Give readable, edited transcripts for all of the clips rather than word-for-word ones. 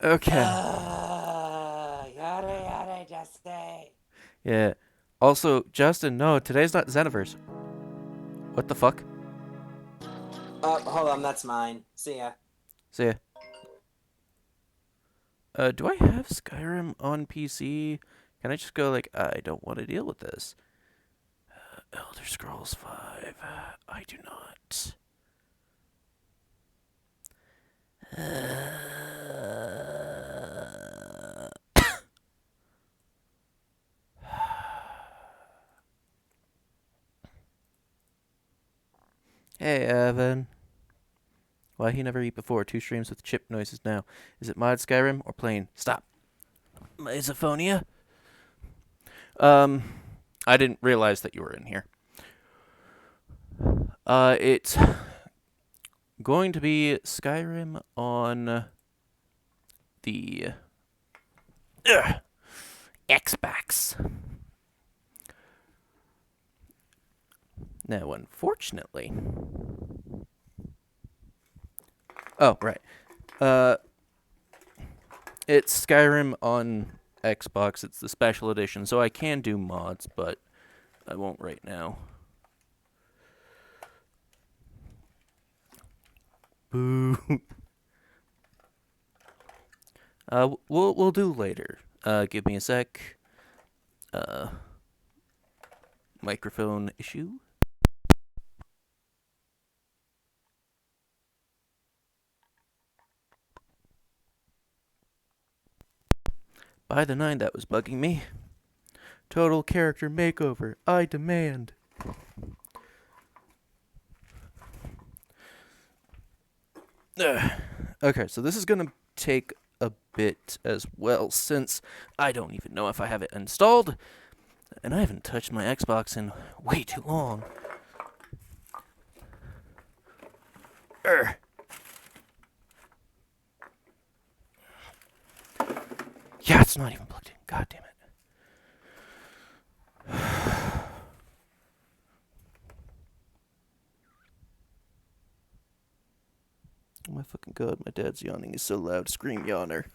Okay. Yada yada, Jesse. Yeah. Also, Justin, no, today's not Xenoverse. What the fuck? Oh, hold on, that's mine. See ya. So yeah. Do I have Skyrim on PC? Can I just go like, I don't want to deal with this? Elder Scrolls 5. I do not. Hey, Evan. Why he never eat before? Two streams with chip noises now. Is it mod Skyrim or plain? Stop. Misophonia? Um, I didn't realize that you were in here. It's going to be Skyrim on the Xbox. Now, unfortunately, oh right, uh, it's Skyrim on Xbox. It's the special edition, so I can do mods, but I won't right now. Boo. We'll do later. Give me a sec. Uh, Microphone issue. By the 9, that was bugging me. Total character makeover. I demand. Okay, so this is gonna take a bit as well, since I don't even know if I have it installed, and I haven't touched my Xbox in way too long. Urgh. Yeah, it's not even plugged in. God damn it. Oh my fucking god, my dad's yawning. He's so loud. Scream yawner.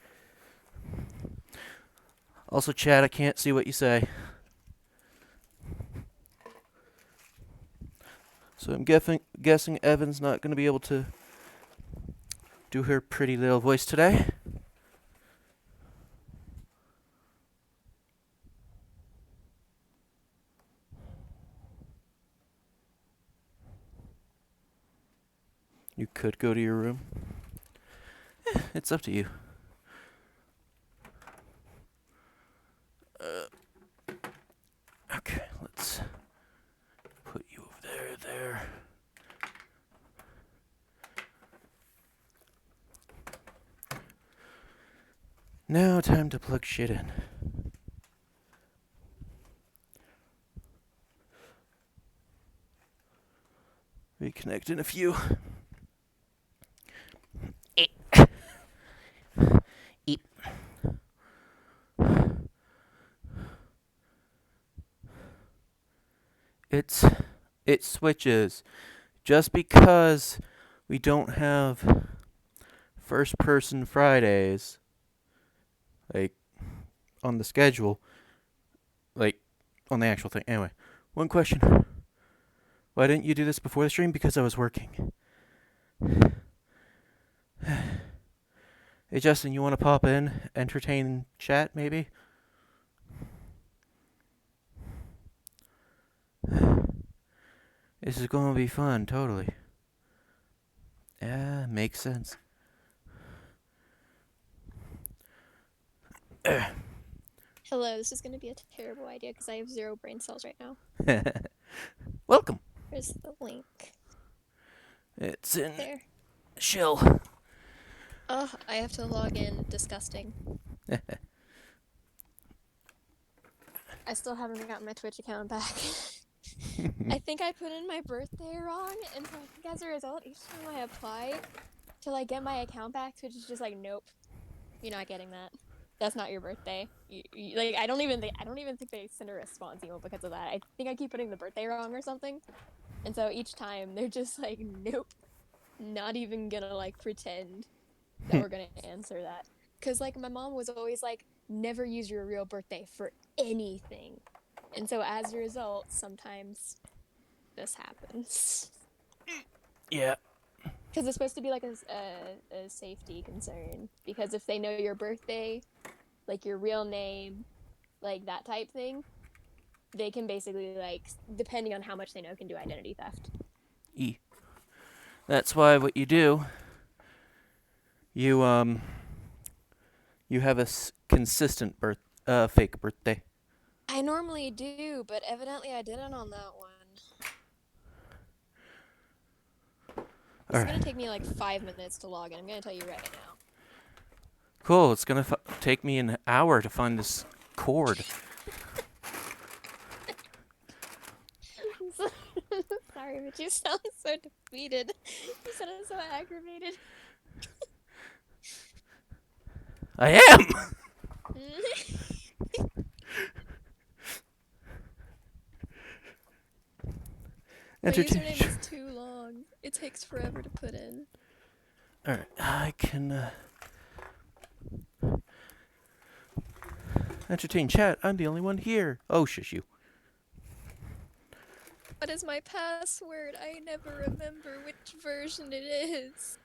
Also, Chad, I can't see what you say. So I'm guessing Evan's not going to be able to do her pretty little voice today. You could go to your room. It's up to you. Okay, let's put you over there. Now, time to plug shit in. Reconnect in a few. Eep. It's it switches. Just because we don't have first person Fridays, like on the schedule, like on the actual thing. Anyway, one question. Why didn't you do this before the stream? Because I was working. Hey Justin, you want to pop in, entertain chat maybe? This is going to be fun, totally. Yeah, makes sense. Hello, this is going to be a terrible idea because I have 0 brain cells right now. Welcome. Where's the link? It's in There. Shell. Oh, I have to log in. Disgusting. I still haven't gotten my Twitch account back. I think I put in my birthday wrong, and so I think as a result, each time I apply to like get my account back, Twitch is just like, nope, you're not getting that. That's not your birthday. Like I don't even think they send a response email because of that. I think I keep putting the birthday wrong or something. And so each time they're just like, nope, not even gonna like pretend that we're gonna answer that. Because, like, my mom was always like, never use your real birthday for anything. And so, as a result, sometimes this happens. Yeah. Because it's supposed to be like a safety concern. Because if they know your birthday, like your real name, like that type thing, they can basically, like, depending on how much they know, can do identity theft. That's why what you do, you have a consistent fake birthday. I normally do, but evidently I didn't on that one. This is Alright. gonna take me like 5 minutes to log in. I'm gonna tell you right now. Cool. It's gonna take me an hour to find this cord. Sorry, but you sound so defeated. You sound so aggravated. I am. My Entertain. username is too long. It takes forever to put in. Alright, I can entertain chat. I'm the only one here. Oh, shush you. What is my password? I never remember which version it is.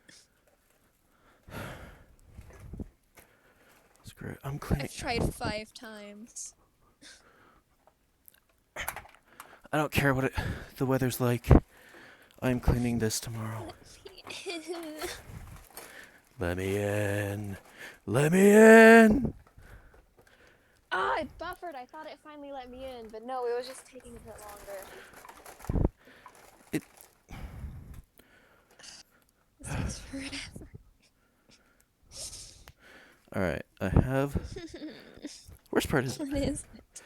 Screw it. I'm cleaning. I've tried 5 times. I don't care what the weather's like. I'm cleaning this tomorrow. Let me in. Let me in. Ah, it buffered. I thought it finally let me in, but no, it was just taking a bit longer. This takes forever. Alright, I have. Worst part is What is it?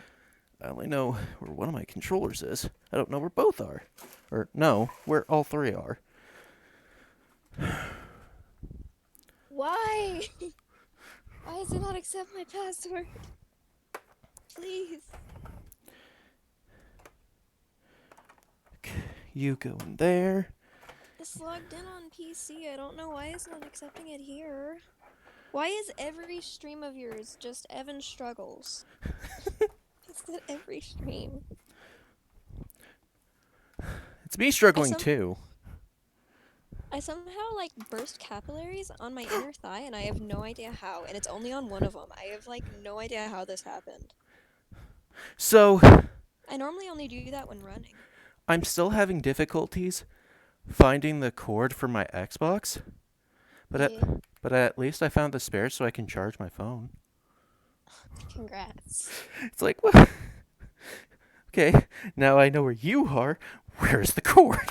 I only know where one of my controllers is. I don't know where both are. Or, no, where all 3 are. Why? Why does it not accept my password? Please. Okay, you go in there. It's logged in on PC. I don't know why it's not accepting it here. Why is every stream of yours just Evan struggles? It's at every stream. It's me struggling too. I somehow, like, burst capillaries on my inner thigh, and I have no idea how, and it's only on one of them. I have, like, no idea how this happened. So, I normally only do that when running. I'm still having difficulties finding the cord for my Xbox. But at least I found the spare so I can charge my phone. Congrats. It's like, what? Okay, now I know where you are. Where's the cord?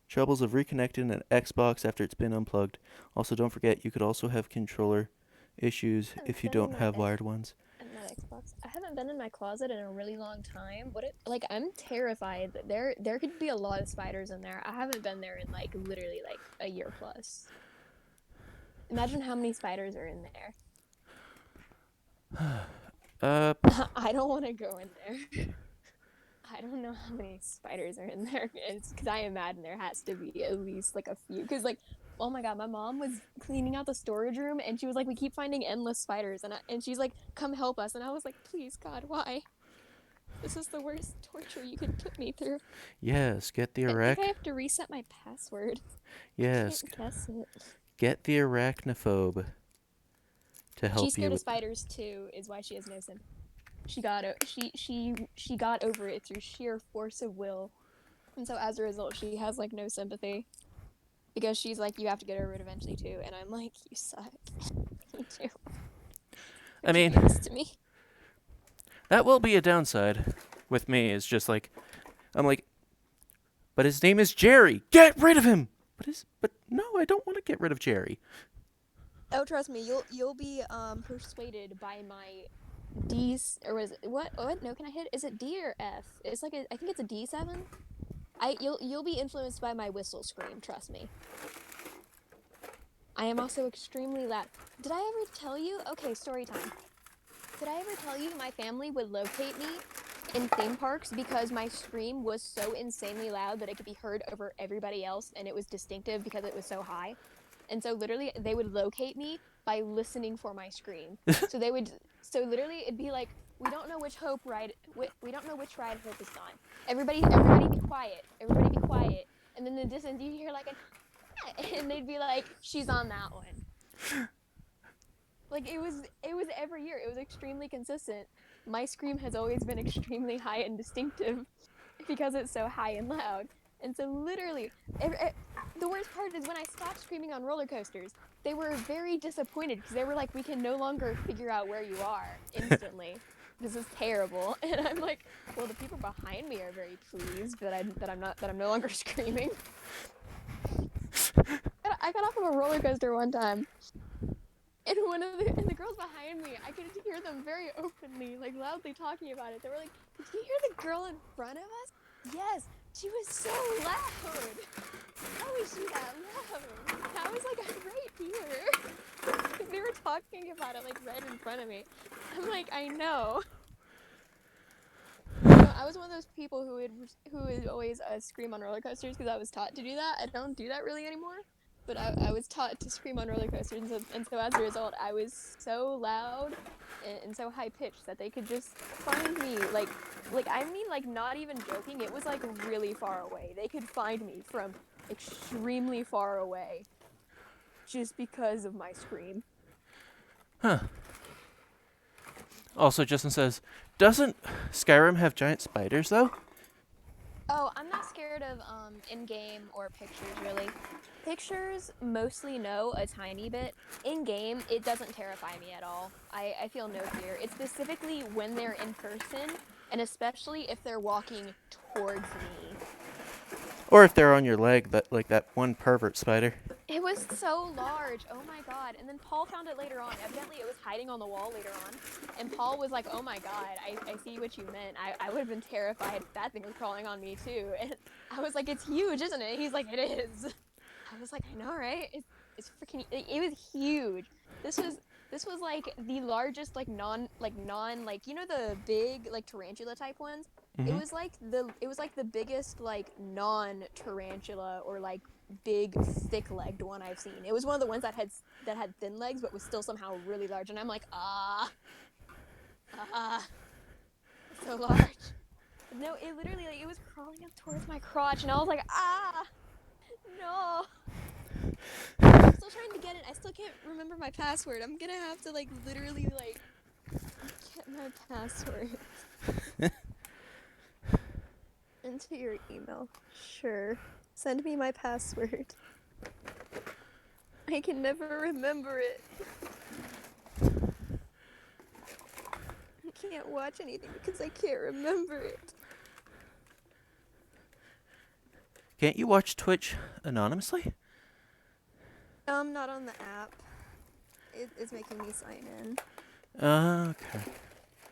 Troubles of reconnecting an Xbox after it's been unplugged. Also, don't forget, you could also have controller issues if you don't have wired ones. Not Xbox. I haven't been in my closet in a really long time. I'm terrified that there could be a lot of spiders in there. I haven't been there in, like, literally, like, a year plus. Imagine how many spiders are in there. I don't want to go in there. I don't know how many spiders are in there. It's because I imagine there has to be at least, like, a few. Because, like, oh my god, my mom was cleaning out the storage room, and she was like, we keep finding endless spiders. And she's like, come help us. And I was like, please, God, why? This is the worst torture you could put me through. Yes, get the I think I have to reset my password. Yes. I can't guess it. Get the arachnophobe to help you. She's scared of spiders too, is why she has no sympathy. She got over it through sheer force of will, and so as a result, she has, like, no sympathy, because she's like, you have to get over it eventually too, and I'm like, you suck. Me too. I mean, to me. That will be a downside with me. Is just like, I'm like, but his name is Jerry. Get rid of him. But no, I don't want to get rid of Jerry. Oh, trust me, you'll be persuaded by my D's, or was it what? No, can I hit? Is it D or F? It's like I think it's a D7. You'll be influenced by my whistle scream. Trust me. I am also extremely loud. Did I ever tell you? Okay, story time. Did I ever tell you my family would locate me in theme parks because my scream was so insanely loud that it could be heard over everybody else, and it was distinctive because it was so high? and so literally they would locate me by listening for my scream. So literally it'd be like, we don't know which we don't know which ride Hope is on. Everybody be quiet. Everybody be quiet. And then in the distance you hear like and they'd be like, she's on that one. Like it was every year. It was extremely consistent. My scream has always been extremely high and distinctive because it's so high and loud. And so literally, the worst part is when I stopped screaming on roller coasters, they were very disappointed because they were like, we can no longer figure out where you are instantly. This is terrible. And I'm like, well, the people behind me are very pleased that I'm no longer screaming. I got off of a roller coaster one time, and the girls behind me, I could hear them very openly, like loudly talking about it. They were like, "Did you hear the girl in front of us?" Yes, she was so loud. How is she that loud? I was like, I'm right here. They were talking about it like right in front of me. I'm like, I know. I was one of those people who would always scream on roller coasters because I was taught to do that. I don't do that really anymore, but I was taught to scream on roller coasters, and so as a result, I was so loud and so high pitched that they could just find me. Like I mean, like not even joking. It was like really far away. They could find me from extremely far away, just because of my scream. Huh. Also, Justin says, doesn't Skyrim have giant spiders, though? Oh, I'm not scared of in-game or pictures, really. Pictures, mostly no, a tiny bit. In-game, it doesn't terrify me at all. I feel no fear. It's specifically when they're in person, and especially if they're walking towards me. Or if they're on your leg, like that one pervert spider. It was so large. Oh my god. And then Paul found it later on. Evidently, it was hiding on the wall later on. And Paul was like, oh my god, I see what you meant. I would have been terrified if that thing was crawling on me too. And I was like, it's huge, isn't it? He's like, it is. I was like, I know, right? It's freaking, it was huge. This was like the largest like non you know the big like tarantula type ones? Mm-hmm. It was like the biggest like non tarantula or like big thick-legged one I've seen. It was one of the ones that had thin legs but was still somehow really large, and I'm like, so large. No, it literally like it was crawling up towards my crotch, and I was like, no. I'm still trying to get it. I still can't remember my password. I'm gonna have to like literally like get my password into your email. Sure. Send me my password. I can never remember it. I can't watch anything because I can't remember it. Can't you watch Twitch anonymously? Not on the app. It's making me sign in. Okay.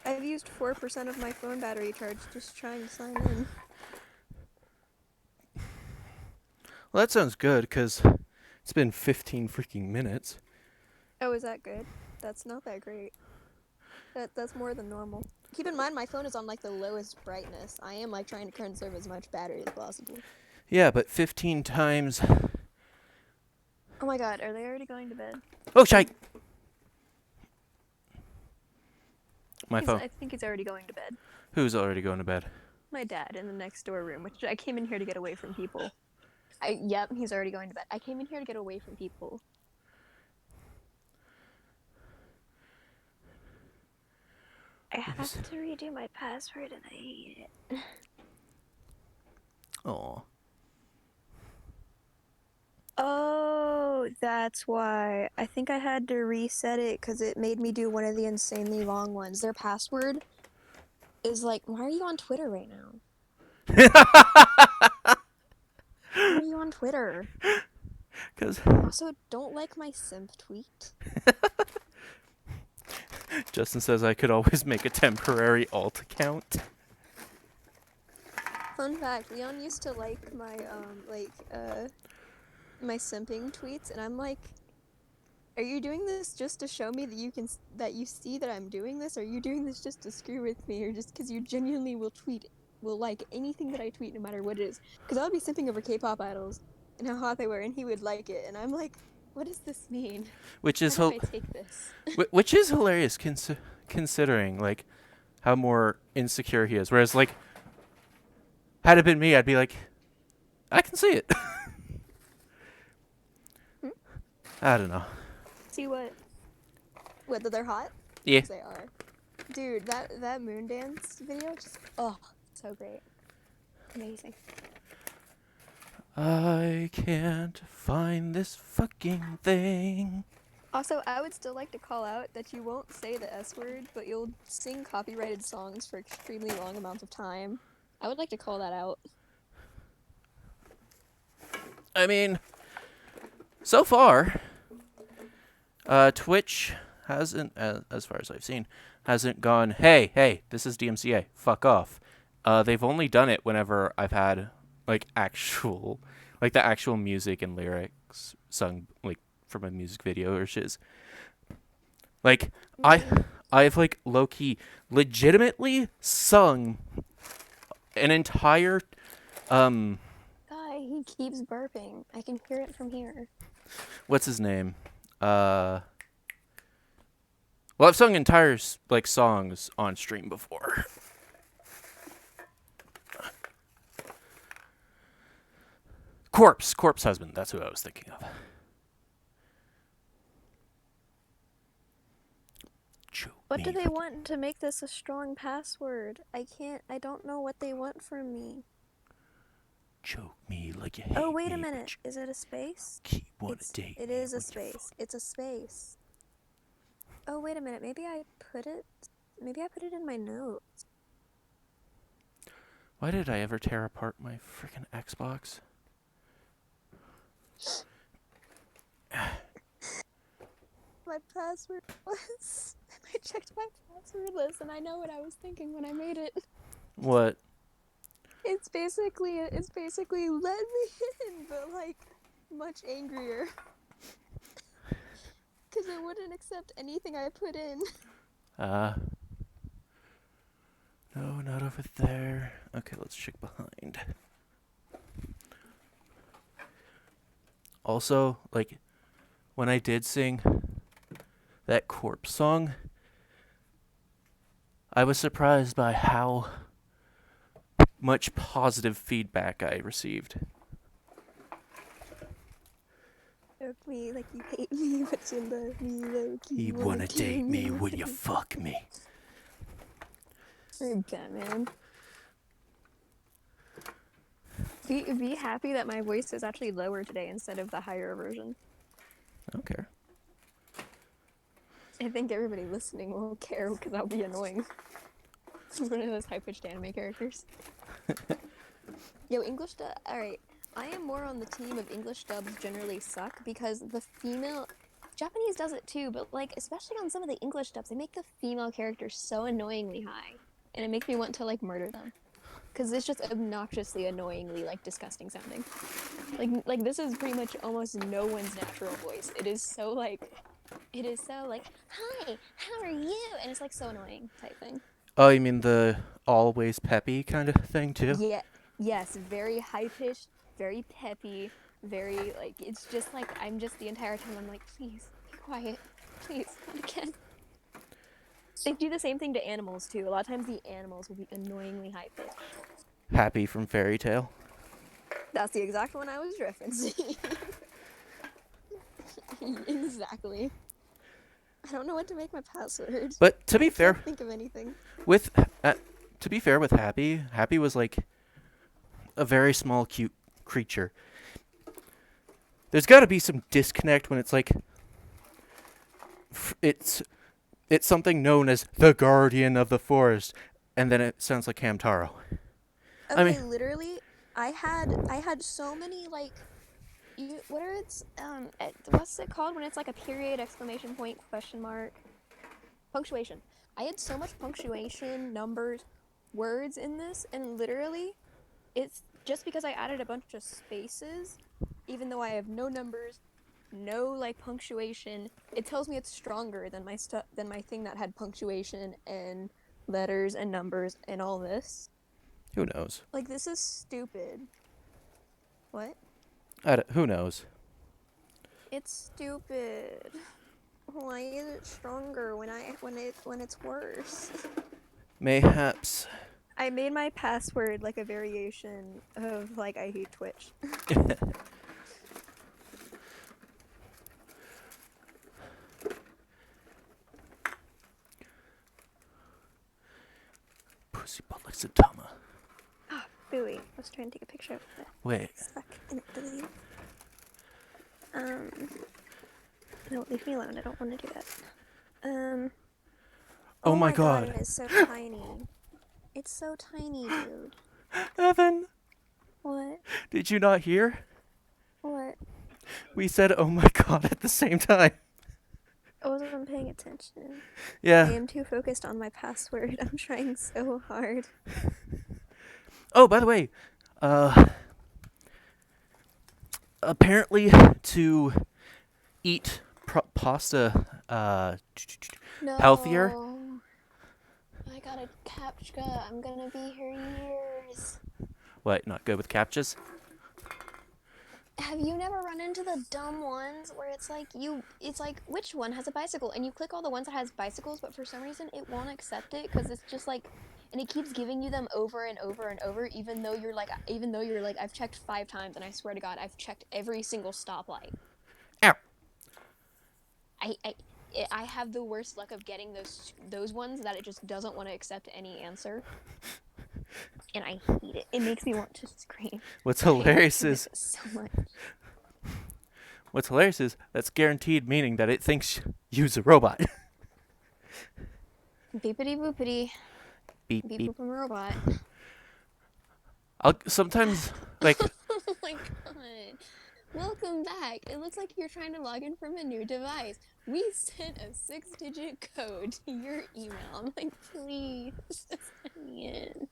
I've used 4% of my phone battery charge just trying to sign in. Well, that sounds good, because it's been 15 freaking minutes. Oh, is that good? That's not that great. That's more than normal. Keep in mind, my phone is on like the lowest brightness. I am like trying to conserve as much battery as possible. Yeah, but 15 times... Oh my god, are they already going to bed? Oh, shite! My phone. I think he's already going to bed. Who's already going to bed? My dad in the next door room, which I came in here to get away from people. Yep, he's already going to bed. I came in here to get away from people. I have to redo my password and I hate it. Aw. Oh, that's why. I think I had to reset it because it made me do one of the insanely long ones. Their password is like, why are you on Twitter right now? Why are you on Twitter? Because Also, don't like my simp tweet. Justin says I could always make a temporary alt account. Fun fact, Leon used to like my my simping tweets, and I'm like, are you doing this just to show me that you see that I'm doing this? Or are you doing this just to screw with me, or just because you genuinely will like anything that I tweet no matter what it is? Because I would be simping over K-pop idols and how hot they were, and he would like it, and I'm like, What does this mean? which is How do I take this? which is hilarious considering like how more insecure he is. Whereas like had it been me, I'd be like, I can see it. Hmm? I don't know. See what? Whether they're hot? Yeah. 'Cause they are. Dude, that moon dance video just so great. Amazing. I can't find this fucking thing. Also, I would still like to call out that you won't say the S word, but you'll sing copyrighted songs for extremely long amounts of time. I would like to call that out. I mean, so far, Twitch hasn't, as far as I've seen, hasn't gone, hey, this is DMCA, fuck off. They've only done it whenever I've had, like, the actual music and lyrics sung, like, from a music video or shiz. Like, I've, like, low-key legitimately sung an entire, Guy, he keeps burping. I can hear it from here. what's his name? Well, I've sung entire like songs on stream before. Corpse Husband. That's who I was thinking of. What do they want to make this a strong password? I don't know what they want from me. Choke me like you hate Oh, wait a me, minute. Is it a space? It is a space. It's a space. Oh, wait a minute. Maybe I put it in my notes. Why did I ever tear apart my freaking Xbox? My password was... I checked my password list and I know what I was thinking when I made it. What? It's basically let me in, but like much angrier. Because it wouldn't accept anything I put in. No, not over there. Okay, let's check behind. Also, like, when I did sing that Corpse song, I was surprised by how much positive feedback I received. Choke me like you hate me, but you love me low-key. You wanna date me when you fuck me. You're Batman. Be happy that my voice is actually lower today instead of the higher version. I don't care. I think everybody listening will care because I'll be annoying. One of those high-pitched anime characters. Yo, English dub. Alright, I am more on the team of English dubs generally suck because the female... Japanese does it too, but like, especially on some of the English dubs, they make the female characters so annoyingly high. And it makes me want to like murder them. Because it's just obnoxiously, annoyingly, like, disgusting sounding. Like this is pretty much almost no one's natural voice. It is so, like, hi, how are you? And it's, like, so annoying type thing. Oh, you mean the always peppy kind of thing, too? Yeah, yes, very high-pitched, very peppy, very, like, it's just, like, I'm just the entire time, I'm like, please, be quiet. Please, not again. They do the same thing to animals, too. A lot of times the animals will be annoyingly high-pitched. Happy from Fairy Tale. That's the exact one I was referencing. Exactly. I don't know what to make my password. But to be I fair, can't think of anything. with Happy, Happy was like a very small, cute creature. There's got to be some disconnect when it's like it's something known as the Guardian of the Forest, and then it sounds like Hamtaro. Okay, I mean, literally, I had so many like, what's it called when it's like a period, exclamation point, question mark, punctuation. I had so much punctuation, numbers, words in this, and literally, it's just because I added a bunch of spaces, even though I have no numbers, no like punctuation, it tells me it's stronger than my thing that had punctuation and letters and numbers and all this. who knows? Like, this is stupid. What? Who knows? It's stupid. Why is it stronger when it's worse? Mayhaps. I made my password like a variation of like I hate Twitch. Pussy butt like Saitama. Ah, booey. I was trying to take a picture of it. Wait. Stuck and it deleted. No, leave me alone. I don't want to do that. Oh my god, god. it is so tiny. It's so tiny, dude. Evan, What? did you not hear? What? We said oh my god at the same time. I wasn't paying attention. I Yeah. am too focused on my password. I'm trying so hard. Oh, by the way, apparently to eat pasta healthier. No. I got a captcha. I'm gonna be here years. What, not good with captchas? Have you never run into the dumb ones where it's like which one has a bicycle, and you click all the ones that has bicycles, but for some reason it won't accept it because it's just like, and it keeps giving you them over and over and over, even though you're like I've checked 5 times, and I swear to God I've checked every single stoplight. Ow. I have the worst luck of getting those ones that it just doesn't want to accept any answer. And I hate it. It makes me want to scream. What's hilarious is so much. What's hilarious is that's guaranteed meaning that it thinks you's a robot. Beepity boopity. Beep Beep beep. boop, I'm a robot. I'll sometimes like Oh my god. Welcome back. It looks like you're trying to log in from a new device. We sent a 6-digit code to your email. I'm like, please, just let me in.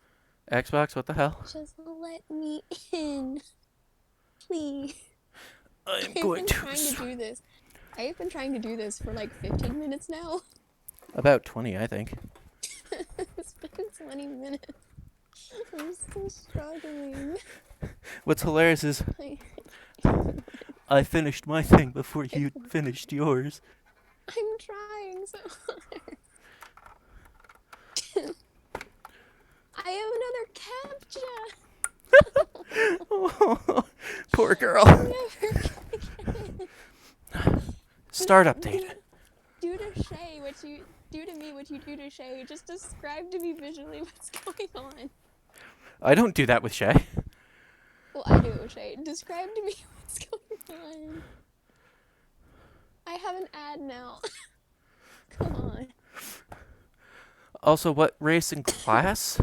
Xbox, what the hell? Just let me in. Please. I'm I've going been to trying to do this. I have been trying to do this for like 15 minutes now. About 20, I think. It's been 20 minutes. I'm still struggling. What's hilarious is I finished my thing before you finished yours. I'm trying so hard. I have another captcha. Oh, poor girl. I'm never gonna get it. Start update. Do to Shay what you do to me, what you do to Shay. Just describe to me visually what's going on. I don't do that with Shay. Well, I do it with Shay. Describe to me what's going on. I have an ad now. Come on. Also, what race and class?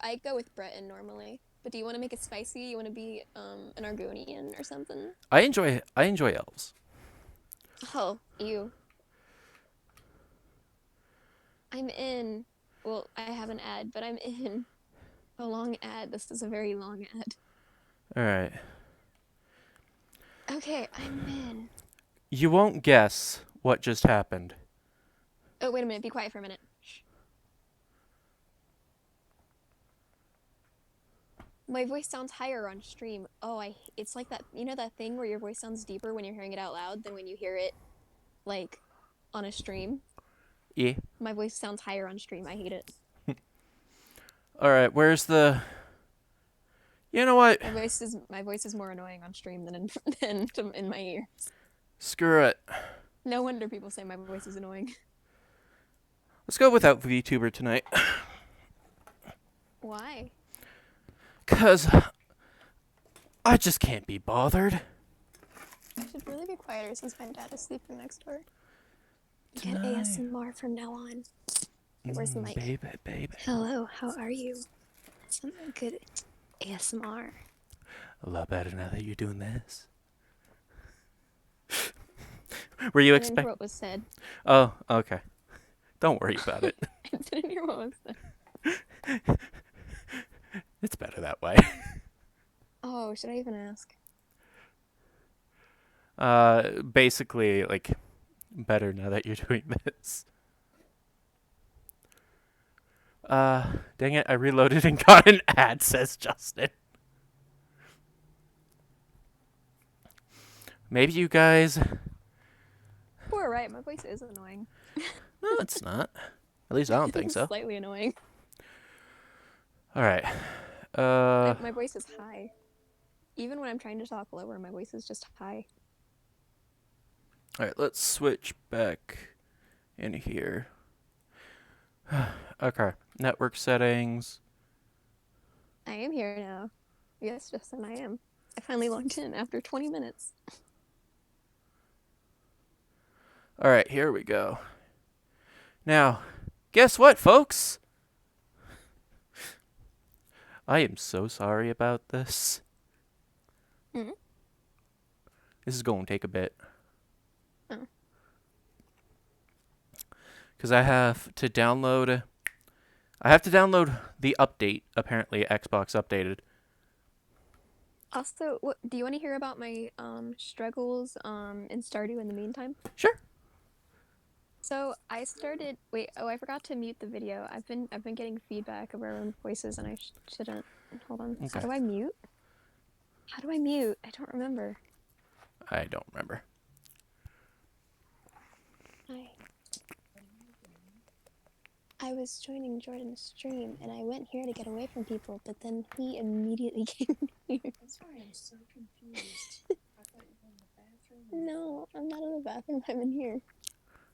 I go with Breton normally. But do you want to make it spicy? You want to be an Argonian or something? I enjoy elves. Oh, you. I'm in. Well, I have an ad, but I'm in a long ad. This is a very long ad. All right. Okay, I'm in. You won't guess what just happened. Oh, wait a minute. Be quiet for a minute. Shh. My voice sounds higher on stream. Oh, it's like that, you know that thing where your voice sounds deeper when you're hearing it out loud than when you hear it, like, on a stream? Yeah. My voice sounds higher on stream. I hate it. All right, where's the... You know what? My voice is more annoying on stream than in my ears. Screw it. No wonder people say my voice is annoying. Let's go without VTuber tonight. Why? 'Cause I just can't be bothered. I should really be quieter since my dad is sleeping next door. Get Tonight. ASMR from now on. Okay, where's the mic? Baby. Hello, how are you? Some good ASMR. A lot better now that you're doing this. Were you I didn't hear expecting? what was said. Oh, okay. Don't worry about it. I didn't hear what was said. It's better that way. Oh, should I even ask? Basically, like, better now that you're doing this. Dang it, I reloaded and got an ad, says Justin. Maybe you guys. Poor right, my voice is annoying. No, it's not. At least I don't think so. Slightly annoying. All right. My voice is high. Even when I'm trying to talk lower, my voice is just high. All right. Let's switch back in here. Okay. Network settings. I am here now. Yes, Justin, I am. I finally logged in after 20 minutes. All right. Here we go. Now, guess what, folks? I am so sorry about this. Mm-hmm. This is going to take a bit. Oh. Because I have to download the update. Apparently, Xbox updated. Also, do you want to hear about my struggles in Stardew in the meantime? Sure. So I started. Wait. Oh, I forgot to mute the video. I've been getting feedback of our own voices, and I shouldn't. Hold on. Okay. How do I mute? How do I mute? I don't remember. I don't remember. I was joining Jordan's stream, and I went here to get away from people, but then he immediately came here. That's why I'm so confused. I thought you were in the bathroom. No, I'm not in the bathroom. I'm in here.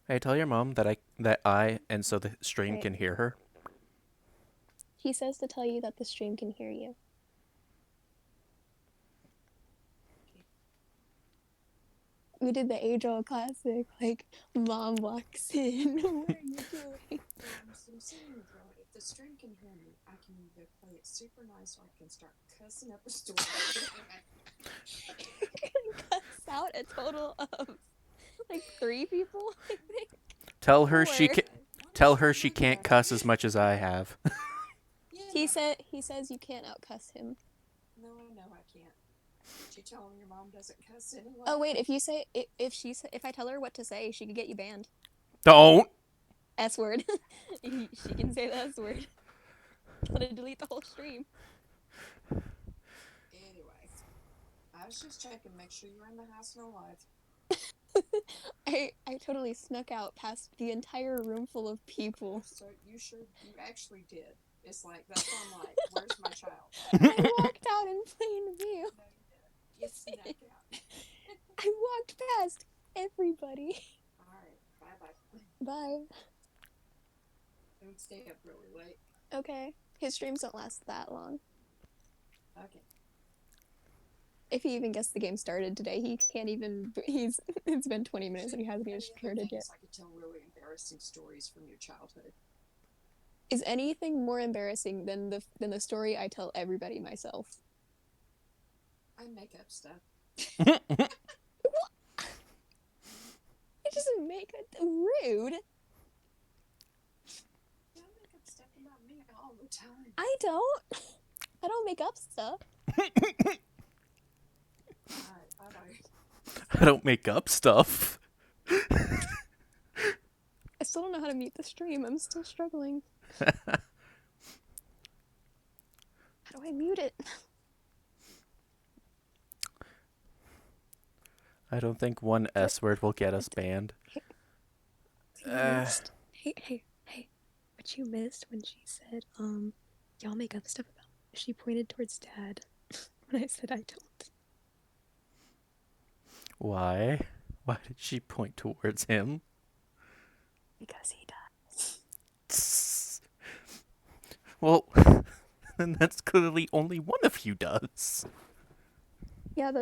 Hey, tell your mom that and so the stream Right. can hear her. He says to tell you that the stream can hear you. We did the age-old classic, like, mom walks in. What are you doing? I'm saying, girl, if the stream can hear me, I can either play it super nice or I can start cussing up a storm. You're gonna cuss out a total of, like, 3 people, I think. Tell her she Four. can. Tell her she can't cuss as much as I have. He says you can't out-cuss him. No, I know I can't. She telling your mom doesn't cuss anyway. Oh wait, if I tell her what to say, she could get you banned. Don't. S word. She can say the S word. Gotta delete the whole stream. Anyway, I was just checking, make sure you're in the house and alive. I totally snuck out past the entire room full of people. So you actually did. It's like, that's why I'm like, where's my child? I walked out in plain view. No, you didn't. You snuck out. I walked past everybody. Alright, bye-bye. Bye. Don't stay up really late. Okay. His streams don't last that long. Okay. If he even gets the game started today, he can't even. It's been 20 minutes and he hasn't even started yet. I could tell really embarrassing stories from your childhood. Is anything more embarrassing than the story I tell everybody myself? I make up stuff. It doesn't make it rude. I make up stuff about me all the time. I don't make up stuff. Alright, bye-bye. I don't make up stuff. I still don't know how to mute the stream. I'm still struggling. How do I mute it? I don't think one S word will get us banned. Hey, what you missed when she said, y'all make up stuff about me. She pointed towards Dad when I said I don't. Why? Why did she point towards him? Because he does. Well, then that's clearly only one of you does. Yeah,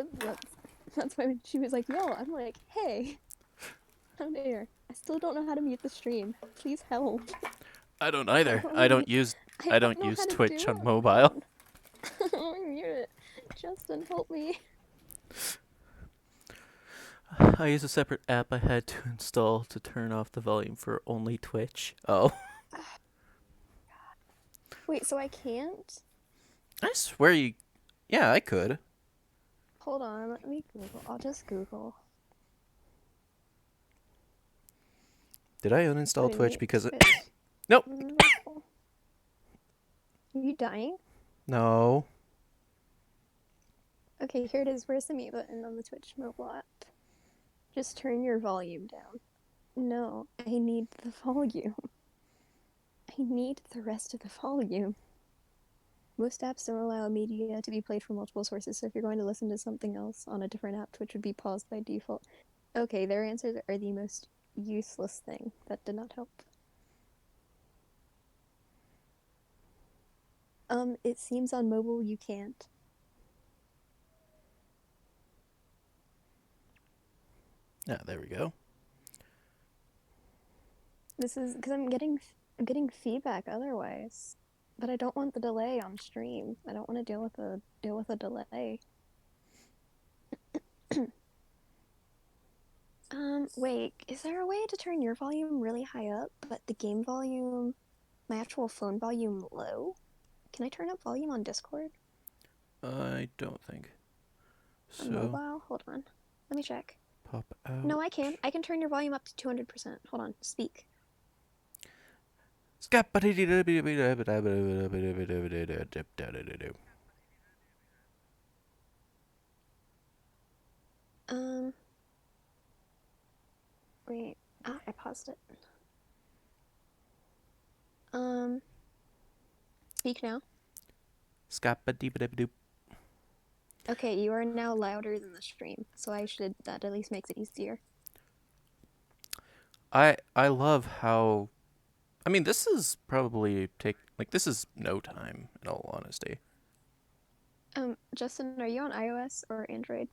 that's why when she was like, yo, I'm like, hey, how dare. I still don't know how to mute the stream. Please help. I don't either. I don't use know Twitch how to on do mobile. it. Mute it. Justin, help me. I use a separate app I had to install to turn off the volume for only Twitch. Oh. Wait, so I can't? I swear you... Yeah, I could. Hold on, let me Google. I'll just Google. Did I uninstall Wait, Twitch wait, because... Twitch. Nope. Are you dying? No. Okay, here it is. Where's the mute button on the Twitch mobile app? Just turn your volume down. No, I need the volume. I need the rest of the volume. Most apps don't allow media to be played from multiple sources, so if you're going to listen to something else on a different app, Twitch would be paused by default. Okay, their answers are the most useless thing. That did not help. It seems on mobile you can't. Yeah, there we go. This is because I'm getting feedback otherwise, but I don't want the delay on stream. I don't want to deal with a delay. Wait, is there a way to turn your volume really high up, but the game volume, my actual phone volume low? Can I turn up volume on Discord? I don't think. On So, mobile? Hold on. Let me check. pop out. No, I can. I can turn your volume up to 200%. Hold on. Speak. Wait. Ah, I paused it. Speak now. Okay, you are now louder than the stream, so that at least makes it easier. I love how, I mean, this is probably this is no time in all honesty. Justin, are you on iOS or Android?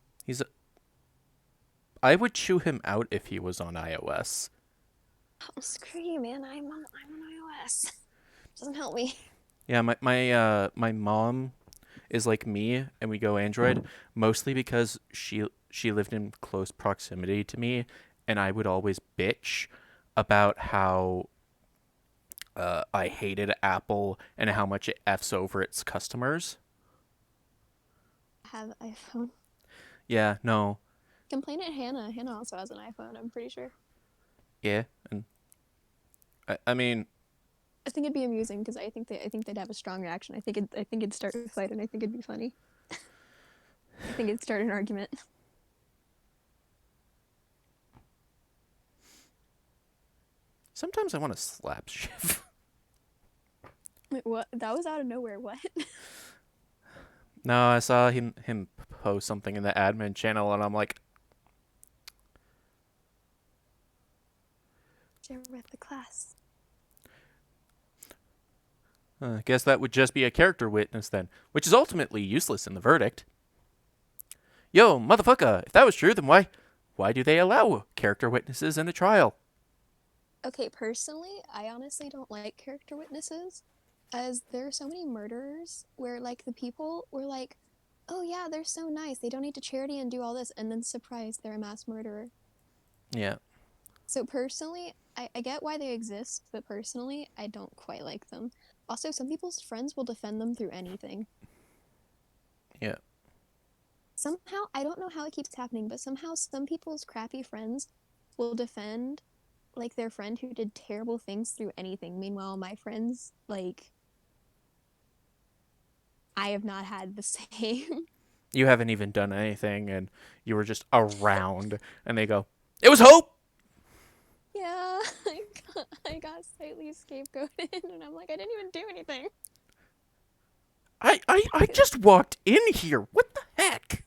I would chew him out if he was on iOS. Oh, screw you, man. I'm on iOS. Doesn't help me. Yeah, my mom is like me, and we go Android mostly because she lived in close proximity to me, and I would always bitch about how I hated Apple and how much it f's over its customers. I have iPhone. Yeah, no, Complain at Hannah. Hannah also has an iPhone, I'm pretty sure. yeah, and I mean, I think it'd be amusing because I think they'd have a strong reaction. I think it'd start a fight, and I think it'd be funny. I think it'd start an argument. sometimes I want to slap Shiv. Wait, what? That was out of nowhere. What? No, I saw him post something in the admin channel, and I'm like, Share with the class. guess that would just be a character witness then, which is ultimately useless in the verdict. Yo, motherfucker, if that was true, then why do they allow character witnesses in a trial? Okay, personally, I honestly don't like character witnesses, as there are so many murderers where like the people were like, oh yeah, they're so nice, they donate to charity and do all this, and then surprise, they're a mass murderer. Yeah. So personally, I get why they exist, but personally, I don't quite like them. Also, some people's friends will defend them through anything. Yeah. Somehow, I don't know how it keeps happening, but somehow some people's crappy friends will defend like their friend who did terrible things through anything. Meanwhile, my friends, like, I have not had the same. You haven't even done anything, and you were just around, and they go, "It was Hope." Yeah, I got slightly scapegoated, and I'm like, I didn't even do anything. I just walked in here. What the heck?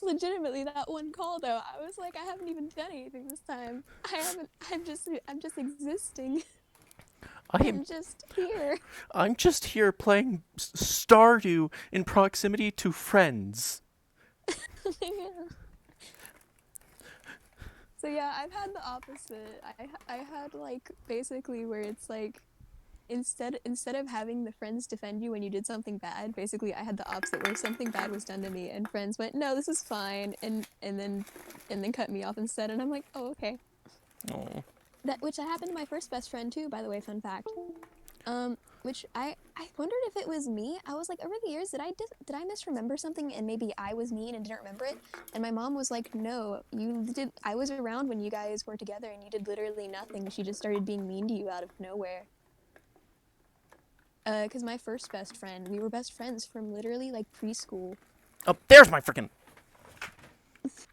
Legitimately, that one call though, I was like, I haven't even done anything this time. I'm just existing. I'm just here. I'm just here playing Stardew in proximity to friends. Yeah. So yeah, I've had the opposite. I had like basically where it's like instead of having the friends defend you when you did something bad, basically I had the opposite where something bad was done to me and friends went, "No, this is fine," and then cut me off instead, and I'm like, "Oh, okay." Oh. Which happened to my first best friend too, by the way, fun fact. Which I wondered if it was me. I was like, over the years, did I misremember something and maybe I was mean and didn't remember it? And my mom was like, no, you did. I was around when you guys were together and you did literally nothing. She just started being mean to you out of nowhere. Because my first best friend, we were best friends from literally like preschool Oh, there's my freaking.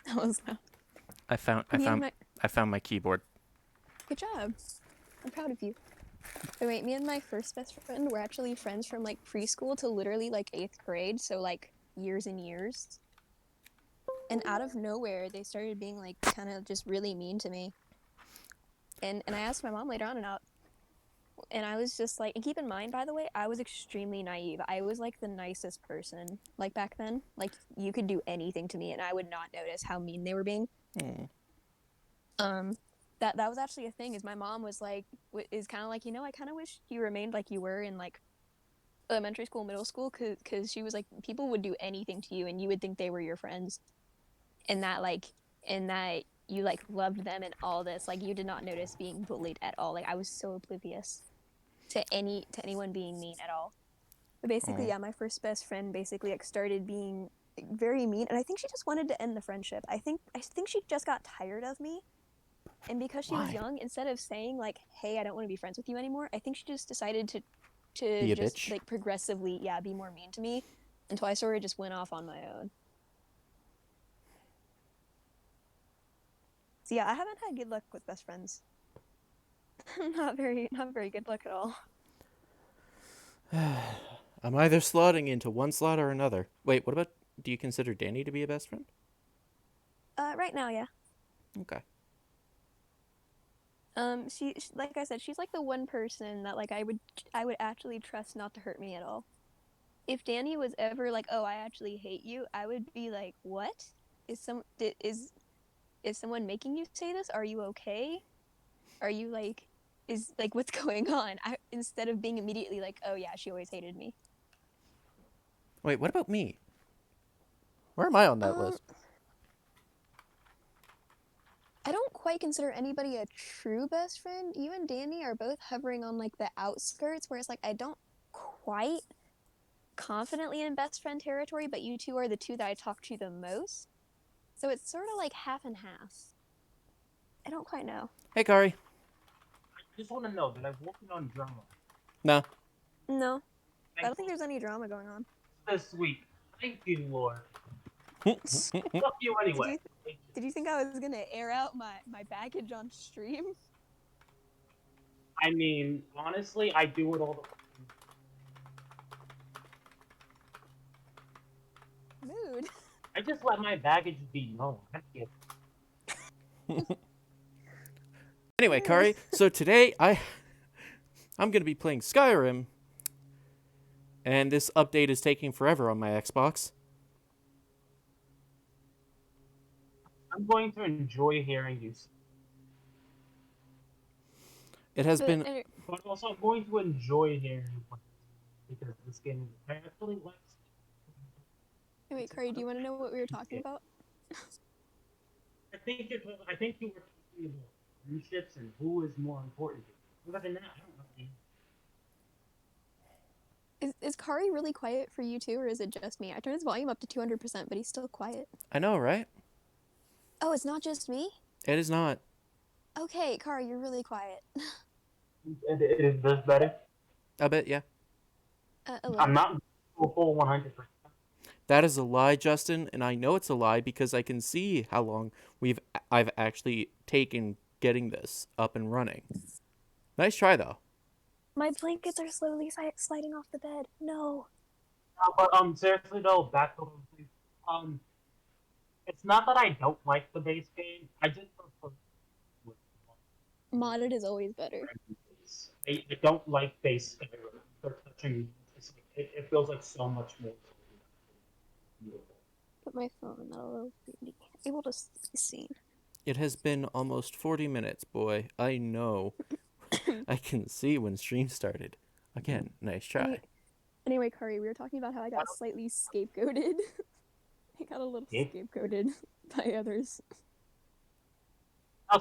That was loud. I found my keyboard. Good job. I'm proud of you. But wait, me and my first best friend were actually friends from like preschool to literally like 8th grade, so like years and years. And out of nowhere, they started being like kind of just really mean to me. And I asked my mom later on, and I was just like, and keep in mind, by the way, I was extremely naive. I was like the nicest person like back then. Like you could do anything to me, and I would not notice how mean they were being. Hmm. That was actually a thing. Is my mom was like, is kind of like, I kind of wish you remained like you were in like elementary school, middle school, because she was like, people would do anything to you, and you would think they were your friends, and that you like loved them and all this. Like you did not notice being bullied at all. Like I was so oblivious to anyone being mean at all. But basically, Oh. yeah, my first best friend basically like started being very mean, and I think she just wanted to end the friendship. I think she just got tired of me, and because she was Why? young, instead of saying like, "Hey, I don't want to be friends with you anymore," I think she just decided to Be a just bitch. like progressively, yeah, be more mean to me until I sort of just went off on my own. So yeah, I haven't had good luck with best friends. Not very good luck at all. I'm either slotting into one slot or another. Wait, what about? Do you consider Danny to be a best friend? Right now, yeah. Okay. She like I said, she's like the one person that like I would actually trust not to hurt me at all. If Danny was ever like, "Oh, I actually hate you," I would be like, "What? Is someone making you say this? Are you okay? Are you like is like what's going on?" Instead of being immediately like, "Oh yeah, she always hated me." Wait, what about me? Where am I on that Um, list? I don't quite consider anybody a true best friend. You and Danny are both hovering on like the outskirts, whereas like I don't quite confidently in best friend territory, but you two are the two that I talk to the most. So it's sort of like half and half. I don't quite know. Hey, Kari. I just want to know that I'm working on drama. No. No, I don't think Thankful there's any drama going on. this week. Thank you, Lord. did Fuck you anyway. you did you think I was gonna air out my baggage on stream? I mean, honestly, I do it all the Mood. I just let my baggage be known. Anyway, Kari. So today I'm gonna be playing Skyrim, and this update is taking forever on my Xbox. I'm going to enjoy hearing you, It has But been. but also I'm going to enjoy hearing you play because this game I actually like. wait, Kari, do you want to know what we were talking about? I think you were talking about friendships and who is more important. Other than that, I don't know. Is Kari really quiet for you too, or is it just me? I turned his volume up to 200%, but he's still quiet. I know, right? Oh, it's not just me? It is not. Okay, Kari, you're really quiet. It is this better. I bet, yeah. A I'm little. not full 100%. That is a lie, Justin, and I know it's a lie because I can see how long I've actually taken getting this up and running. Nice try, though. My blankets are slowly sliding off the bed. No. But seriously though, back to um, it's not that I don't like the base game. I just prefer Modded is always better. I don't like base Skyrim. They're touching. It feels like so much more. Put my phone, that'll be able to be seen. It has been almost 40 minutes, boy. I know. I can see when stream started. Again, nice try. Anyway, Kari, we were talking about how I got slightly scapegoated. I got a little scapegoated by others.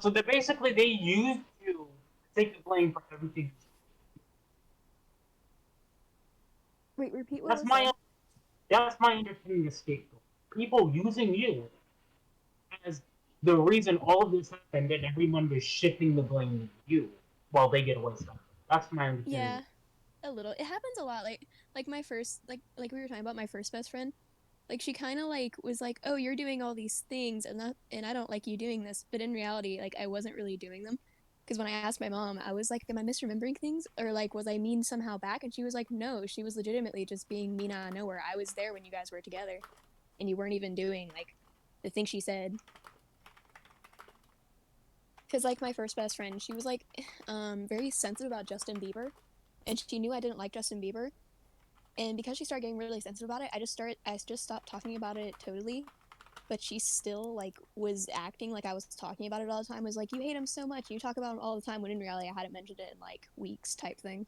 So they used you to take the blame for everything. Wait, repeat what That's was my said. that's my understanding of scapegoat. People using you as the reason all of this happened, and everyone was shifting the blame to you while they get away with it. That's my understanding. Yeah, a little. It happens a lot. Like my first, like we were talking about my first best friend. Like she kind of like was like, "Oh, you're doing all these things, and I don't like you doing this." But in reality, like I wasn't really doing them. Because when I asked my mom, I was like, "Am I misremembering things, or like was I mean somehow back?" And she was like, "No, she was legitimately just being mean out of nowhere. I was there when you guys were together, and you weren't even doing like the thing she said." Because like my first best friend, she was like, very sensitive about Justin Bieber, and she knew I didn't like Justin Bieber, and because she started getting really sensitive about it, I just stopped talking about it totally. But she still like was acting like I was talking about it all the time. Was like, you hate him so much, you talk about him all the time. When in reality, I hadn't mentioned it in like weeks, type thing.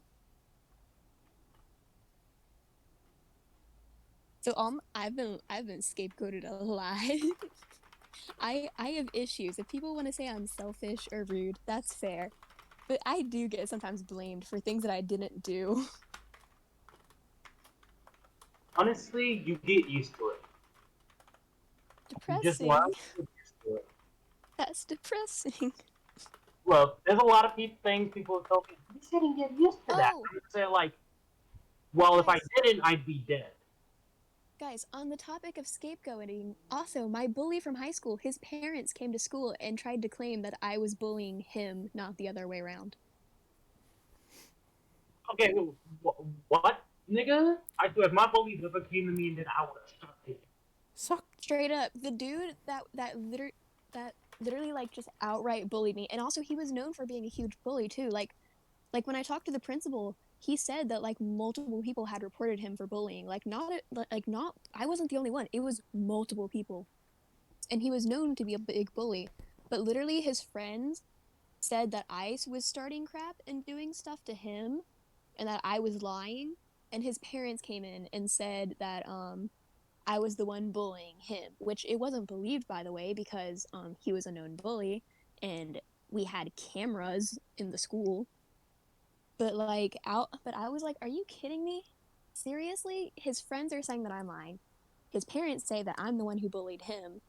So I've been scapegoated a lot. I have issues. If people want to say I'm selfish or rude, that's fair. But I do get sometimes blamed for things that I didn't do. Honestly, you get used to it. You just learn Depressing. to get used to it. That's depressing. Well, there's a lot of things people tell me, you shouldn't get used to that. Oh, I'm say like, well, if I guys, didn't, I'd be dead. guys, on the topic of scapegoating, also, my bully from high school, his parents came to school and tried to claim that I was bullying him, not the other way around. Okay, what, nigga? I swear, if my bullies ever came to me and did, I would have shot them. Suck. Straight up, the dude that literally like just outright bullied me, and also he was known for being a huge bully too. Like when I talked to the principal, he said that like multiple people had reported him for bullying. Like not I wasn't the only one. It was multiple people, and he was known to be a big bully. But literally, his friends said that I was starting crap and doing stuff to him, and that I was lying. And his parents came in and said that I was the one bullying him, which it wasn't believed, by the way, because he was a known bully, and we had cameras in the school. But I was like, are you kidding me? Seriously? His friends are saying that I'm lying. His parents say that I'm the one who bullied him.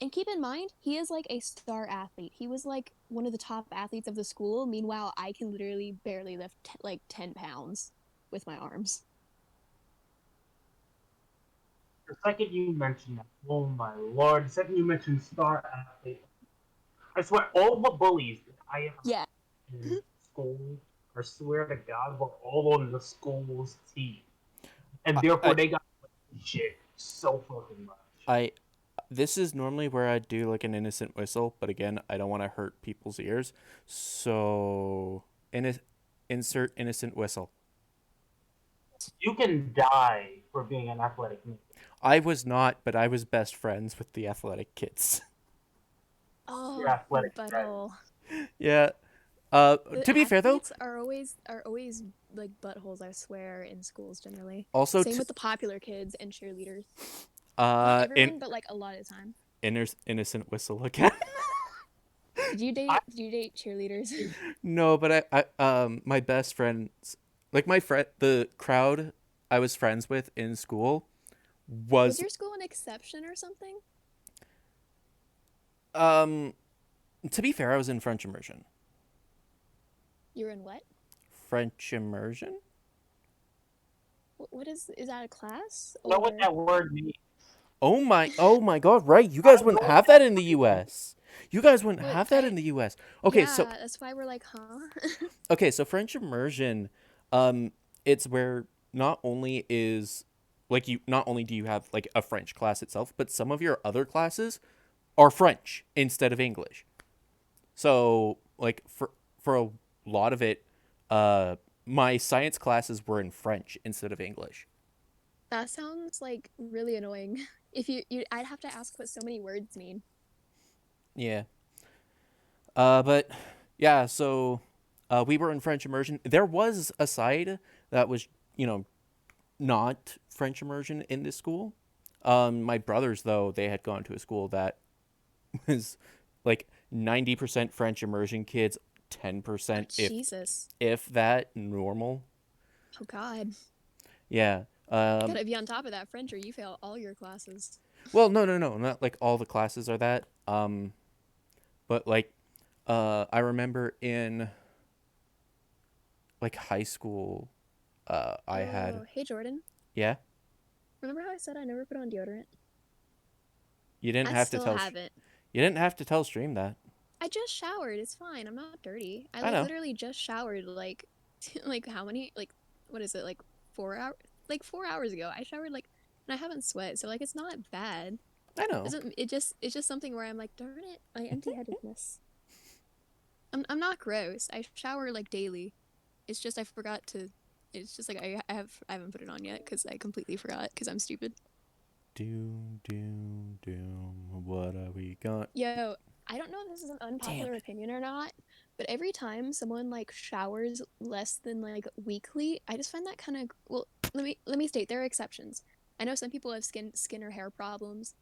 And keep in mind, he is like a star athlete. He was like one of the top athletes of the school. Meanwhile, I can literally barely lift like 10 pounds with my arms. The second you mentioned that, oh my lord, the second you mentioned star athlete, I swear all the bullies that I ever Yeah. had in school, I swear to God, were all on the school's team. And I, therefore I, they got shit so fucking much. I this is normally where I do like an innocent whistle, but again, I don't want to hurt people's ears. So, insert innocent whistle. You can die for being an athletic man. I was not, but I was best friends with the athletic kids. Your Oh, athletic friends. butthole. Yeah. The To be fair though, athletes are always like buttholes, I swear, in schools generally. also Same to with the popular kids and cheerleaders. Not in everyone, but like a lot of the time. innocent whistle again. I Did you date cheerleaders? No, but my best friends, like my friend, the crowd I was friends with in school Was was your school an exception or something? um to be fair, I was in French immersion. You were in what? French immersion? What is that a class know what or that word means. Oh my god, right. You I guys don't know wouldn't what have that that in the US. You guys wouldn't what have that I in the US. Okay, so yeah, that's why we're like, huh? French immersion, it's where not only is like you not only do you have like a French class itself, but some of your other classes are French instead of English. So, like for a lot of it, my science classes were in French instead of English. That sounds like really annoying. If you I'd have to ask what so many words mean. Yeah. But yeah, so we were in French immersion. There was a side that was, not French immersion in this school. My brothers, though, they had gone to a school that was like 90% French immersion kids, Oh, 10% Jesus. if that normal. Oh God. Yeah. Gotta be on top of that French or you fail all your classes. Well, no, not like all the classes are that. But like, I remember in like high school, I had Oh, hey Jordan. yeah. Remember how I said I never put on deodorant? You didn't I have to still tell. haven't. You didn't have to tell stream that. I just showered. It's fine. I'm not dirty. I I like know. literally just showered like like how many like what is it like 4 hours like 4 hours ago. I showered like and I haven't sweat, so like it's not bad. I know. It's just something where I'm like, darn it, my empty-headedness. I'm not gross. I shower like daily. It's just I forgot to. It's just like I haven't put it on yet because I completely forgot because I'm stupid. Doom, doom, doom. What are we got? Yo, I don't know if this is an unpopular opinion or not, but every time someone like showers less than like weekly, I just find that kind of well. Let me state there are exceptions. I know some people have skin or hair problems,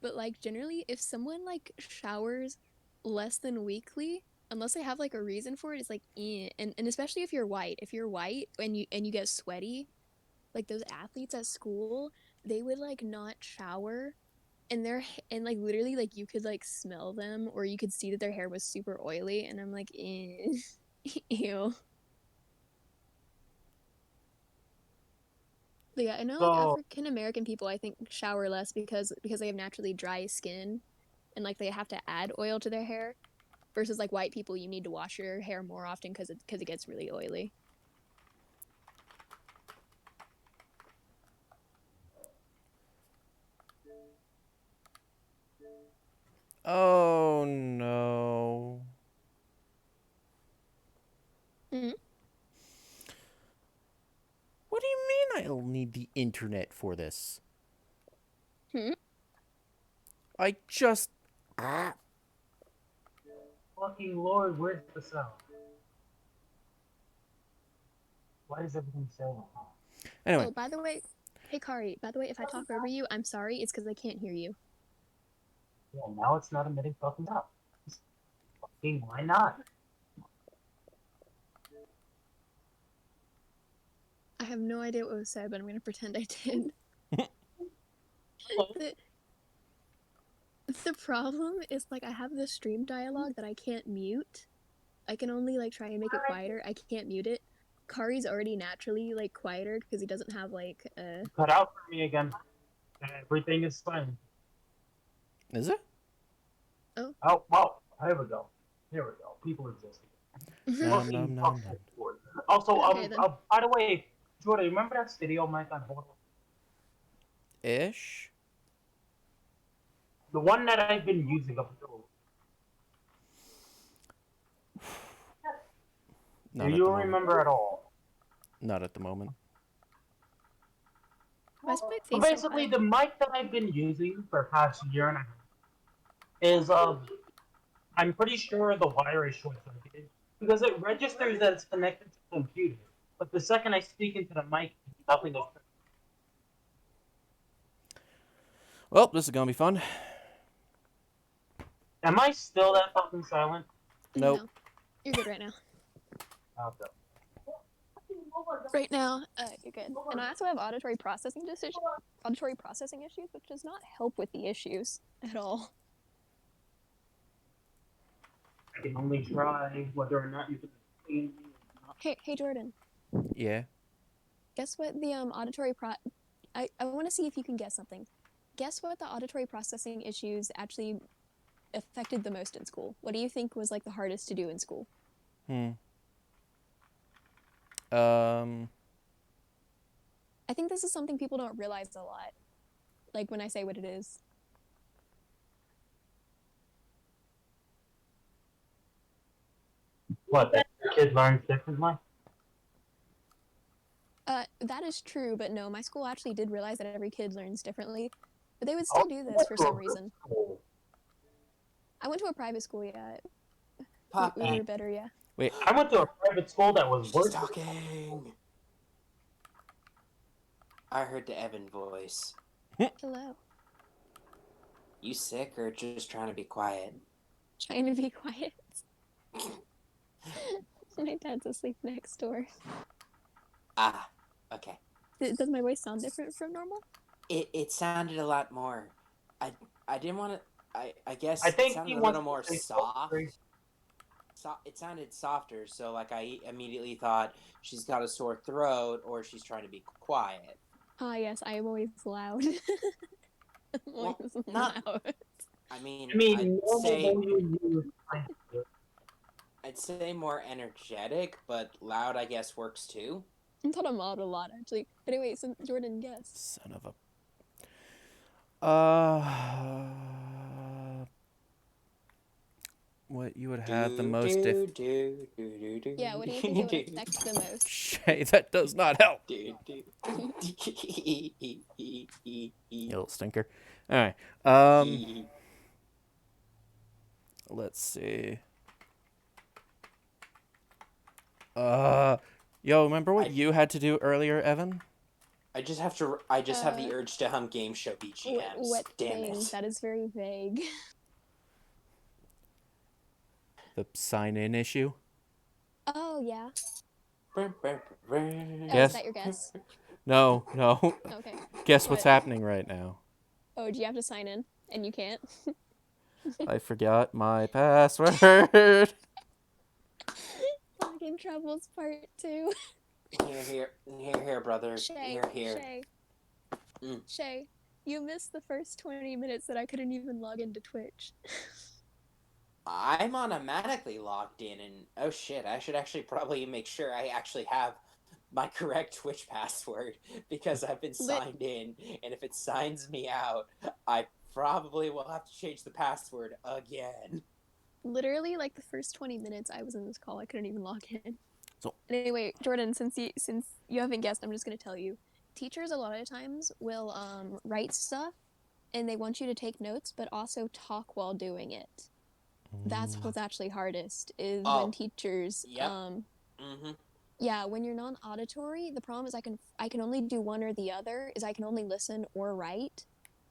but like generally, if someone like showers less than weekly, unless they have like a reason for it, it's like and especially if you're white and you get sweaty, like those athletes at school, they would like not shower and and like literally like you could like smell them or you could see that their hair was super oily and I'm like ew. But yeah, I know like So, African American people I think shower less because they have naturally dry skin and like they have to add oil to their hair versus like white people you need to wash your hair more often because it gets really oily. Oh no. Mm-hmm. What do you mean I'll need the internet for this? Hmm? I just. fucking lord, where's the sound? Why is everything so loud? Anyway, Oh, by the way, hey Kari, by the way, if I talk over you, I'm sorry. It's because I can't hear you. Well, now it's not emitting fucking up. Fucking why not? I have no idea what was said, but I'm gonna pretend I did. the, the problem is like I have this stream dialogue that I can't mute. I can only like try and make it quieter. I can't mute it. Kari's already naturally like quieter because he doesn't have like Cut out for me again. Everything is fine. is it? oh. Oh, well, here we go. Here we go. People exist. Nom nom nom nom. Also, Okay, then. by the way, Jordan, remember that stereo mic on Portal? Ish. The one that I've been using up until. Not Do at you the moment. remember at all? Not at the moment. Why is my So face so basically, high? the mic that I've been using for the past year and a half is I'm pretty sure the wire is short circuited because it registers that it's connected to the computer. But the second I speak into the mic, nothing is. Well, this is gonna be fun. Am I still that fucking silent? Nope. No, you're good right now. Okay. Right now, you're good. And I also have auditory processing issues, which does not help with the issues at all. I can only try whether or not you can. Hey Jordan, Yeah. guess what the auditory pro? I want to see if you can guess something. Guess what the auditory processing issues actually affected the most in school? What do you think was like the hardest to do in school? I think this is something people don't realize a lot. Like when I say what it is. What? That kid learns differently? That is true, but no, my school actually did realize that every kid learns differently, but they would still do this for some reason. I went to a private school, yeah. We were better, yeah. Wait. I went to a private school that was She's worse. talking. I heard the Evan voice. Hello. You sick or just trying to be quiet? Trying to be quiet. My dad's asleep next door. Ah, okay. Does my voice sound different from normal? It sounded a lot more. I didn't want to. I guess I think it sounded he a wants little more to say soft. soft. It sounded softer, so like I immediately thought she's got a sore throat or she's trying to be quiet. Ah, yes, I am always loud. I'm Well, always not- loud. I mean, I mean, I'd normal say volume is kind of I'd say more energetic, but loud I guess works too. I thought I'm loud a lot, actually. Anyway, so Jordan, guess. Son of a. What you would have the Do most do do do do do. Yeah, what do you think it would affect the most? Shay, that does not help. Do, do. You little stinker. All right. Let's see. Yo, remember what you had to do earlier, Evan? I just have the urge to hum game show BGMs. What Damn thing? it. That is very vague. The sign-in issue. Oh, yeah. Oh, Yes. is that your guess? No. Okay. Guess what's What? happening right now? Oh, do you have to sign in? And you can't? I forgot my password. Login Troubles Part 2. Here, brother. Shay, Here. Shay. Mm. Shay, you missed the first 20 minutes that I couldn't even log into Twitch. I'm automatically logged in, and oh shit, I should actually probably make sure I actually have my correct Twitch password because I've been signed in, and if it signs me out, I probably will have to change the password again. Literally, like the first 20 minutes I was in this call, I couldn't even log in. So- Anyway, Jordan, since you haven't guessed, I'm just gonna tell you. Teachers a lot of times will write stuff, and they want you to take notes, but also talk while doing it. That's what's actually hardest is when teachers Yep. Mm-hmm. yeah, when you're non-auditory, the problem is I can only do one or the other, is I can only listen or write.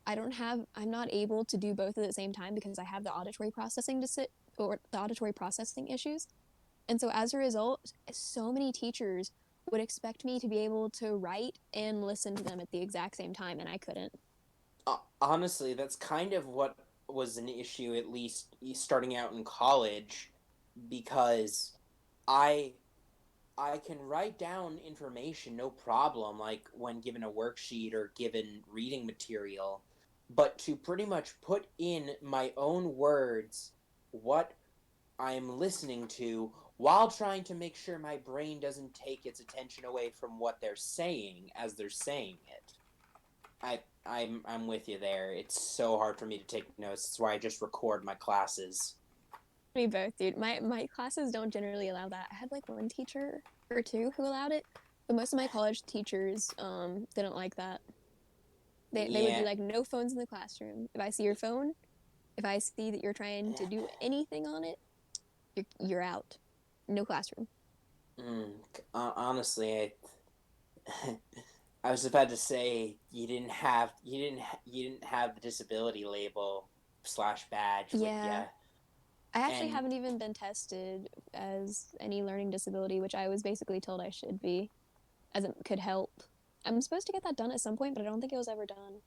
I'm not able to do both at the same time because I have the auditory processing issues. And so as a result, so many teachers would expect me to be able to write and listen to them at the exact same time, and I couldn't. Honestly, that's kind of what was an issue, at least starting out in college, because I can write down information no problem, like when given a worksheet or given reading material, but to pretty much put in my own words what I'm listening to while trying to make sure my brain doesn't take its attention away from what they're saying as they're saying it. I'm with you there. It's so hard for me to take notes. That's why I just record my classes. Me both, dude. My classes don't generally allow that. I had like one teacher or two who allowed it, but most of my college teachers didn't like that. They would be like, no phones in the classroom. If I see your phone, if I see that you're trying to do anything on it, you're out. No classroom. Honestly, I was about to say you didn't have the disability label / badge. Yeah. I actually And- haven't even been tested as any learning disability, which I was basically told I should be, as it could help. I'm supposed to get that done at some point, but I don't think it was ever done.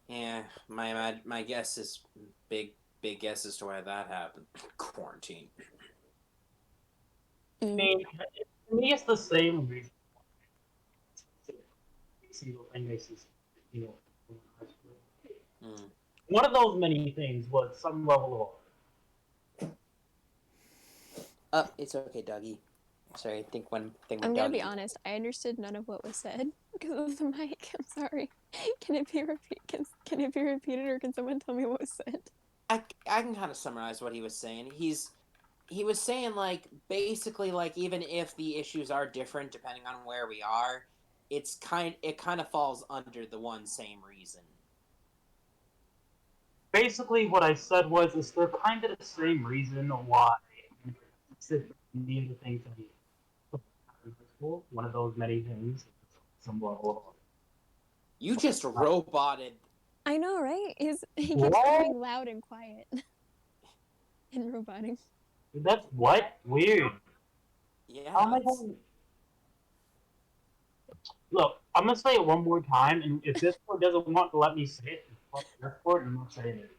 Yeah, my guess is big guess as to why that happened. Quarantine. I mean, to me, it's the same reason. Single thing basis, you know, in high school. One of those many things was some level of. It's okay, Dougie. Sorry, think when I'm gonna be honest. I understood none of what was said because of the mic. I'm sorry. Can it be repeated, or can someone tell me what was said? I can kind of summarize what he was saying. He was saying, like, basically, like, even if the issues are different depending on where we are, it kind of falls under the one same reason. Basically, what I said was, is they're kind of the same reason why the other things that he in high school. One of those many things, some level of. You just roboted. I know, right? He keeps What? going loud and quiet and roboting. That's what weird. Yeah. How am I going? Look, I'm gonna say it one more time, and if Discord doesn't want to let me say it, fuck Discord, I'm not saying it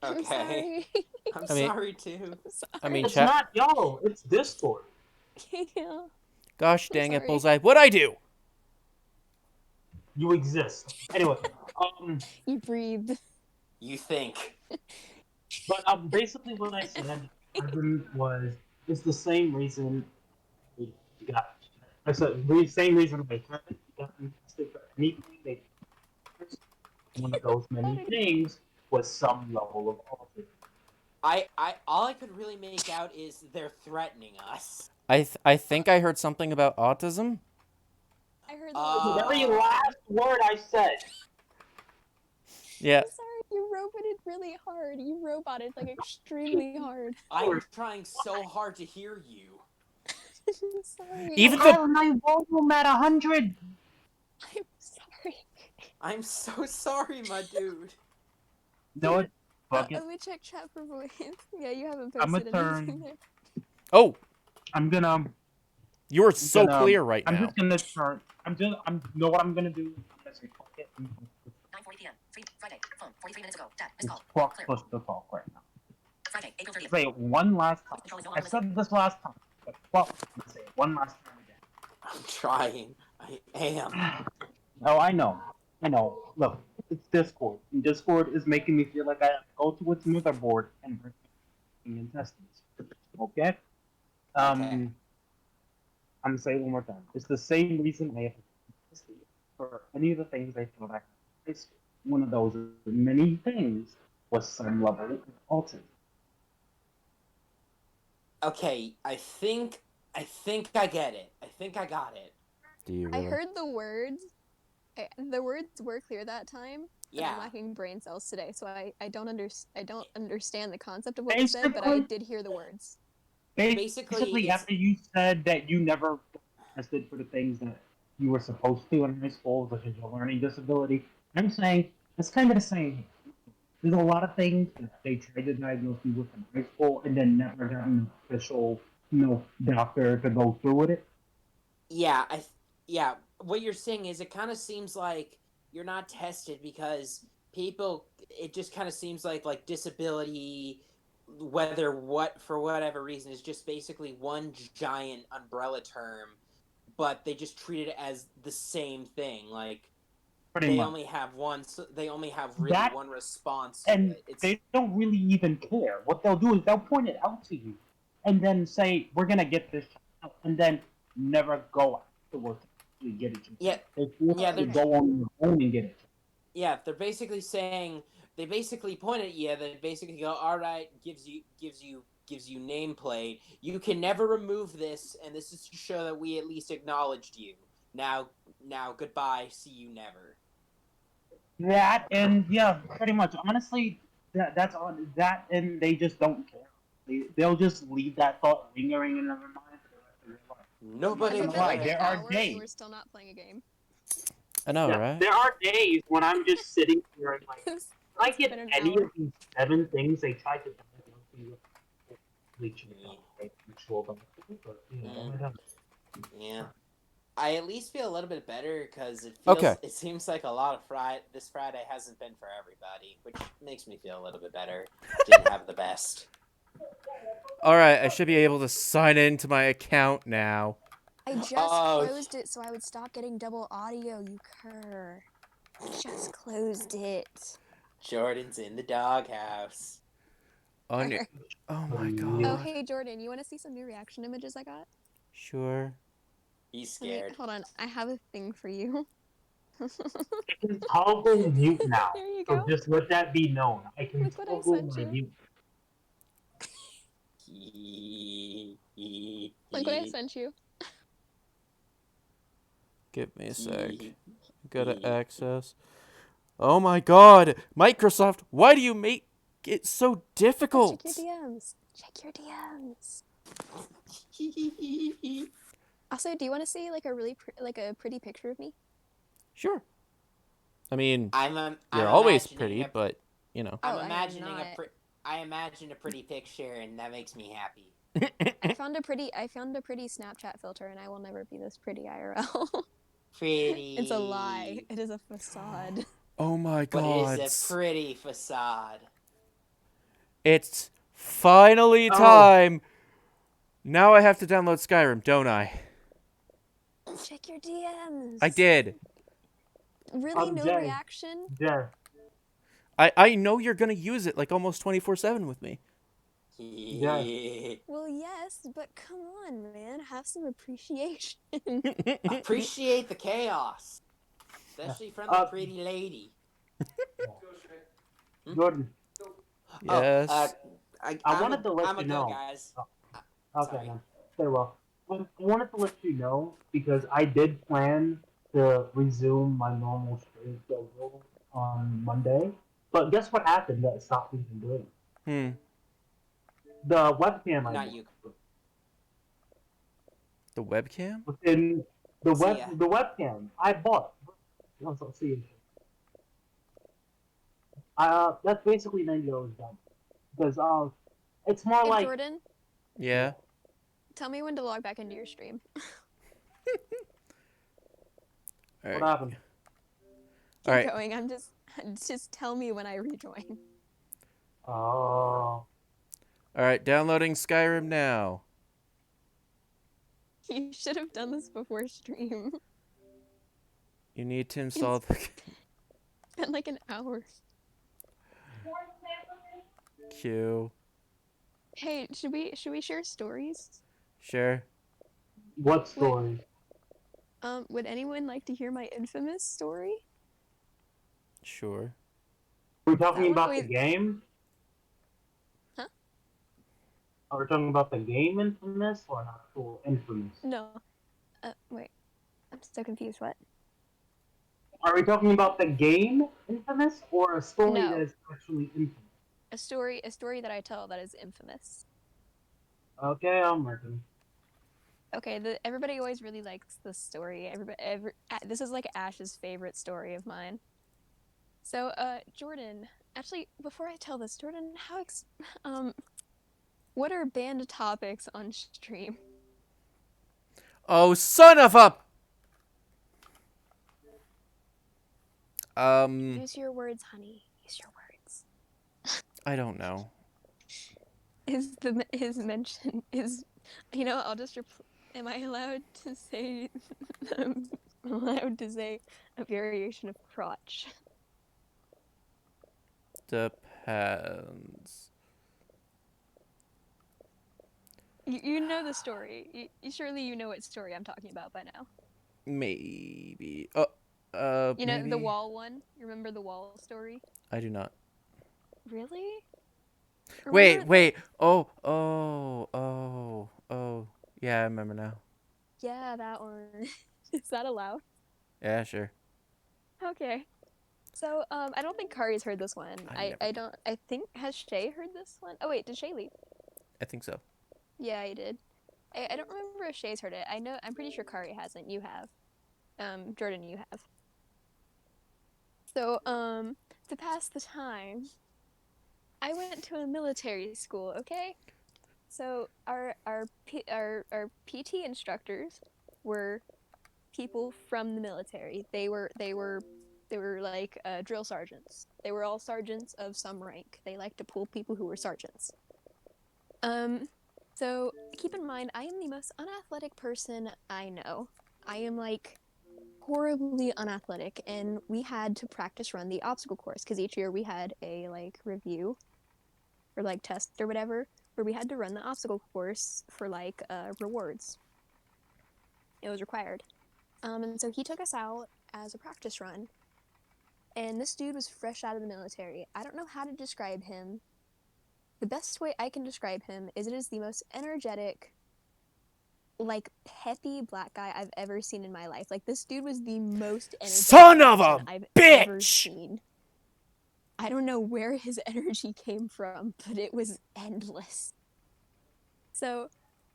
again. Okay. I'm I'm I mean- sorry too. sorry. I mean, It's chat. not y'all, it's Discord. Yeah. Gosh dang it, sorry. Bullseye. What'd I do? You exist. Anyway, You breathed. You think. but basically what I said was it's the same reason we got. I said the same reason they haven't gotten tested for anything. They one of those many things was some level of autism. All I could really make out is they're threatening us. I think I heard something about autism. I heard The that. very last word I said. Yeah. I'm sorry, you roboted really hard. You roboted like extremely hard. I'm trying so hard to hear you. I'm sorry. Even I the have my volume at 100. I'm sorry. I'm so sorry, my dude. No, what? Fuck it. Let me check chat for voice. Yeah, you haven't I'ma posted anything turn. there. oh, I'm gonna. you are so clear right I'm now. just gonna turn. You know what I'm gonna do? I'm gonna say fuck it. 9:40 p.m. Friday. Phone. 43 minutes ago. Tap. Missed It's call. fuck Clear. push the talk right now. Friday, April 30th. Say it one last time. Control is no I longer listening. said this last time, but fuck. I'm gonna say it one last time again. I'm trying. I am. Oh, I know. I know. Look, it's Discord. And Discord is making me feel like I have to go to its motherboard and bring in intestines. Okay? Okay. I'm gonna say it one more time. It's the same reason I have for any of the things I thought I had. It's one of those many things was some level of autism. Okay, I think I get it. I think I got it. Do you I really? heard the words. The words were clear that time. But I'm Yeah. lacking brain cells today, so I don't understand the concept of what was said, but I did hear the words. Basically, it's- after you said that you never tested for the things that you were supposed to in high school, such as your learning disability, I'm saying it's kind of the same. There's a lot of things that they tried to diagnose you with in high school and then never got an official, doctor to go through with it. Yeah, yeah, what you're saying is it kind of seems like you're not tested because people it just kind of seems like disability for whatever reason is just basically one giant umbrella term, but they just treat it as the same thing. Like Pretty they much. only have one they only have really That- one response to And it. It's they don't really even care. What they'll do is they'll point it out to you and then say, we're going to get this out, and then never go afterwards to get it. Yeah, They yeah, to they're go on their own and get it. yeah, they're basically saying they basically point at you. They basically go, "All right, gives you nameplate. You can never remove this, and this is to show that we at least acknowledged you. Now, goodbye. See you never." That and yeah, pretty much. Honestly, that's on that, and they just don't care. They'll just leave that thought lingering in their mind for the rest of their life. Nobody That's It's been why like there an are hour and days. we're still not playing a game. I know, Yeah, right? there are days when I'm just sitting here and like, It's I get been an any hour. of these 7 things they tried to diagnose me with, bleaching Yeah. I at least feel a little bit better because it feels. Okay. It seems like a lot of this Friday hasn't been for everybody, which makes me feel a little bit better. Didn't have the best. All right, I should be able to sign into my account now. I just Oh. closed it so I would stop getting double audio, you cur. I just closed it. Jordan's in the doghouse. Oh my Oh, god. hey, Jordan, you want to see some new reaction images I got? Sure. He's Let me- scared. hold on, I have a thing for you. I can toggle mute now. There you So go. just let that be known. I can Look what I toggle sent my you. mute. Look what I sent you. Give me a sec. Gotta access. Oh my god! Microsoft, why do you make it so difficult? Check your DMs. Check your DMs. Also, do you want to see like a really pretty picture of me? Sure. I mean, I'm you're always imagining pretty, a- but, you know. I'm Oh, I am imagining not. I imagine a pretty picture, and that makes me happy. I found a pretty Snapchat filter, and I will never be this pretty IRL. Pretty. It's a lie. It is a facade. Oh my But god. it is a pretty facade. It's finally time. Now I have to download Skyrim, don't I? Check your DMs. I did. Really, no Jay. reaction? Jay. I know you're gonna use it like almost 24/7 with me. Well, yes, but come on, man. Have some appreciation. Appreciate the chaos, especially from the pretty lady. Jordan, Yes. I wanted to let I'm a you go, know. guys. Okay, Sorry. man. Stay well. I wanted to let you know because I did plan to resume my normal stream schedule on Monday. But guess what happened that stopped me from doing it? Hmm. The webcam I Not bought. you. The webcam? Within See ya. the webcam I bought. Let's see. That's basically $90 done because it's more Hey, like Jordan, Yeah. tell me when to log back into your stream. All what right. happened. Keep All right. going. I'm just tell me when I rejoin. Oh, All right. Downloading Skyrim now. You should have done this before stream. You need to install the Spent like an hour. queue. Hey, should we share stories? Sure. what story? Would anyone like to hear my infamous story? Sure. Are we talking That one about the always- game? Huh? Are we talking about the game Infamous or an actual Infamous? No. Wait. I'm so confused. What? Are we talking about the game Infamous or a story No. that is actually infamous? A story that I tell that is infamous. Okay, I'm working. Okay, everybody always really likes this story. This is like Ash's favorite story of mine. So, Jordan, actually, before I tell this, Jordan, what are banned topics on stream? Oh, son of a. Use your words, honey. Use your words. I don't know. His mention is, I'll just am I allowed to say I'm allowed to say a variation of crotch? Depends. You know the story. Surely you know what story I'm talking about by now. Maybe. You know maybe? the wall one. You remember the wall story? I do not. Really? Wait, Remember wait. Oh. Yeah, I remember now. Yeah, that one. Is that allowed? Yeah, sure. Okay. So, I don't think Kari's heard this one. I never I think, has Shay heard this one? Oh wait, did Shay leave? I think so. Yeah, he did. I don't remember if Shay's heard it. I'm pretty sure Kari hasn't. You have. Jordan, you have. So, to pass the time, I went to a military school, okay? So our PT instructors were people from the military. They were like drill sergeants. They were all sergeants of some rank. They like to pull people who were sergeants. So keep in mind, I am the most unathletic person I know. I am like horribly unathletic, and we had to practice run the obstacle course because each year we had a like review or like test or whatever where we had to run the obstacle course for like rewards. It was required. And so he took us out as a practice run. And this dude was fresh out of the military. I don't know how to describe him. The best way I can describe him is it is the most energetic, like peppy black guy I've ever seen in my life. Like this dude was the most energetic Son of a person I've ever bitch! seen. I don't know where his energy came from, but it was endless. So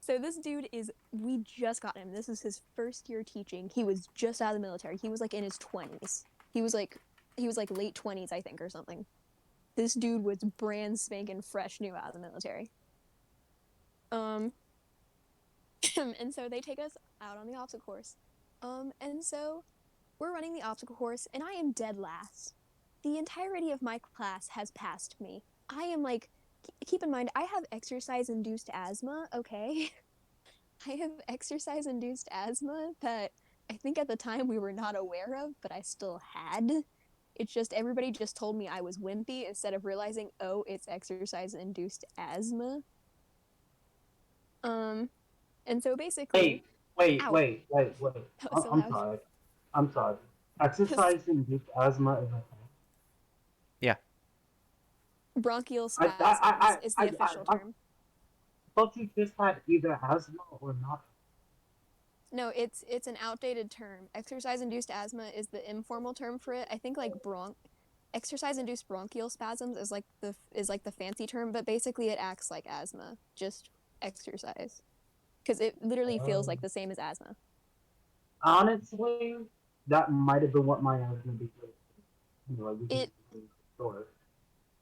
this dude we just got him. This is his first year teaching. He was just out of the military. He was like in his 20s. He was like late 20s, I think, or something. This dude was brand spanking fresh new out of the military. And so they take us out on the obstacle course. And so we're running the obstacle course, and I am dead last. The entirety of my class has passed me. I am like, keep in mind, I have exercise-induced asthma, okay? I have exercise-induced asthma that I think at the time we were not aware of, but I still had. It's just everybody just told me I was wimpy instead of realizing, oh, it's exercise-induced asthma. And so basically, ow, Wait. that was so I'm loud. sorry. I'm sorry. Exercise-induced asthma is a thing. Yeah. Bronchial I, I, spasms I, is I, the I, official I term. thought you just had either asthma or not. No, it's an outdated term. Exercise-induced asthma is the informal term for it. I think like exercise-induced bronchial spasms is like the fancy term, but basically it acts like asthma, just exercise, because it literally feels like the same as asthma. Honestly, that might have been what my asthma became. We can It sure.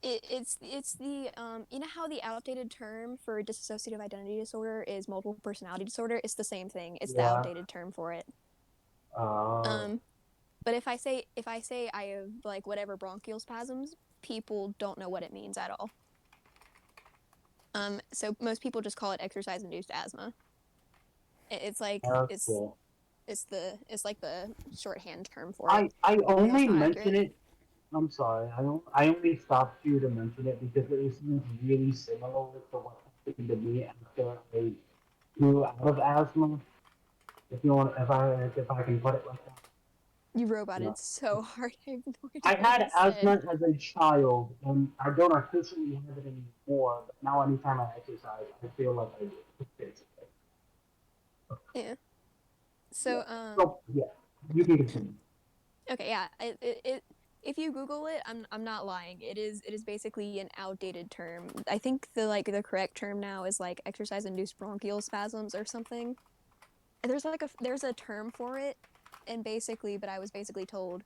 it's the you know how the outdated term for dissociative identity disorder is multiple personality disorder? It's the same thing. It's the Yeah. outdated term for it. Uh, Um, but if I say I have like whatever bronchial spasms, people don't know what it means at all. So most people just call it exercise-induced asthma. It's like that's cool. it's like the shorthand term for it, I even though it's only not mention accurate. it. I'm sorry. I only stopped you to mention it because it seems really similar to what happened to me after I grew out of asthma. If I can put it like that. You Yeah. roboted so hard. I have no idea I what had you said. asthma as a child, and I don't officially have it anymore. But now, anytime I exercise, I feel like I do. Basically. Yeah. Yeah. So So yeah, you can continue. okay, yeah. It if you Google it, I'm not lying. It is basically an outdated term. I think the correct term now is like exercise-induced bronchial spasms or something. And there's a term for it, and basically, but I was basically told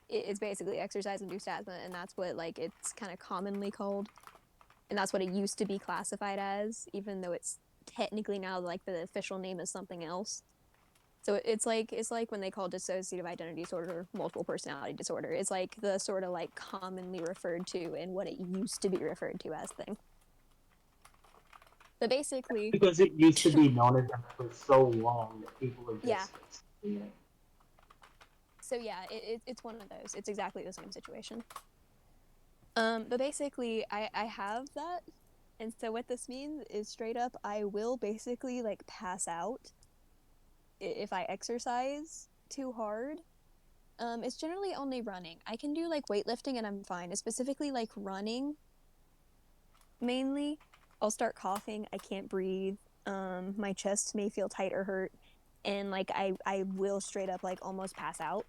it's basically exercise-induced asthma, and that's what like it's kind of commonly called, and that's what it used to be classified as, even though it's technically now like the official name is something else. So it's like when they call dissociative identity disorder multiple personality disorder. It's like the sort of like commonly referred to and what it used to be referred to as thing. But basically, Because it used to be known as that for so long that people are yeah. just you know, So yeah, it's one of those. It's exactly the same situation. But basically, I have that, and so what this means is straight up, I will basically like pass out if I exercise too hard. It's generally only running. I can do like weightlifting and I'm fine. It's specifically like running mainly. I'll start coughing. I can't breathe. My chest may feel tight or hurt, and like I will straight up like almost pass out.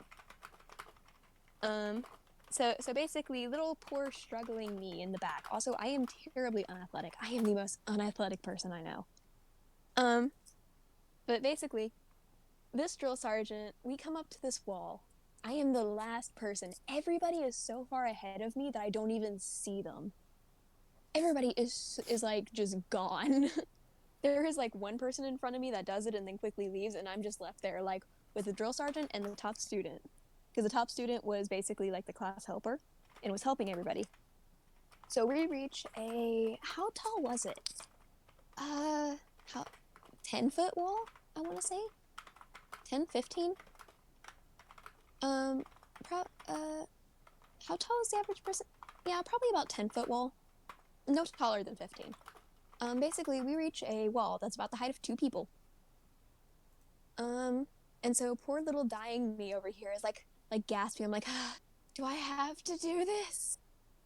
Um, so basically, little poor struggling me in the back. Also, I am terribly unathletic. I am the most unathletic person I know. Um, but basically, this drill sergeant, we come up to this wall. I am the last person. Everybody is so far ahead of me that I don't even see them. Everybody is like just gone. There is like one person in front of me that does it and then quickly leaves, and I'm just left there like with the drill sergeant and the top student, because the top student was basically like the class helper and was helping everybody. So we reach a, how tall was it? How 10-foot wall? I want to say 10, 15. Um, pro how tall is the average person? Yeah, probably about 10-foot wall. No taller than 15. Basically, we reach a wall that's about the height of two people. And so poor little dying me over here is like gasping. I'm like, ah, do I have to do this?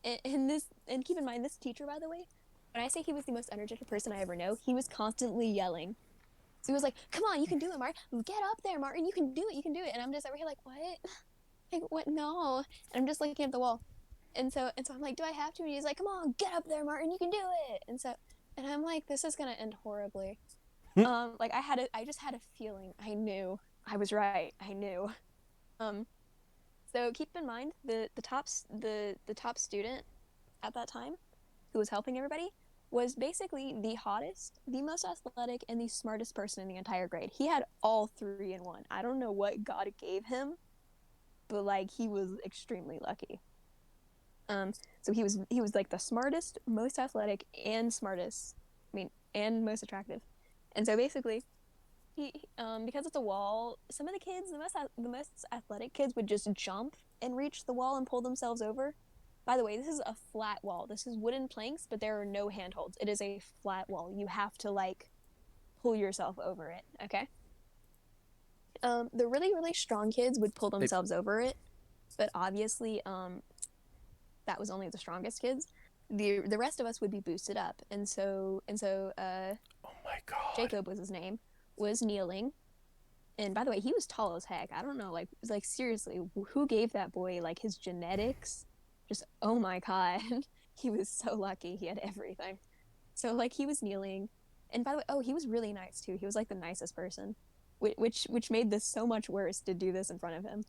And keep in mind, this teacher, by the way, when I say he was the most energetic person I ever know, he was constantly yelling. So he was like, come on, you can do it, Martin. Get up there, Martin. You can do it. You can do it. And I'm just over here like, what? Like, what? No. And I'm just looking at the wall. And so I'm like, do I have to? And he's like, come on, get up there, Martin. You can do it. And I'm like, this is gonna end horribly. Like I just had a feeling. I knew I was right. I knew. Um, so keep in mind the top student at that time who was helping everybody was basically the hottest, the most athletic, and the smartest person in the entire grade. He had all three in one. I don't know what God gave him, but like he was extremely lucky. So he was like the smartest, most athletic, and smartest. I mean, and most attractive. And so basically, Because it's a wall, some of the kids, the most athletic kids would just jump and reach the wall and pull themselves over. By the way, this is a flat wall. This is wooden planks, but there are no handholds. It is a flat wall. You have to like pull yourself over it. Okay. The really really strong kids would pull themselves over it, but obviously, that was only the strongest kids. The rest of us would be boosted up, and so Oh my god. Jacob was his name, was kneeling. And by the way, he was tall as heck. I don't know, like seriously, who gave that boy like his genetics? Just oh my god, he was so lucky. He had everything. So like he was kneeling, and by the way, oh, he was really nice too. He was like the nicest person, which made this so much worse to do this in front of him.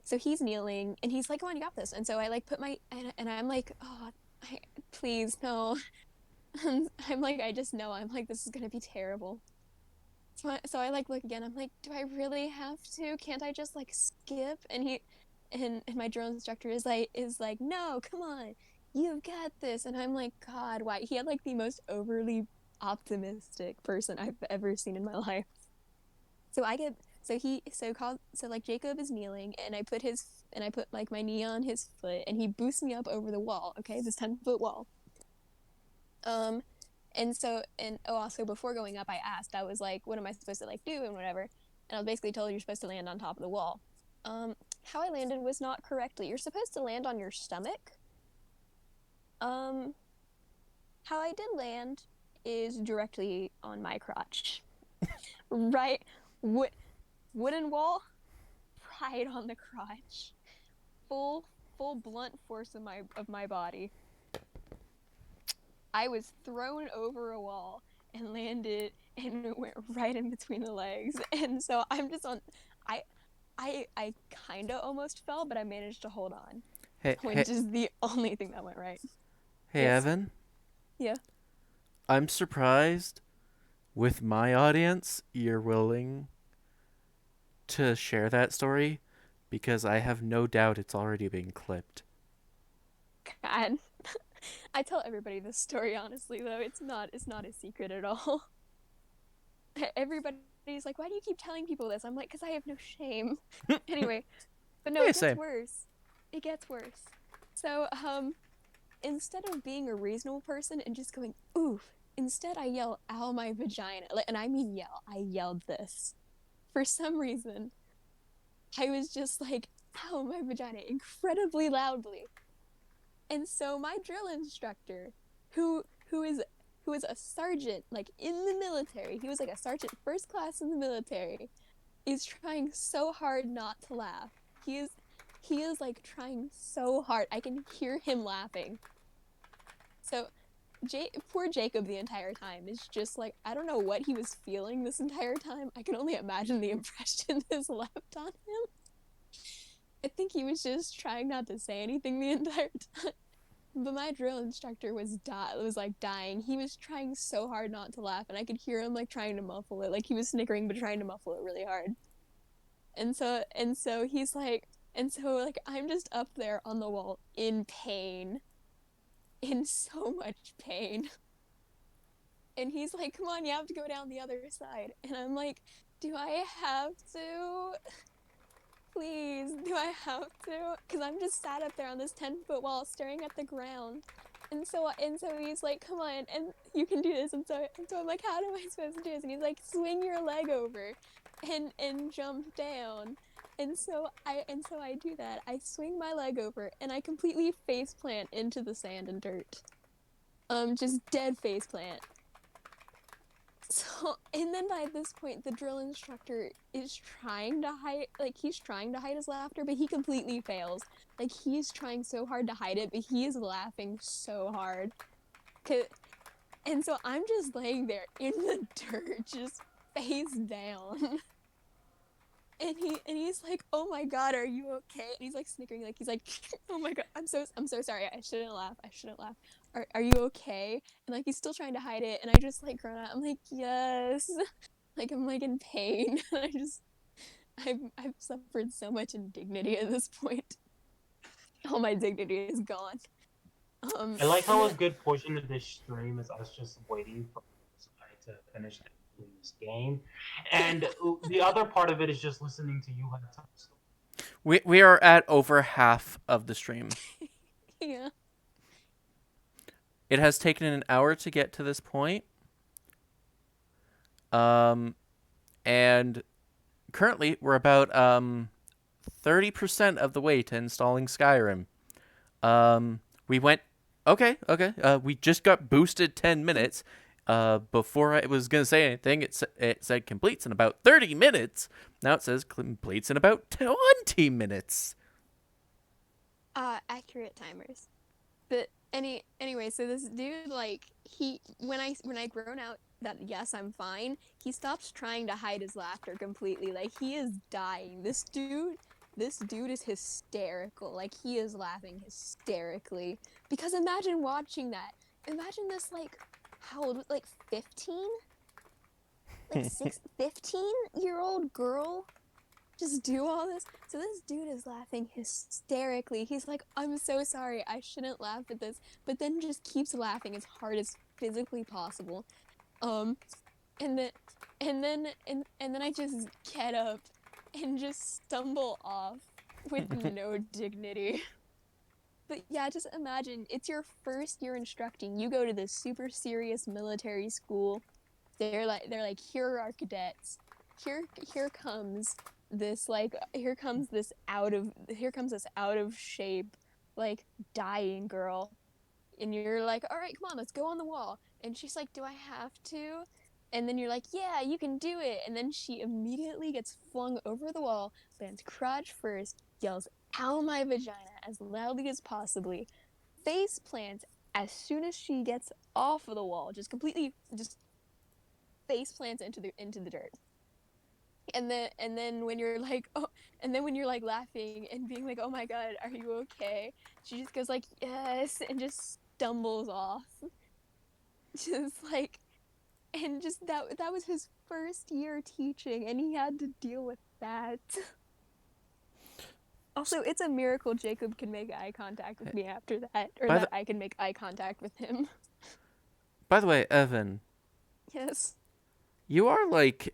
So he's kneeling, and he's like, "Come on, you got this." And so I like put my and I'm like, "Oh, please no." I'm like, I just know. I'm like, this is gonna be terrible. So I like look again. I'm like, do I really have to? Can't I just like skip? And my drill instructor is like, no, come on, you've got this. And I'm like, God, why? He had like the most overly optimistic person I've ever seen in my life. So I get so like Jacob is kneeling, and I put like my knee on his foot, and he boosts me up over the wall. Okay, this 10-foot wall. And also before going up, I asked, I was like, what am I supposed to like do and whatever. And I was basically told you're supposed to land on top of the wall. How I landed was not correctly. You're supposed to land on your stomach. How I did land is directly on my crotch. Right, wooden wall, right on the crotch. Full blunt force of my body. I was thrown over a wall and landed, and it went right in between the legs. And so I'm just on. I kind of almost fell, but I managed to hold on, Hey, which is the only thing that went right. hey, Yes. Evan. Yeah. I'm surprised with my audience you're willing to share that story because I have no doubt it's already been clipped. God. I tell everybody this story honestly though. It's not a secret at all. Everybody's like, why do you keep telling people this? I'm like, because I have no shame. Anyway, but no, Yeah, it gets same. worse. It gets worse. So, instead of being a reasonable person and just going, oof, instead I yell, ow, my vagina. And I mean yell. I yelled this. For some reason, I was just like, ow, my vagina, incredibly loudly. And so my drill instructor, who is a sergeant, like in the military, he was like a sergeant first class in the military, is trying so hard not to laugh. He is like trying so hard. I can hear him laughing. So poor Jacob the entire time is just like, I don't know what he was feeling this entire time. I can only imagine the impression this left on him. I think he was just trying not to say anything the entire time. But my drill instructor was like dying. He was trying so hard not to laugh, and I could hear him like trying to muffle it. Like he was snickering but trying to muffle it really hard. And so he's like, and so like I'm just up there on the wall in pain, in so much pain. And he's like, "Come on, you have to go down the other side." And I'm like, "Do I have to? Please, do I have to?" Because I'm just sat up there on this 10-foot wall staring at the ground. And so he's like, "Come on, and you can do this." And so I'm like, "How am I supposed to do this?" And he's like, "Swing your leg over and jump down." And so I do that. I swing my leg over and I completely face plant into the sand and dirt. Just dead face plant. So, and then by this point, the drill instructor is trying to hide, like, he's trying to hide his laughter, but he completely fails. Like, he's trying so hard to hide it, but he is laughing so hard. And so I'm just laying there in the dirt, just face down. And he's like, "Oh my God, are you okay?" And he's like snickering, like he's like, "Oh my God, I'm so sorry. I shouldn't laugh. Are you okay?" And like he's still trying to hide it, and I just like groan out. I'm like, "Yes." Like I'm like in pain. I've suffered so much indignity at this point. All my dignity is gone. I like how a good portion of this stream is us just waiting for Bullseye to finish in this game. And the other part of it is just listening to you have time. We are at over half of the stream. Yeah. It has taken an hour to get to this point. And currently we're about 30% of the way to installing Skyrim. We went okay. We just got boosted 10 minutes. Before I was gonna say anything, it said completes in about 30 minutes. Now it says completes in about 20 minutes. Accurate timers. But anyway, so this dude, like, when I grown out that yes, I'm fine, he stops trying to hide his laughter completely. Like, he is dying. This dude is hysterical. Like, he is laughing hysterically. Because imagine watching that. Imagine this, like, how old, like 15? Like 15-year-old girl just do all this. So this dude is laughing hysterically. He's like, I'm so sorry, I shouldn't laugh at this, but then just keeps laughing as hard as physically possible. And then I just get up and just stumble off with no dignity. But yeah, just imagine it's your first year instructing. You go to this super serious military school. They're like, here are our cadets. Here comes this out of shape, like, dying girl. And you're like, all right, come on, let's go on the wall. And she's like, do I have to? And then you're like, yeah, you can do it. And then she immediately gets flung over the wall, lands crotch first, yells, ow, my vagina, as loudly as possibly, face plants as soon as she gets off of the wall, just completely, just face plants into the dirt. And then when you're like, oh, and then when you're like laughing and being like, oh my god, are you okay? She just goes like, yes, and just stumbles off. Just like, and just that was his first year teaching, and he had to deal with that. Also, it's a miracle Jacob can make eye contact with me after that, or that I can make eye contact with him. By the way, Evan. Yes. You are, like,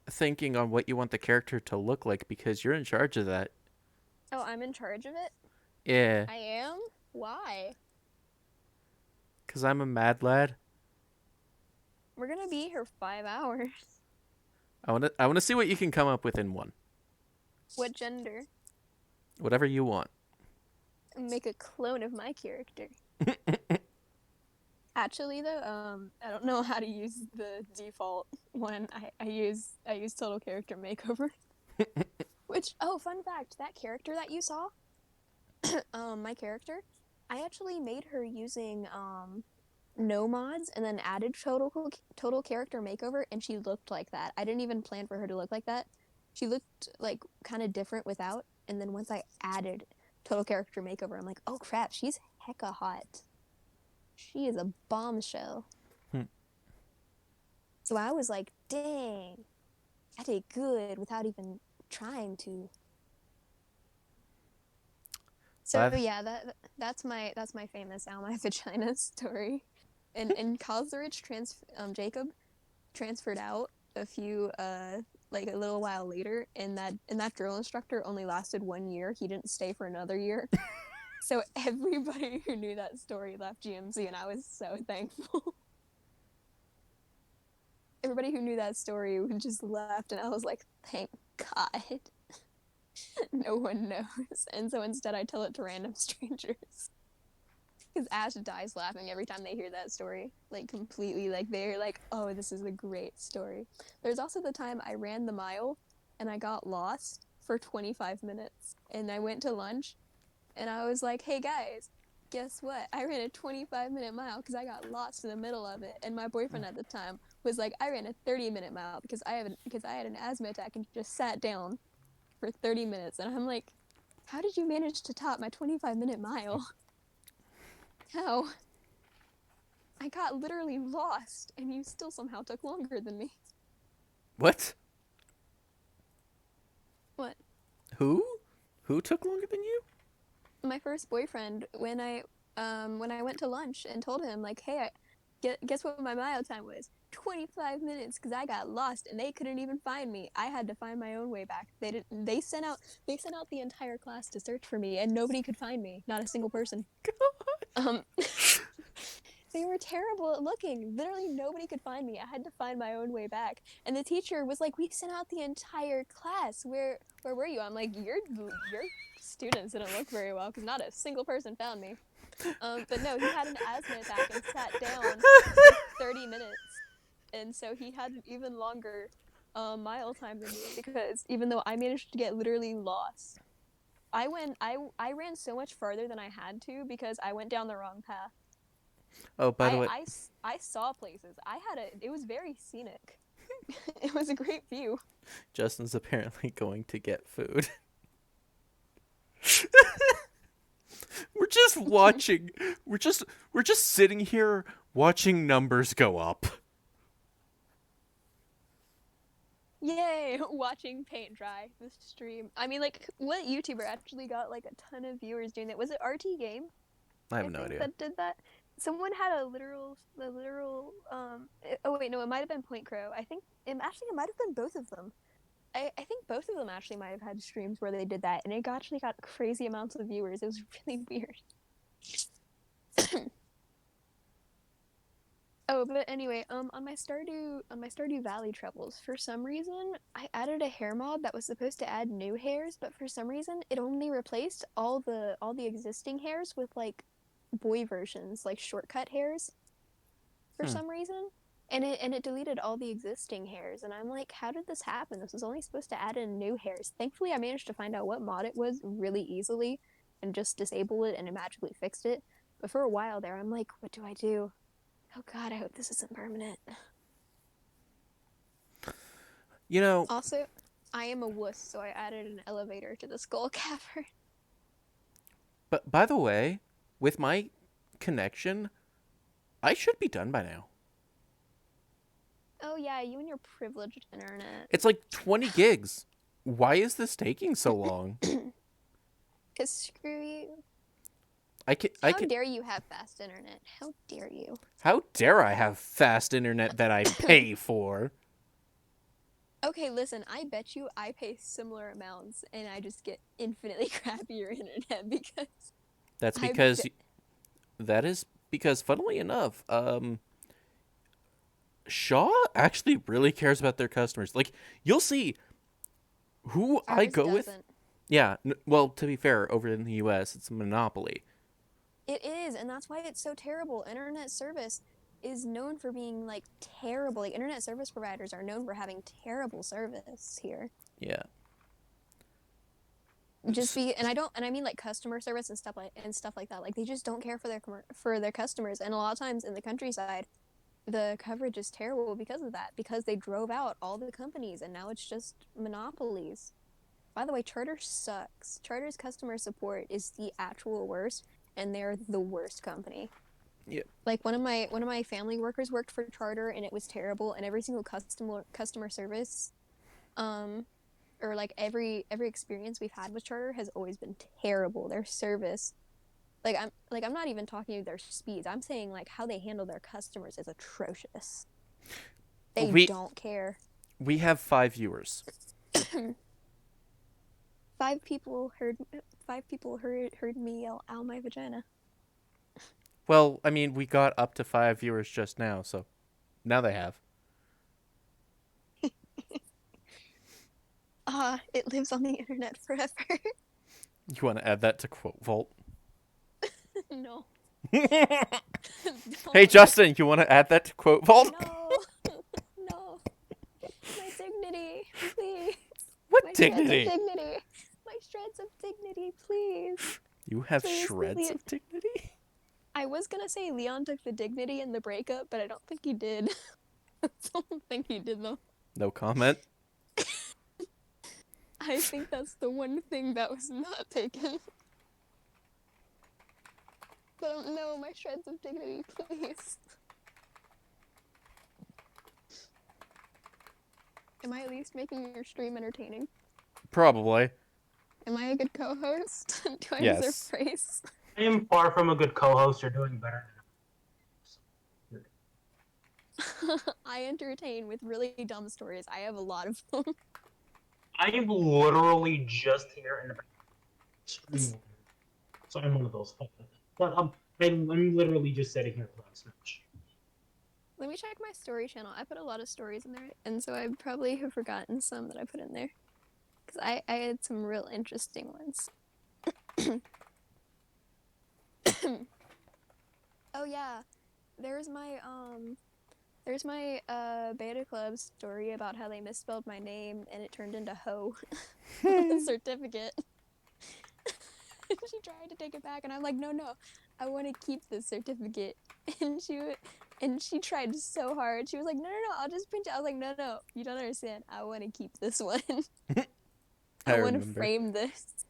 thinking on what you want the character to look like because you're in charge of that. Oh, I'm in charge of it? Yeah. I am? Why? Because I'm a mad lad. We're gonna be here 5 hours. I wanna see what you can come up with in one. What gender? Whatever you want. Make a clone of my character. Actually, though, I don't know how to use the default one. I use Total Character Makeover. Which, oh, fun fact, that character that you saw, my character, I actually made her using no mods and then added Total Character Makeover, and she looked like that. I didn't even plan for her to look like that. She looked like kind of different without, and then once I added Total Character Makeover, I'm like, oh crap, she's hecka hot. She is a bombshell. So I was like, dang, I did good without even trying to. So yeah, that's my famous Ow My Vagina story. And Cosleridge Jacob transferred out a few like a little while later, and that drill instructor only lasted 1 year. He didn't stay for another year. So everybody who knew that story left GMC, and I was so thankful. Everybody who knew that story just left, and I was like, thank God. No one knows. And so instead I tell it to random strangers. Because Ash dies laughing every time they hear that story. Like, completely. Like, they're like, oh, this is a great story. There's also the time I ran the mile, and I got lost for 25 minutes. And I went to lunch, and I was like, hey guys, guess what? I ran a 25-minute mile because I got lost in the middle of it. And my boyfriend at the time was like, I ran a 30-minute mile because I had an asthma attack and just sat down for 30 minutes. And I'm like, how did you manage to top my 25-minute mile? How? I got literally lost, and you still somehow took longer than me. What? What? Who? Who took longer than you? My first boyfriend, when I went to lunch and told him, like, hey, guess what my mile time was? 25 minutes because I got lost and they couldn't even find me. I had to find my own way back. They sent out the entire class to search for me and nobody could find me. Not a single person. Um They were terrible at looking. Literally nobody could find me. I had to find my own way back. And the teacher was like, "We sent out the entire class. Where were you?" I'm like, your students didn't look very well because not a single person found me. But no, he had an asthma attack and sat down for 30 minutes. And so he had an even longer mile time than me because even though I managed to get literally lost, I ran so much farther than I had to because I went down the wrong path. Oh, by the way, I saw places. It was very scenic. It was a great view. Justin's apparently going to get food. We're just watching. We're just sitting here watching numbers go up. Yay! Watching paint dry this stream. I mean, like, what YouTuber actually got like a ton of viewers doing that? Was it RT Game? I have no idea. That did that. Someone had oh wait, no, it might have been Point Crow. I think it might have been both of them. I think both of them actually might have had streams where they did that, and it actually got crazy amounts of viewers. It was really weird. Oh, but anyway, on my Stardew Valley Troubles, for some reason, I added a hair mod that was supposed to add new hairs, but for some reason, it only replaced all the existing hairs with like boy versions, like shortcut hairs. For some reason, and it deleted all the existing hairs, and I'm like, how did this happen? This was only supposed to add in new hairs. Thankfully, I managed to find out what mod it was really easily, and just disable it, and it magically fixed it. But for a while there, I'm like, what do I do? Oh god, I hope this isn't permanent. You know. Also, I am a wuss, so I added an elevator to the skull cavern. But by the way, with my connection, I should be done by now. Oh yeah, you and your privileged internet. It's like 20 gigs. Why is this taking so long? 'Cause screw you. How dare you have fast internet? How dare you? How dare I have fast internet that I pay for? Okay, listen, I bet you I pay similar amounts and I just get infinitely crappier internet because... That is because, funnily enough, Shaw actually really cares about their customers. Like, you'll see who Ours I go doesn't. with. Yeah, well, to be fair, over in the US, it's a monopoly. It is, and that's why it's so terrible. Internet service is known for being, like, terrible. Like, internet service providers are known for having terrible service here. Yeah. And I mean like customer service and stuff like that. Like, they just don't care for their customers, and a lot of times in the countryside, the coverage is terrible because of that, because they drove out all the companies and now it's just monopolies. By the way, Charter sucks. Charter's customer support is the actual worst, and they're the worst company. Yeah. Like, one of my family workers worked for Charter, and it was terrible, and every single customer service or like every experience we've had with Charter has always been terrible. Their service, I'm not even talking their speeds. I'm saying like how they handle their customers is atrocious. They don't care. We have 5 viewers. 5 people heard me yell "ow my vagina." Well, I mean, we got up to 5 viewers just now, so now they have. It lives on the internet forever. You want to add that to Quote Vault? No. Hey, Justin, you want to add that to Quote Vault? No. No. My dignity, please. What My dignity? Shreds of dignity. My shreds of dignity, please. You have Please, shreds Leon. of dignity? I was gonna say Leon took the dignity in the breakup, but I don't think he did. I don't think he did, though. No comment. I think that's the one thing that was not taken. But no, my shreds of dignity, please. Am I at least making your stream entertaining? Probably. Am I a good co-host? Do I Yes. deserve praise? I am far from a good co-host or doing better I entertain with really dumb stories. I have a lot of them. I am literally just here in the back. So I'm one of those. But I'm literally just sitting here playing Smash. Let me check my story channel. I put a lot of stories in there, and so I probably have forgotten some that I put in there. Because I had some real interesting ones. Oh yeah, there's my beta club story about how they misspelled my name and it turned into Ho on the certificate. She tried to take it back, and I'm like, no, I want to keep this certificate. And she tried so hard. She was like, no, I'll just print it. I was like, no, you don't understand. I want to keep this one. I want to remember. frame this.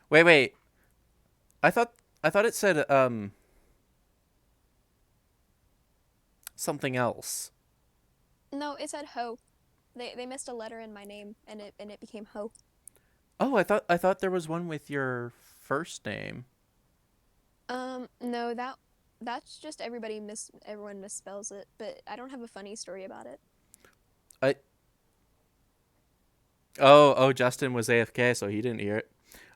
Wait. I thought it said something else. No, it said Ho. They missed a letter in my name, and it became Ho. Oh, I thought there was one with your first name. No, that's just everyone misspells it, but I don't have a funny story about it. Oh, Justin was AFK, so he didn't hear it.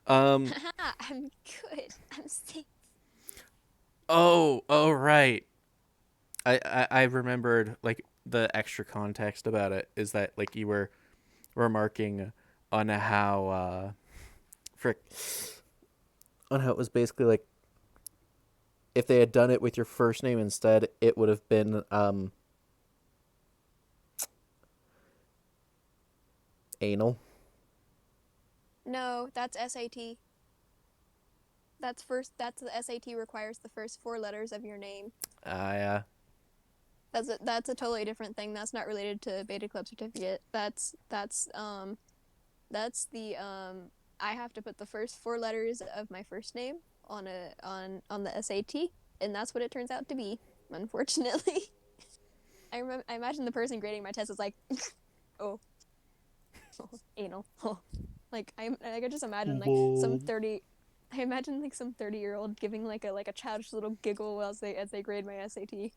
I'm good. I'm safe. Oh, right. I remembered like the extra context about it is that like you were remarking on how on how it was basically like if they had done it with your first name instead, it would have been anal. No, that's SAT. That's the SAT requires the first 4 letters of your name. Yeah. That's a totally different thing. That's not related to Beta Club certificate. That's the I have to put the first 4 letters of my first name on the SAT, and that's what it turns out to be, unfortunately. I imagine the person grading my test was like, oh, anal. Like I could just imagine like some 30. I imagine like some 30-year-old giving like a childish little giggle as they grade my SAT.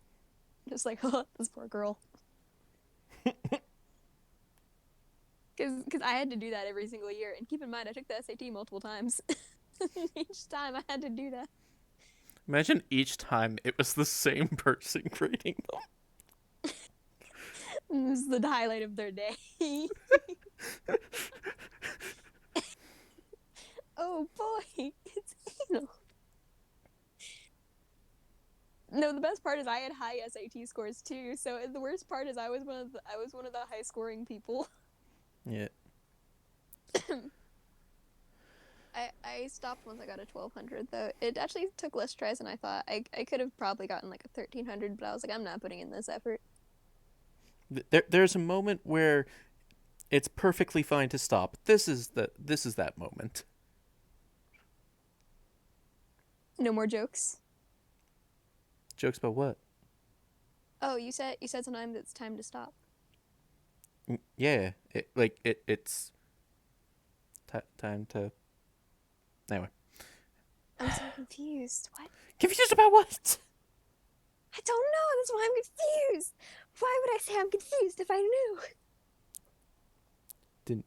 Just like, oh, this poor girl. Because I had to do that every single year. And keep in mind, I took the SAT multiple times. Each time I had to do that. Imagine each time it was the same person grading them. This is the highlight of their day. Oh boy, it's anal. No, the best part is I had high SAT scores too. So the worst part is I was one of the high scoring people. Yeah. I stopped once I got a 1200 though. It actually took less tries than I thought. I could have probably gotten like a 1300, but I was like, I'm not putting in this effort. There's a moment where it's perfectly fine to stop. This is that moment. No more jokes. Jokes about what? Oh, you said sometimes it's time to stop. Yeah, it's time to. Anyway, I'm so confused. What? confused about what? I don't know. That's why I'm confused. Why would I say I'm confused if I knew? Didn't.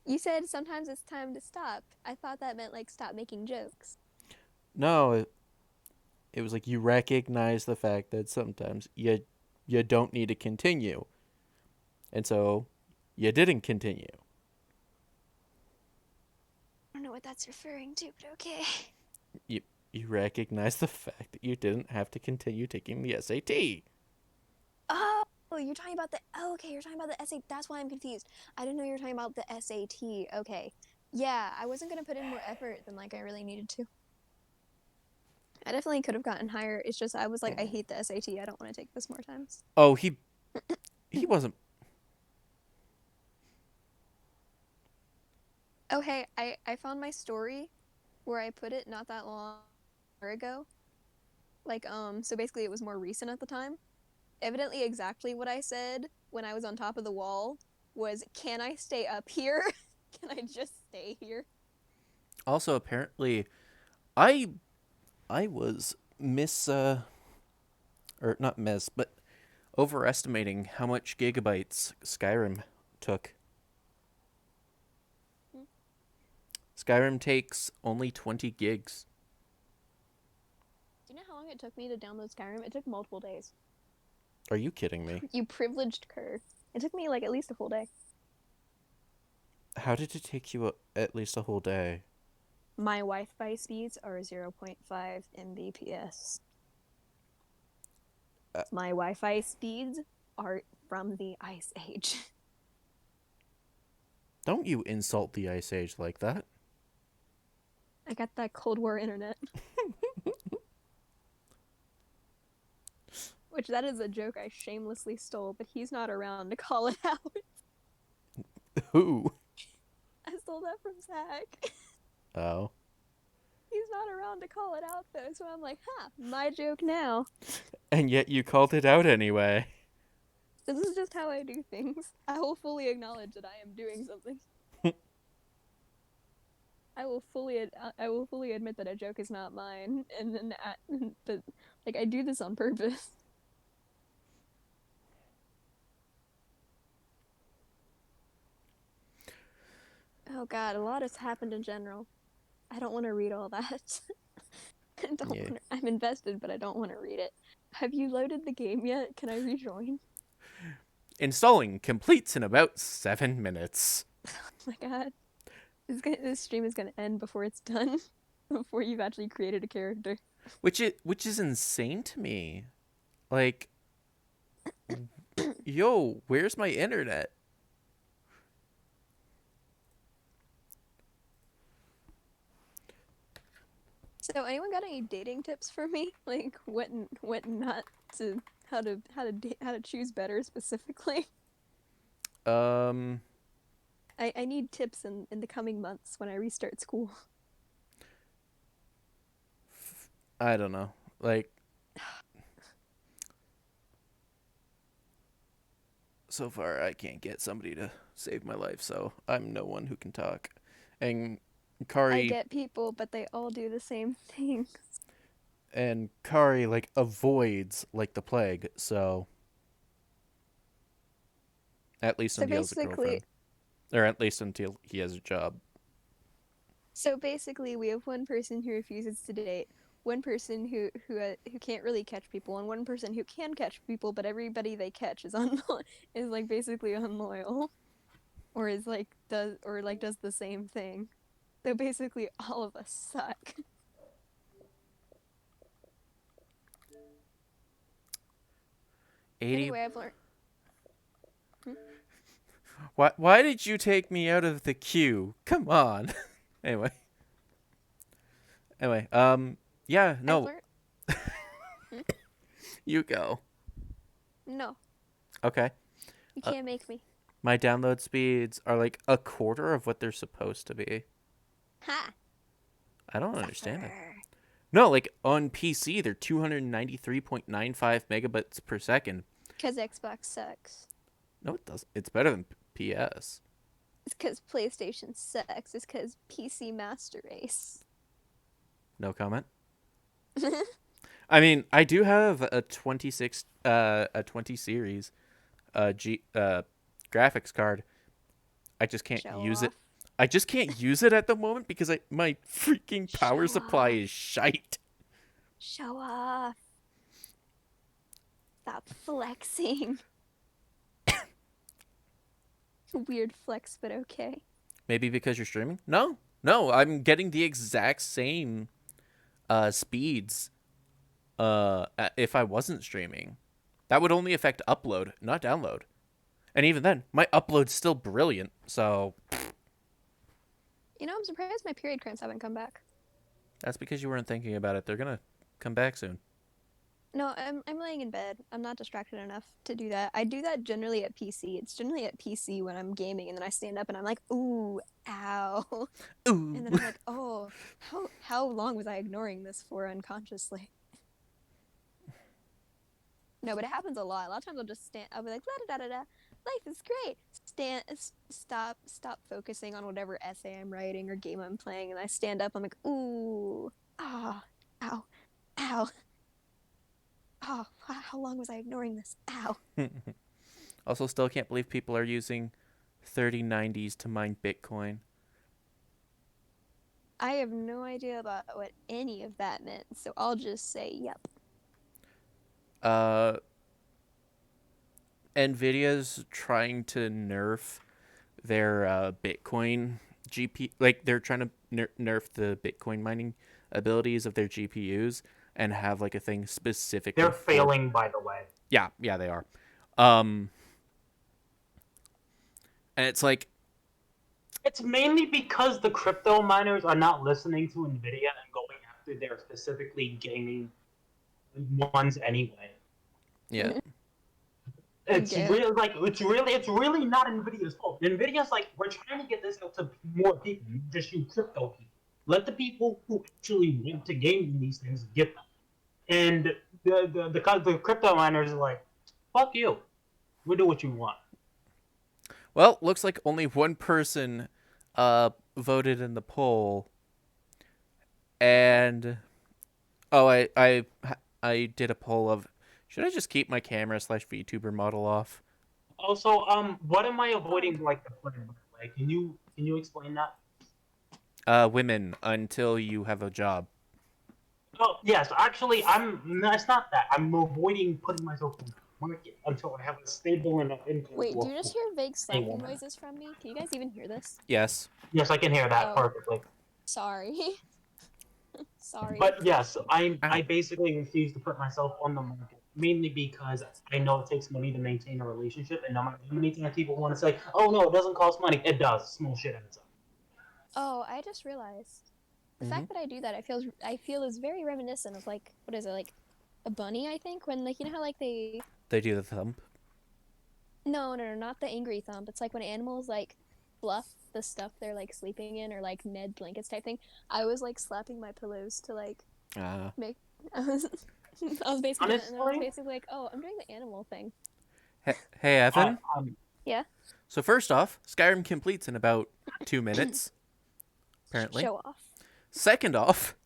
You said sometimes it's time to stop. I thought that meant like stop making jokes. No, it was like you recognize the fact that sometimes you don't need to continue, and so you didn't continue. I don't know what that's referring to, but okay. You recognize the fact that you didn't have to continue taking the SAT. Oh, you're talking about the. Oh, okay, you're talking about the SAT. That's why I'm confused. I didn't know you were talking about the SAT. Okay, yeah, I wasn't gonna put in more effort than like I really needed to. I definitely could have gotten higher. It's just I was like, I hate the SAT. I don't want to take this more times. Oh, he wasn't. Oh, hey, I found my story where I put it not that long ago. Like, so basically it was more recent at the time. Evidently exactly what I said when I was on top of the wall was, can I stay up here? Can I just stay here? Also, apparently, I was or not miss, but overestimating how much gigabytes Skyrim took. Hmm. Skyrim takes only 20 gigs. Do you know how long it took me to download Skyrim? It took multiple days. Are you kidding me? You privileged cur. It took me like at least a full day. How did it take you at least a whole day? My Wi-Fi speeds are 0.5 Mbps. Uh, My Wi-Fi speeds are from the Ice Age. Don't you insult the Ice Age like that. I got that Cold War internet. Which that is a joke I shamelessly stole, but he's not around to call it out. Who? I stole that from Zach. Oh. He's not around to call it out though, so I'm like, my joke now. And yet you called it out anyway. This is just how I do things. I will fully acknowledge that I am doing something. I will fully admit that a joke is not mine, and then but like I do this on purpose. Oh god, a lot has happened in general. I don't want to read all that. Yeah. I'm invested, but I don't want to read it. Have you loaded the game yet? Can I rejoin? Installing completes in about 7 minutes. Oh my god. This stream is gonna end before it's done. Before you've actually created a character. Which is insane to me. Like, yo, where's my internet? So anyone got any dating tips for me? Like what not to how to choose better specifically? Um, I need tips in the coming months when I restart school. I don't know. Like, so far I can't get somebody to save my life, so I'm no one who can talk. And Kari, I get people, but they all do the same thing. like avoids like the plague, so at least So until he has a basically, girlfriend. Or at least until he has a job. we have one person who refuses to date, one person who can't really catch people, and one person who can catch people, but everybody they catch is is like basically unloyal, or does the same thing. So basically, all of us suck. 80. Anyway, I've learned. Why did you take me out of the queue? Come on. Anyway. Yeah, I've no, learned. you go. No, Okay. you can't make me. My download speeds are like a quarter of what they're supposed to be. Ha! I don't understand it. Suffer. No, like on PC, they're 293.95 megabits per second. Because Xbox sucks. No, it doesn't. It's better than PS. It's because PlayStation sucks. It's because PC Master Race. No comment. I mean, I do have a 20 series graphics card. I just can't Show use it. off. I just can't use it at the moment because my freaking power Show supply off. is shite. Show off. Stop flexing. Weird flex, but okay. Maybe because you're streaming? No, I'm getting the exact same speeds if I wasn't streaming. That would only affect upload, not download. And even then, my upload's still brilliant, so You know, I'm surprised my period cramps haven't come back. that's because you weren't thinking about it. They're gonna come back soon. No, I'm laying in bed. I'm not distracted enough to do that. I do that generally at PC. It's generally at PC when I'm gaming, and then I stand up and I'm like, ooh, ow. Ooh. And then I'm like, oh, how long was I ignoring this for unconsciously? No, but it happens a lot. A lot of times I'll just stand. I'll be like, da da da da. Life is great. Stop focusing on whatever essay I'm writing or game I'm playing, and I stand up. I'm like, ooh, ah, ow, ow. Oh, how long was I ignoring this? Ow. Also, still can't believe people are using 3090s to mine Bitcoin. I have no idea about what any of that meant, so I'll just say yep. Uh, Nvidia's trying to nerf their Bitcoin GP, like they're trying to nerf the Bitcoin mining abilities of their GPUs and have like a thing specifically. They're failing, by the way. Yeah, they are. And it's like It's mainly because the crypto miners are not listening to Nvidia and going after their specifically gaming ones anyway. yeah. It's Yeah. really not Nvidia's fault. Nvidia's like, we're trying to get this out to more people, just you crypto people. Let the people who actually want to game these things get them. And the crypto miners are like, fuck you. We'll do what you want. Well, looks like only one person voted in the poll, and I did a poll of should I just keep my camera / VTuber model off? Also, what am I avoiding like the plan, by the way? Can you explain that? Women until you have a job. Oh yes, actually, no, it's not that. I'm avoiding putting myself in the market until I have a stable enough income. Wait, do you just hear vague slapping noises from me? Can you guys even hear this? Yes. Yes, I can hear that Oh. perfectly. Sorry. Sorry. But yes, I basically refuse to put myself on the market, mainly because I know it takes money to maintain a relationship, and no matter how many times people want to say, "Oh no, it doesn't cost money," it does. Small shit adds up. Oh, I just realized the fact that I do that, I feel is very reminiscent of like what is it like a bunny? I think when like you know how like they do the thump. no, not the angry thump. It's like when animals like fluff the stuff they're like sleeping in or like Ned blankets type thing. I was like slapping my pillows to like make. I was basically and I was basically like, oh, I'm doing the animal thing. Hey Evan. Yeah. So first off, Skyrim completes in about 2 minutes. Apparently. Show off. Second off.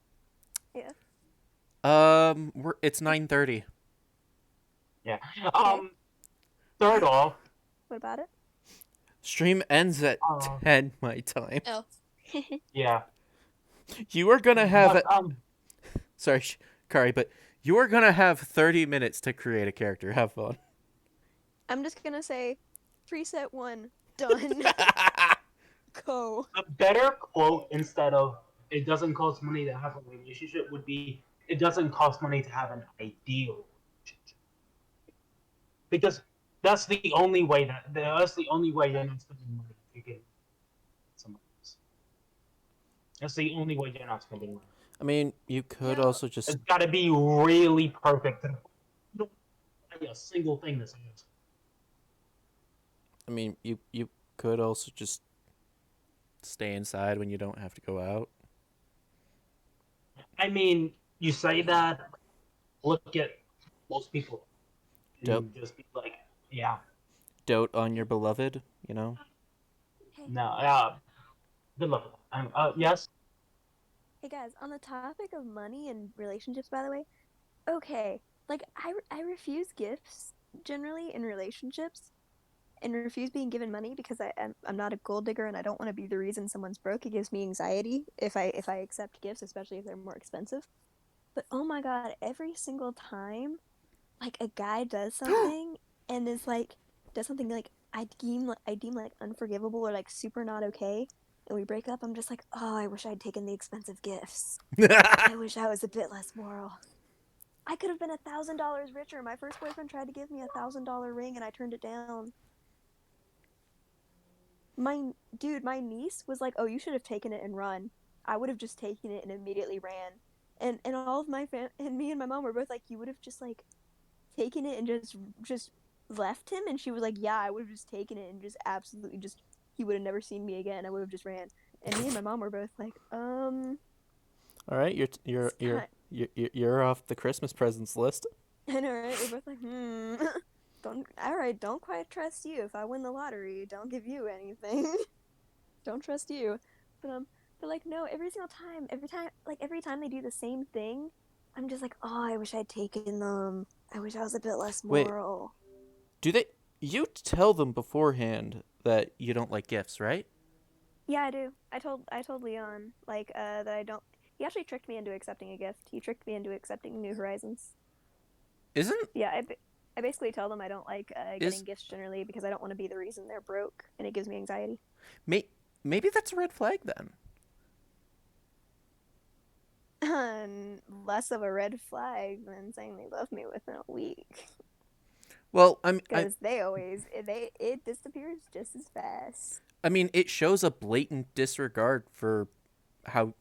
Yeah. It's 9:30. Yeah. Third off. What about it? Stream ends at 10 my time. Oh. Yeah. You are gonna have but, sorry, Kari, but you are gonna have 30 minutes to create a character. Have fun. I'm just gonna say, preset 1 done. Go. A better quote instead of "it doesn't cost money to have a relationship" would be "it doesn't cost money to have an ideal relationship," because that's the only way you're not spending money to get somebody else. That's the only way you're not spending money. I mean, you could also just. It's got to be really perfect. You don't buy a single thing this is. I mean, you could also just stay inside when you don't have to go out. I mean, you say that. Look at most people. And just be like, yeah. Dote on your beloved, you know? Hey. No, good luck. Yes? Hey guys, on the topic of money and relationships, by the way, okay, like, I refuse gifts, generally, in relationships, and refuse being given money because I'm not a gold digger and I don't want to be the reason someone's broke. It gives me anxiety if I accept gifts, especially if they're more expensive. But oh my god, every single time, like, a guy does something and is like, does something like I deem like unforgivable or like super not okay, and we break up, I'm just like, oh, I wish I'd taken the expensive gifts. I wish I was a bit less moral. I could have been $1,000 richer. My first boyfriend tried to give me $1,000 ring and I turned it down. My niece was like, oh, you should have taken it and run. I would have just taken it and immediately ran. And all of my and me and my mom were both like, you would have just like taken it and just left him? And she was like, yeah, I would have just taken it and just absolutely just, he would have never seen me again. I would have just ran. And me and my mom were both like, all right, you're off the Christmas presents list. I know, right? We're both like, don't quite trust you. If I win the lottery, don't give you anything. Don't trust you. But like, no, every time they do the same thing, I'm just like, oh, I wish I'd taken I wish I was a bit less Wait. moral. Do they? You tell them beforehand that you don't like gifts, right? Yeah, I do. I told Leon that I don't. He actually tricked me into accepting a gift. He tricked me into accepting New Horizons. Isn't Yeah, I basically tell them I don't like Is- getting gifts generally because I don't want to be the reason they're broke, and it gives me anxiety. maybe that's a red flag then? Less of a red flag than saying they love me within a week. Well, Because it disappears just as fast. I mean, it shows a blatant disregard for how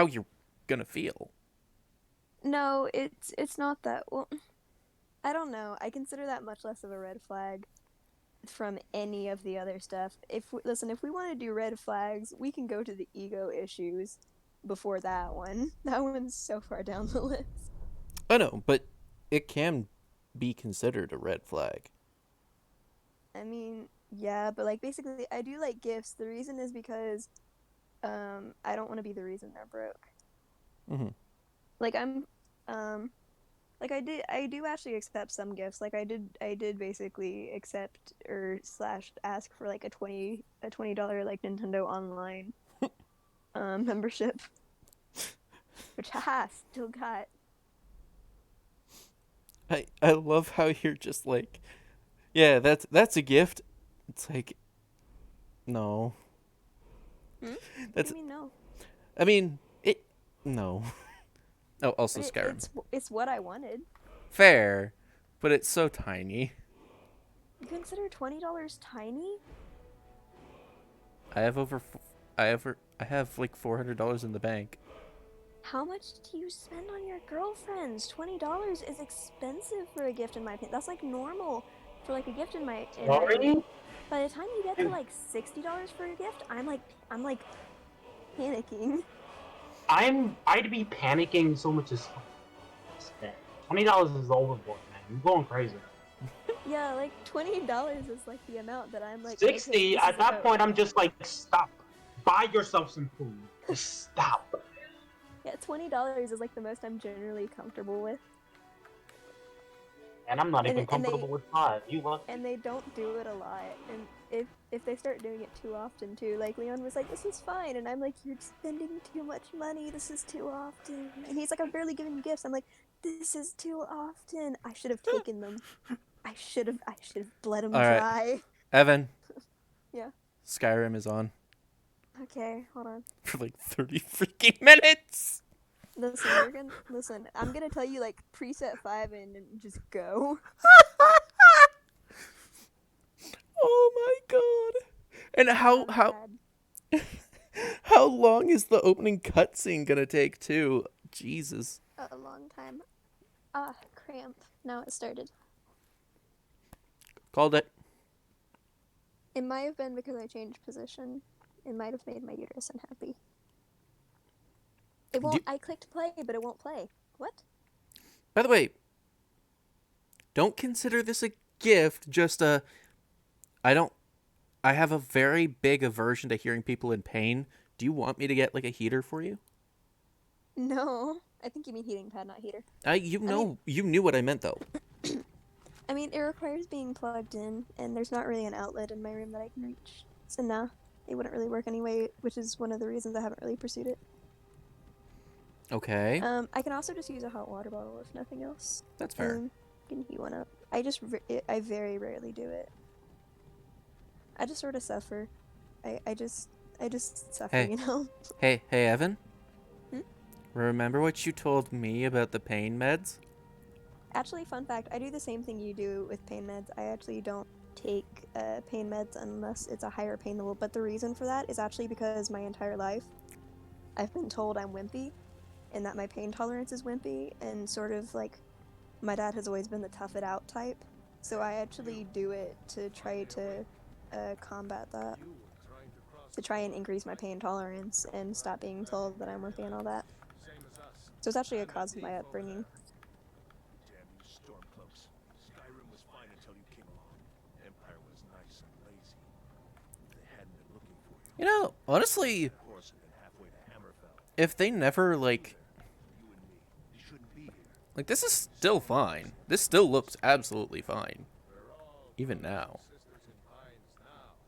you're gonna feel. No, it's not that. Well, I don't know. I consider that much less of a red flag from any of the other stuff. If we want to do red flags, we can go to the ego issues before that one. That one's so far down the list. I know, but it can be considered a red flag. I mean, yeah, but like basically, I do like gifts. The reason is because, I don't want to be the reason they're broke. Mm-hmm. Like I do actually accept some gifts. Like I did basically accept or slash ask for like a $20 like Nintendo Online membership, which haha still got. I love how you're just like, yeah, that's a gift. It's like, no. What That's. do you mean no? I mean, it. No. Oh, also But Skyrim. it's what I wanted. Fair, but it's so tiny. You consider $20 tiny? I have I have like $400 in the bank. How much do you spend on your girlfriends? $20 is expensive for a gift in my opinion. That's like normal for like a gift in my Sorry? By the time you get to like $60 for a gift, I'm like panicking. I'd be panicking so much as $20 is overboard, man. You're going crazy. Yeah, like $20 is like the amount that I'm like 60 okay, at that point I'm just like, stop. Buy yourself some food. Just stop. Yeah, $20 is like the most I'm generally comfortable with. And I'm not And- even and comfortable with 5. You lucky. And they don't do it a lot. And if they start doing it too often too, like Leon was like, this is fine, and I'm like, you're spending too much money, this is too often. And he's like, I'm barely giving you gifts. I'm like, this is too often. I should have taken them. I should have bled them All right. dry. Evan. Yeah. Skyrim is on Okay, hold on. for like 30 freaking minutes. Listen, I'm gonna tell you like preset 5 and just go. Oh my god. And how Bad. how long is the opening cutscene gonna take too? Jesus. A long time. Ah, cramp. Now it started. Called it. It might have been because I changed position. It might have made my uterus unhappy. It won't. I clicked play, but it won't play. What? By the way, don't consider this a gift, just a... I have a very big aversion to hearing people in pain. Do you want me to get like a heater for you? No. I think you mean heating pad, not heater. You knew what I meant though. I mean, it requires being plugged in, and there's not really an outlet in my room that I can reach. So nah, it wouldn't really work anyway, which is one of the reasons I haven't really pursued it. Okay. I can also just use a hot water bottle if nothing else. That's fair. Can heat one up. I very rarely do it. I just sort of suffer. I just suffer, Hey. you know? Hey, Evan? Hmm? Remember what you told me about the pain meds? Actually, fun fact, I do the same thing you do with pain meds. I actually don't take pain meds unless it's a higher pain level, but the reason for that is actually because my entire life I've been told I'm wimpy and that my pain tolerance is wimpy, and sort of like my dad has always been the tough it out type, so I actually do it to try to combat that, to try and increase my pain tolerance and stop being told that I'm wimpy and all that. So it's actually a cause of my upbringing. Damn you stormcloaks. Skyrim was fine until you came along. Empire was nice and lazy. If they hadn't been looking for you, You know, honestly, of course, had been halfway to Hammerfell. if they never like... You and me, you shouldn't be here. Like, this is still fine. This still looks absolutely fine. Even now.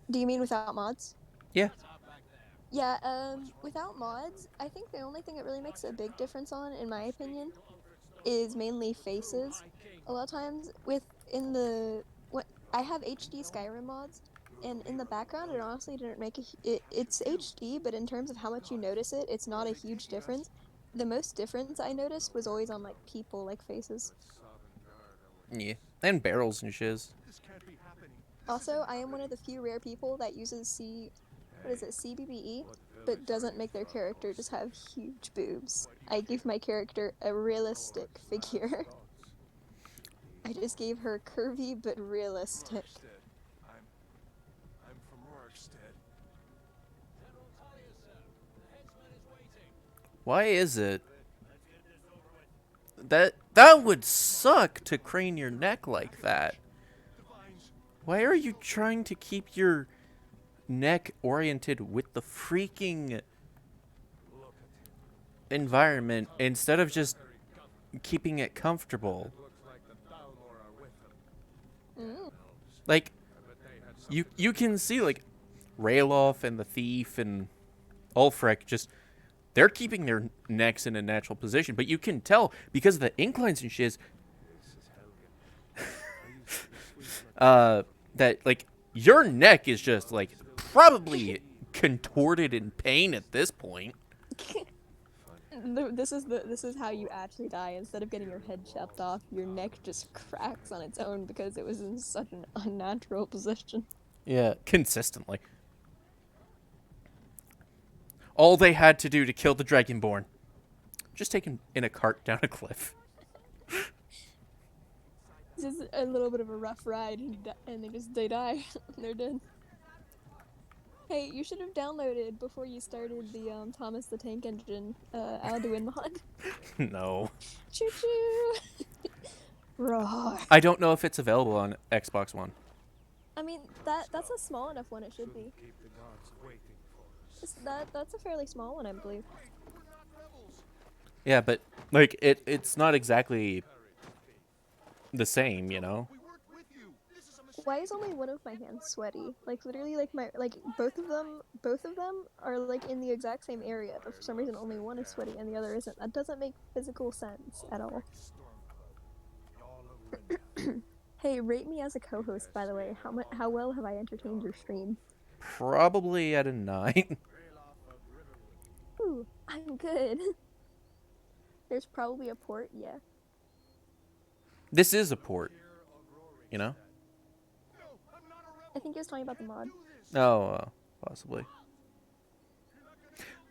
Do you mean without mods? Yeah. Yeah, without mods, I think the only thing it really makes a big difference on, in my opinion, is mainly faces. A lot of times in the what I have HD Skyrim mods, and in the background it honestly didn't make it's HD, but in terms of how much you notice it, it's not a huge difference. The most difference I noticed was always on like people, like faces. Yeah. And barrels and shiz. Also, I am one of the few rare people that uses what is it, CBBE, but doesn't make their character just have huge boobs. I give my character a realistic figure. I just gave her curvy but realistic. I'm from Rorikstead. Why is it that would suck to crane your neck like that? Why are you trying to keep your neck oriented with the freaking environment instead of just keeping it comfortable? Mm. Like, you can see, like, Rayloff and the Thief and Ulfric just, they're keeping their necks in a natural position, but you can tell because of the inclines and shiz that, like, your neck is just, like, probably contorted in pain at this point. This is how you actually die. Instead of getting your head chopped off, your neck just cracks on its own because it was in such an unnatural position. Yeah, consistently. All they had to do to kill the Dragonborn, just take him in a cart down a cliff. This is a little bit of a rough ride, and they die. They're dead. Hey, you should have downloaded before you started the Thomas the Tank Engine Alduin mod. No. Choo choo. Roar. I don't know if it's available on Xbox One. I mean that's a small enough one. It should be. That's a fairly small one, I believe. Yeah, but like it's not exactly the same, you know? Why is only one of my hands sweaty? Like literally, like both of them are like in the exact same area, but for some reason only one is sweaty and the other isn't. That doesn't make physical sense at all. Hey, rate me as a co-host, by the way. How well have I entertained your stream? Probably at a 9. Ooh, I'm good. There's probably a port, yeah. This is a port, you know? I think he was talking about the mod. Oh, possibly.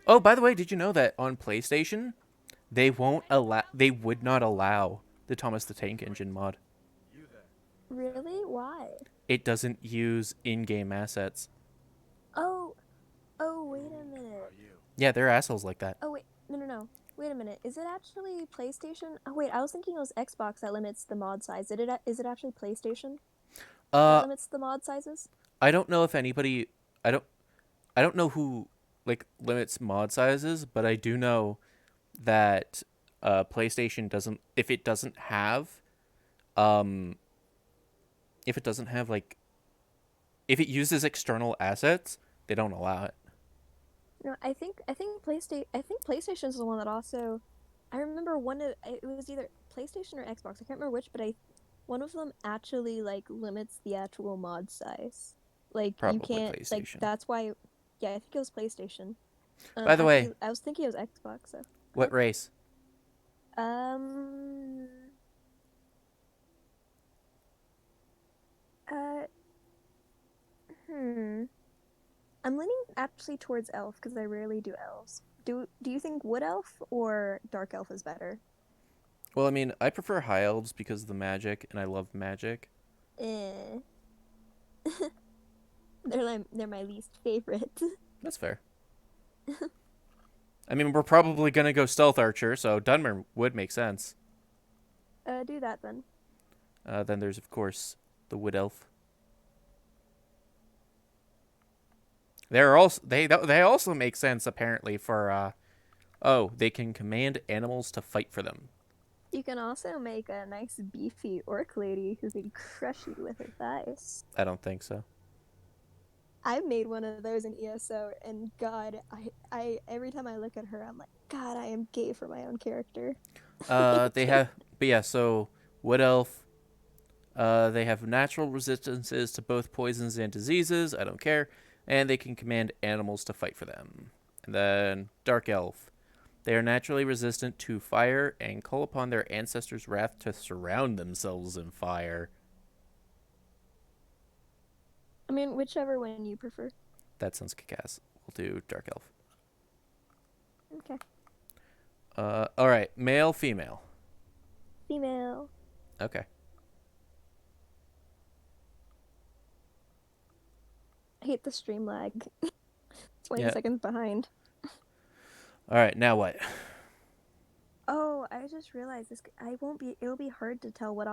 Oh, by the way, did you know that on PlayStation, they would not allow the Thomas the Tank Engine mod. Really? Why? It doesn't use in-game assets. Oh, wait a minute. Yeah, they're assholes like that. Oh, wait, no. Wait a minute. Is it actually PlayStation? Oh, wait, I was thinking it was Xbox that limits the mod size. Is it actually PlayStation that limits the mod sizes? I don't know if anybody, I don't know who like limits mod sizes, but I do know that PlayStation doesn't if it doesn't have like if it uses external assets, they don't allow it. No, I think PlayStation is the one that also. I remember it was either PlayStation or Xbox. I can't remember which, but one of them actually like limits the actual mod size. Like Probably you can't PlayStation. like that's why. Yeah, I think it was PlayStation. By the way, I was thinking it was Xbox. So. What race? Um. I'm leaning actually towards elf because I rarely do elves. Do you think wood elf or dark elf is better? Well, I mean, I prefer high elves because of the magic, and I love magic. Eh. They're my least favorite. That's fair. I mean, we're probably gonna go stealth archer, so Dunmer would make sense. Do that then. Then there's of course the wood elf. They also make sense apparently for they can command animals to fight for them. You can also make a nice beefy orc lady who could crush you with her thighs. I don't think so. I made one of those in ESO, and God, I every time I look at her, I'm like, God, I am gay for my own character. They have, but yeah. So wood elf. They have natural resistances to both poisons and diseases. I don't care, and they can command animals to fight for them. And then dark elf. They are naturally resistant to fire and call upon their ancestors' wrath to surround themselves in fire. I mean, whichever one you prefer. That sounds kick-ass. We'll do dark elf. Okay. All right, male, female. Female. Okay. I hate the stream lag. 20 Yeah. seconds behind. All right, now what? Oh, I just realized this. It'll be hard to tell what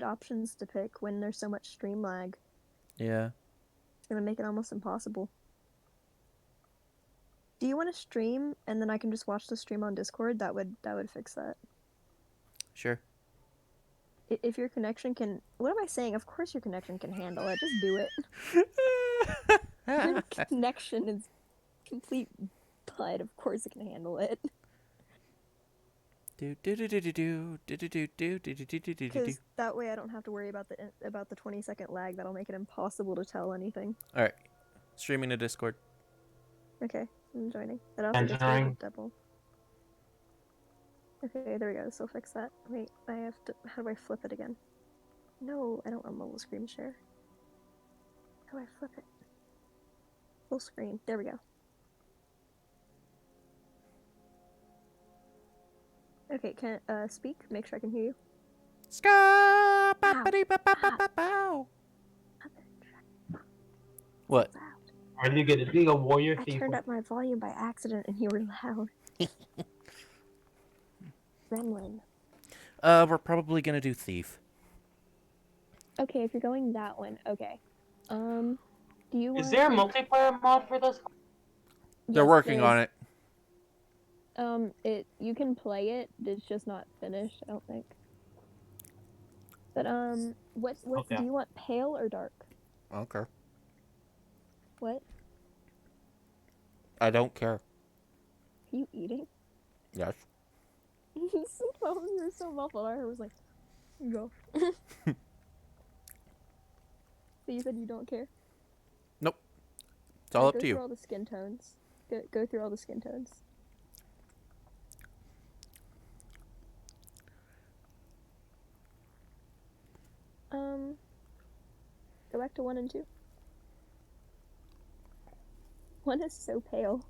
options to pick when there's so much stream lag. Yeah. It's gonna make it almost impossible. Do you want to stream and then I can just watch the stream on Discord? That would fix that. Sure. If your connection can, what am I saying? Of course your connection can handle it. Just do it. Your connection is complete bud. Of course it can handle it. Because that way I don't have to worry about the 20-second lag. That'll make it impossible to tell anything. All right. Streaming to Discord. Okay, I'm joining. It also gets Entering. a double. Okay, there we go. This will fix that. Wait, I have to. How do I flip it again? No, I don't want mobile screen share. How do I flip it? Full screen. There we go. Okay, can speak? Make sure I can hear you. Ska ba-ba-dee-ba-ba-ba-bow. What? Loud. Are you gonna be a warrior I thief? turned up my volume by accident and you were loud. Gremlin. We're probably gonna do thief. Okay, if you're going that one, okay. Do you want? Is there a multiplayer mod for this? They're Yes, working there on is. it. You can play it. It's just not finished, I don't think. But what Okay. do you want? Pale or dark? Okay. What? I don't care. Are you eating? Yes. You were so muffled. I was like, go. So you said you don't care? Nope. It's all up Go to through you. all the skin tones. Go through all the skin tones. Go back to 1 and 2. 1 is so pale.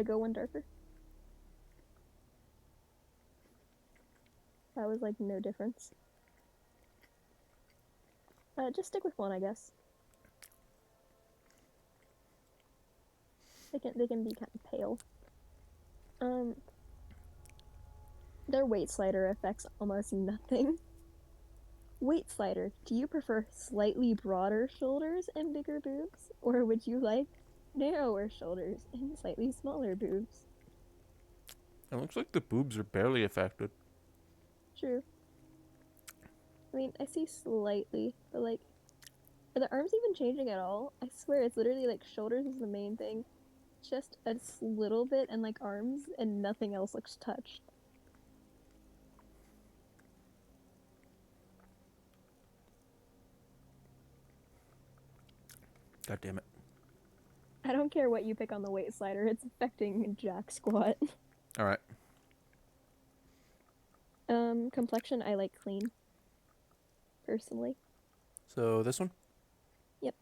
Go 1 darker. That was like no difference. Just stick with 1, I guess. They can be kind of pale. Their weight slider affects almost nothing. Weight slider. Do you prefer slightly broader shoulders and bigger boobs, or would you like narrower shoulders and slightly smaller boobs? It looks like the boobs are barely affected. True. I mean, I see slightly, but like, are the arms even changing at all? I swear it's literally like shoulders is the main thing. Just a little bit and like arms and nothing else looks touched. God damn it. I don't care what you pick on the weight slider, it's affecting jack squat. All right. Complexion, I like clean. Personally. So this one? Yep.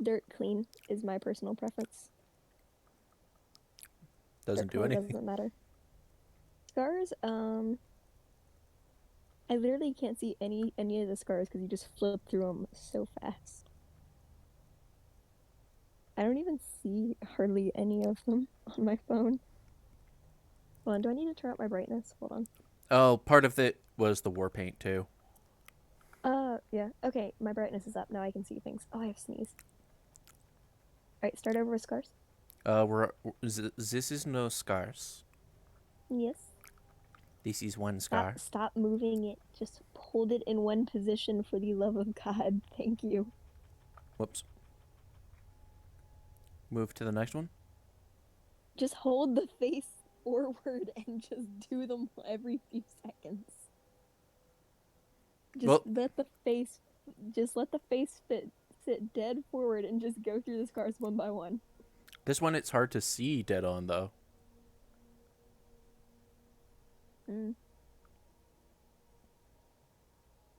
Dirt clean is my personal preference. Doesn't Dirt do color anything. doesn't matter. Scars, I literally can't see any of the scars because you just flip through them so fast. I don't even see hardly any of them on my phone. Hold on, do I need to turn up my brightness? Hold on. Oh, part of it was the war paint too. Yeah. Okay, my brightness is up. Now I can see things. Oh, I have sneezed. Alright, start over with scars. This is no scars. Yes. This is one scar. Stop moving it. Just hold it in one position for the love of God. Thank you. Whoops. Move to the next one. Just hold the face forward and just do them every few seconds. Just let the face sit dead forward and just go through the scars one by one. This one, it's hard to see dead on, though.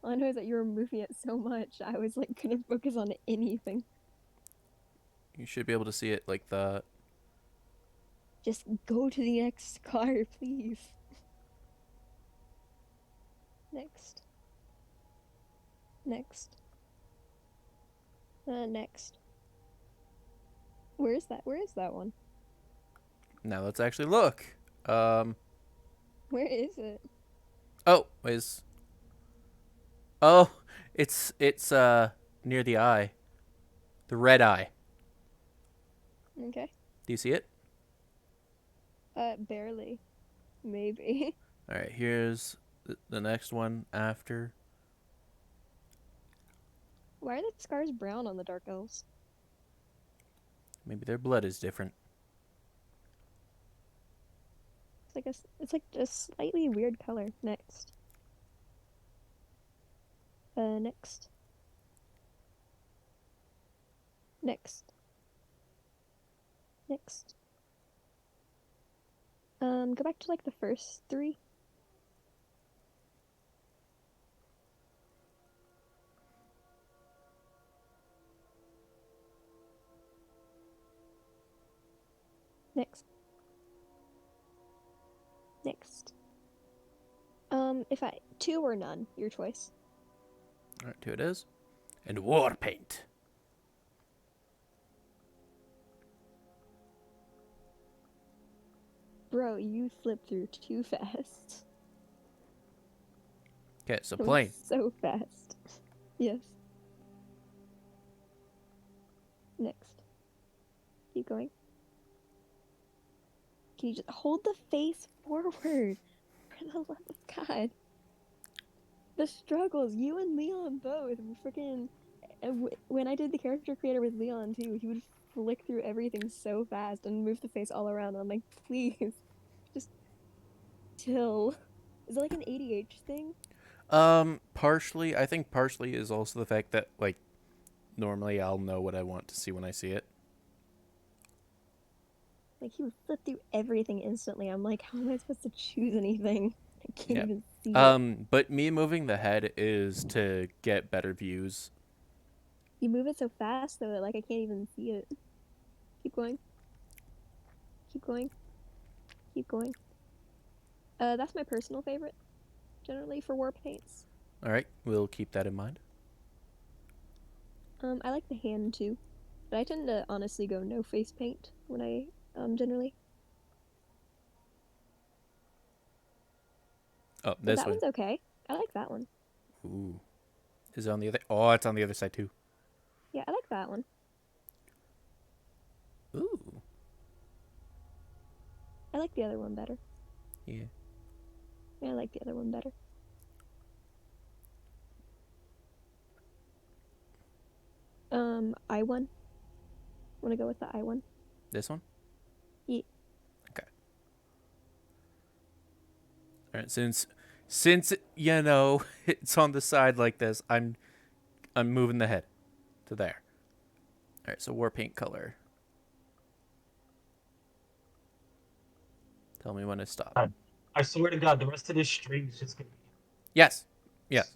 All I know is that you were moving it so much, I was like couldn't focus on anything. You should be able to see it like that. Just go to the next scar, please. Next. Next. Next. Where is that? Where is that one? Now let's actually look. Where is it? Oh, is. Oh, it's near the eye. The red eye. Okay. Do you see it? Barely. Maybe. All right, here's the next one after. Why are the scars brown on the dark elves? Maybe their blood is different. It's like a slightly weird color. Next. Next. Next. Next. Go back to like the first three. Next. Next. If I 2 or none, your choice. All right, 2 it is. And war paint. Bro, you flipped through too fast. Okay, so It was plain. so fast. Yes. Next. Keep going. Can you just hold the face forward? For the love of God. The struggles, you and Leon both were freaking. When I did the character creator with Leon too, he would flick through everything so fast and move the face all around. I'm like, please, just chill. Is it like an ADH thing? Partially. I think partially is also the fact that, like, normally I'll know what I want to see when I see it. Like, he would flip through everything instantly. I'm like, how am I supposed to choose anything? I can't Yeah. even see it. But me moving the head is to get better views. You move it so fast, though, that, like, I can't even see it. Keep going. Keep going. Keep going. That's my personal favorite, generally, for war paints. All right, we'll keep that in mind. I like the hand, too. But I tend to, honestly, go no face paint when I, generally. Oh, But this that one. one's okay. I like that one. Ooh. Is it on the other? Oh, it's on the other side too. Yeah, I like that one. Ooh. I like the other one better. Yeah. Yeah, I like the other one better. I one. Wanna go with the I one? This one? Yeah. Okay. All right, since you know it's on the side like this, I'm moving the head to there. All right, so war paint color. Tell me when to stop. I swear to God, the rest of this stream is just gonna be. Yes. Yes.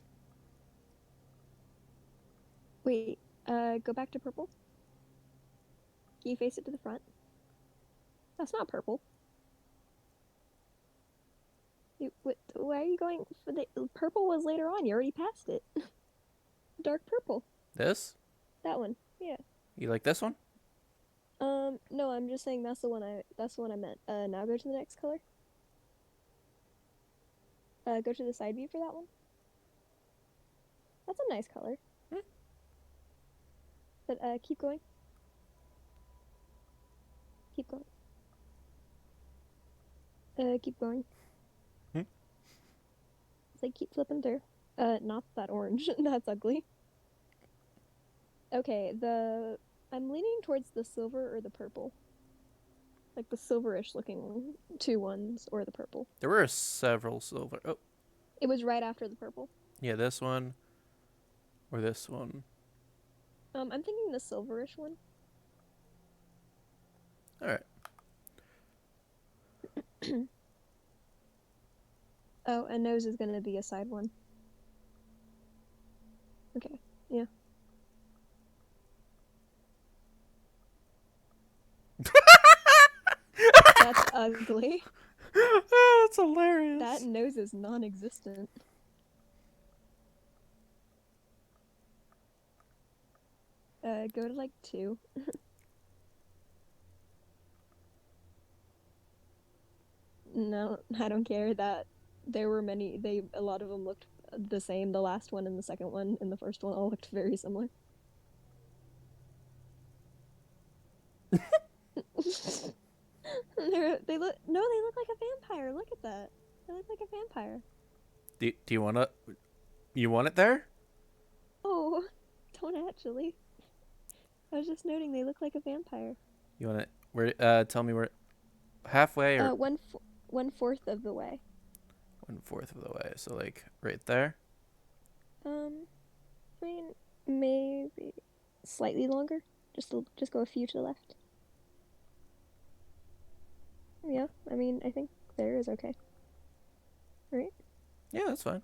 Wait, go back to purple. Can you face it to the front? That's not purple. Why are you going for the purple was later on? You already passed it. Dark purple. This? That one. Yeah. You like this one? No, I'm just saying that's the one I meant. Now go to the next color. Go to the side view for that one. That's a nice color. But keep going. Keep going. Keep going. they keep flipping through. Not that orange. That's ugly. Okay, I'm leaning towards the silver or the purple. Like the silverish looking two ones or the purple. There were several silver. Oh, It was right after the purple. yeah, this one or this one. I'm thinking the silverish one. All right. Oh, and nose is gonna be a side one. Okay, yeah. That's ugly. That's hilarious. That nose is non-existent. Go to like 2. No, I don't care that there were many. A lot of them looked the same. The last one and the second one and the first one all looked very similar. They look like a vampire. Look at that. They look like a vampire. Do you want to? You want it there? Oh, don't actually. I was just noting they look like a vampire. You want it? Where? Tell me where. Halfway or 1/4 of the way. 1/4 of the way. So like right there. I mean, maybe slightly longer. Just go a few to the left. Yeah, I mean, I think there is okay. Right? Yeah, that's fine.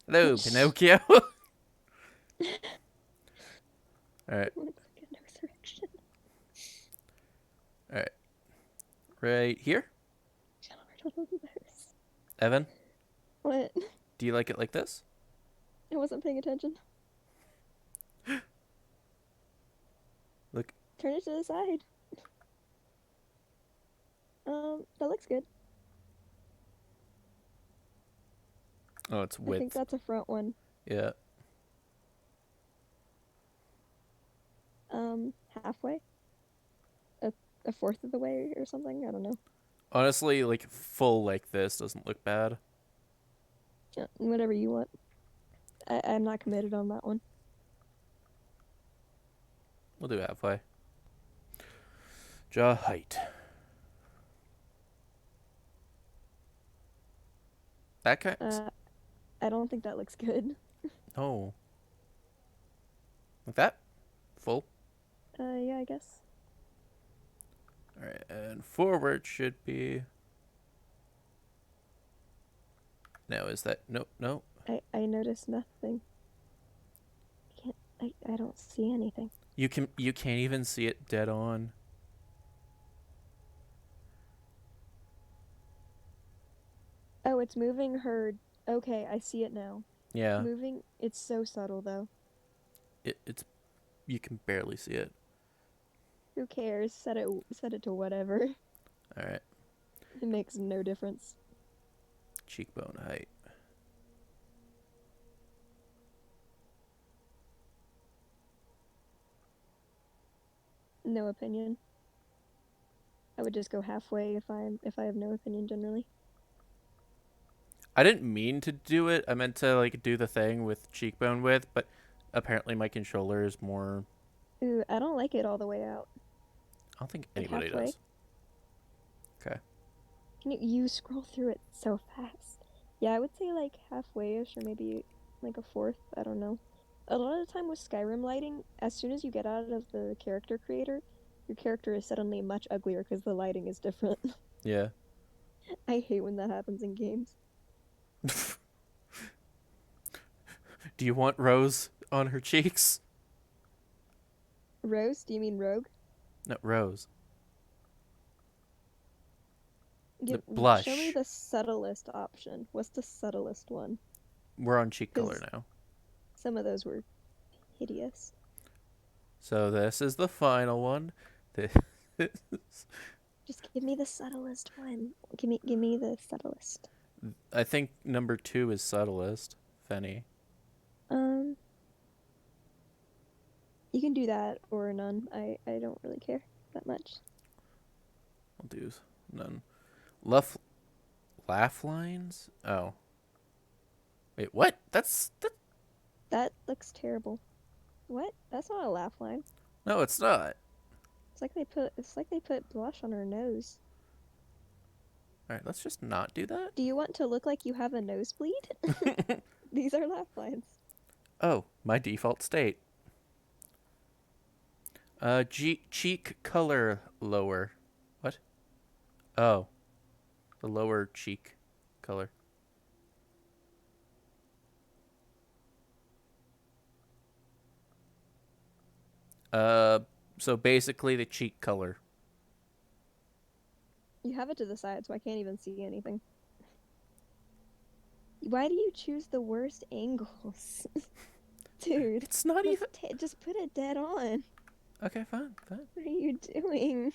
Hello, Pinocchio. All right. Looks like a nose erection. All right. Right here, Nose. Evan. What? Do you like it like this? I wasn't paying attention. Look. Turn it to the side. That looks good. Oh, it's I think width. that's a front one. Yeah. Halfway? A fourth of the way or something? I don't know. Honestly, like full like this doesn't look bad. Yeah, whatever you want. I'm not committed on that one. We'll do halfway. Jaw height. That kind. I don't think that looks good. No. Like that? Full. Yeah, I guess. All right, and forward should be. Now is that no? I noticed nothing. I don't see anything. You can't even see it dead on. Oh, it's moving her. Okay, I see it now. Yeah. Moving. It's so subtle though. It's you can barely see it. Who cares? Set it to whatever. All right. It makes no difference. Cheekbone height. No opinion. I would just go halfway if I have no opinion generally. I didn't mean to do it. I meant to like do the thing with cheekbone width, but apparently my controller is more. Ooh, I don't like it all the way out. I don't think Like anybody halfway. does. Okay. You scroll through it so fast. Yeah, I would say like halfway-ish or maybe like a fourth. I don't know. A lot of the time with Skyrim lighting, as soon as you get out of the character creator, your character is suddenly much uglier because the lighting is different. Yeah. I hate when that happens in games. Do you want Rose on her cheeks? Rose? Do you mean Rogue? No, Rose. Give, blush. Show me the subtlest option. What's the subtlest one? We're on cheek color 'Cause- now. Some of those were hideous. So this is the final one. This Just give me the subtlest one. Give me the subtlest. I think number 2 is subtlest. Fenny. You can do that or none. I don't really care that much. I'll do none. Left Laugh lines? Oh. Wait, what? That looks terrible. What? That's not a laugh line. No, it's not. It's like they put blush on her nose. Alright, let's just not do that. Do you want to look like you have a nosebleed? These are laugh lines. Oh, my default state. Cheek color lower. What? Oh. The lower cheek color. So basically the cheek color. You have it to the side, so I can't even see anything. Why do you choose the worst angles? Dude, It's not even... just put it dead on. Okay, fine. What are you doing?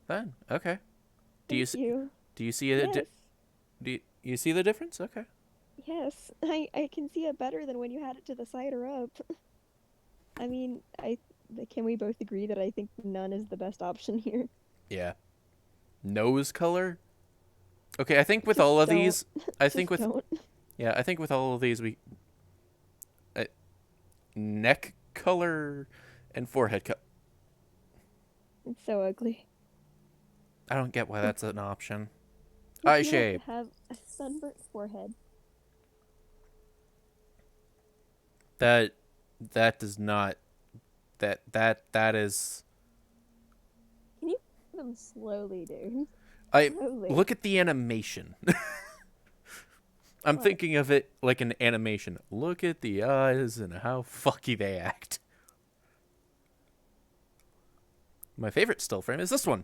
Fine. Okay. Do you Thank you. see it? Yes. Do you see the difference? Okay. Yes, I can see it better than when you had it to the side or up. I mean, can we both agree that I think none is the best option here? Yeah. Nose color? Okay, I think with Just all of don't. these, I think Just with don't. yeah, I think with all of these neck color and forehead color. It's so ugly. I don't get why that's an option. Would Eye you like shape. to have a sunburnt forehead? That does not that is Can you do them slowly, dude? I Slowly. look at the animation. I'm What? thinking of it like an animation. Look at the eyes and how fucky they act. My favorite still frame is this one.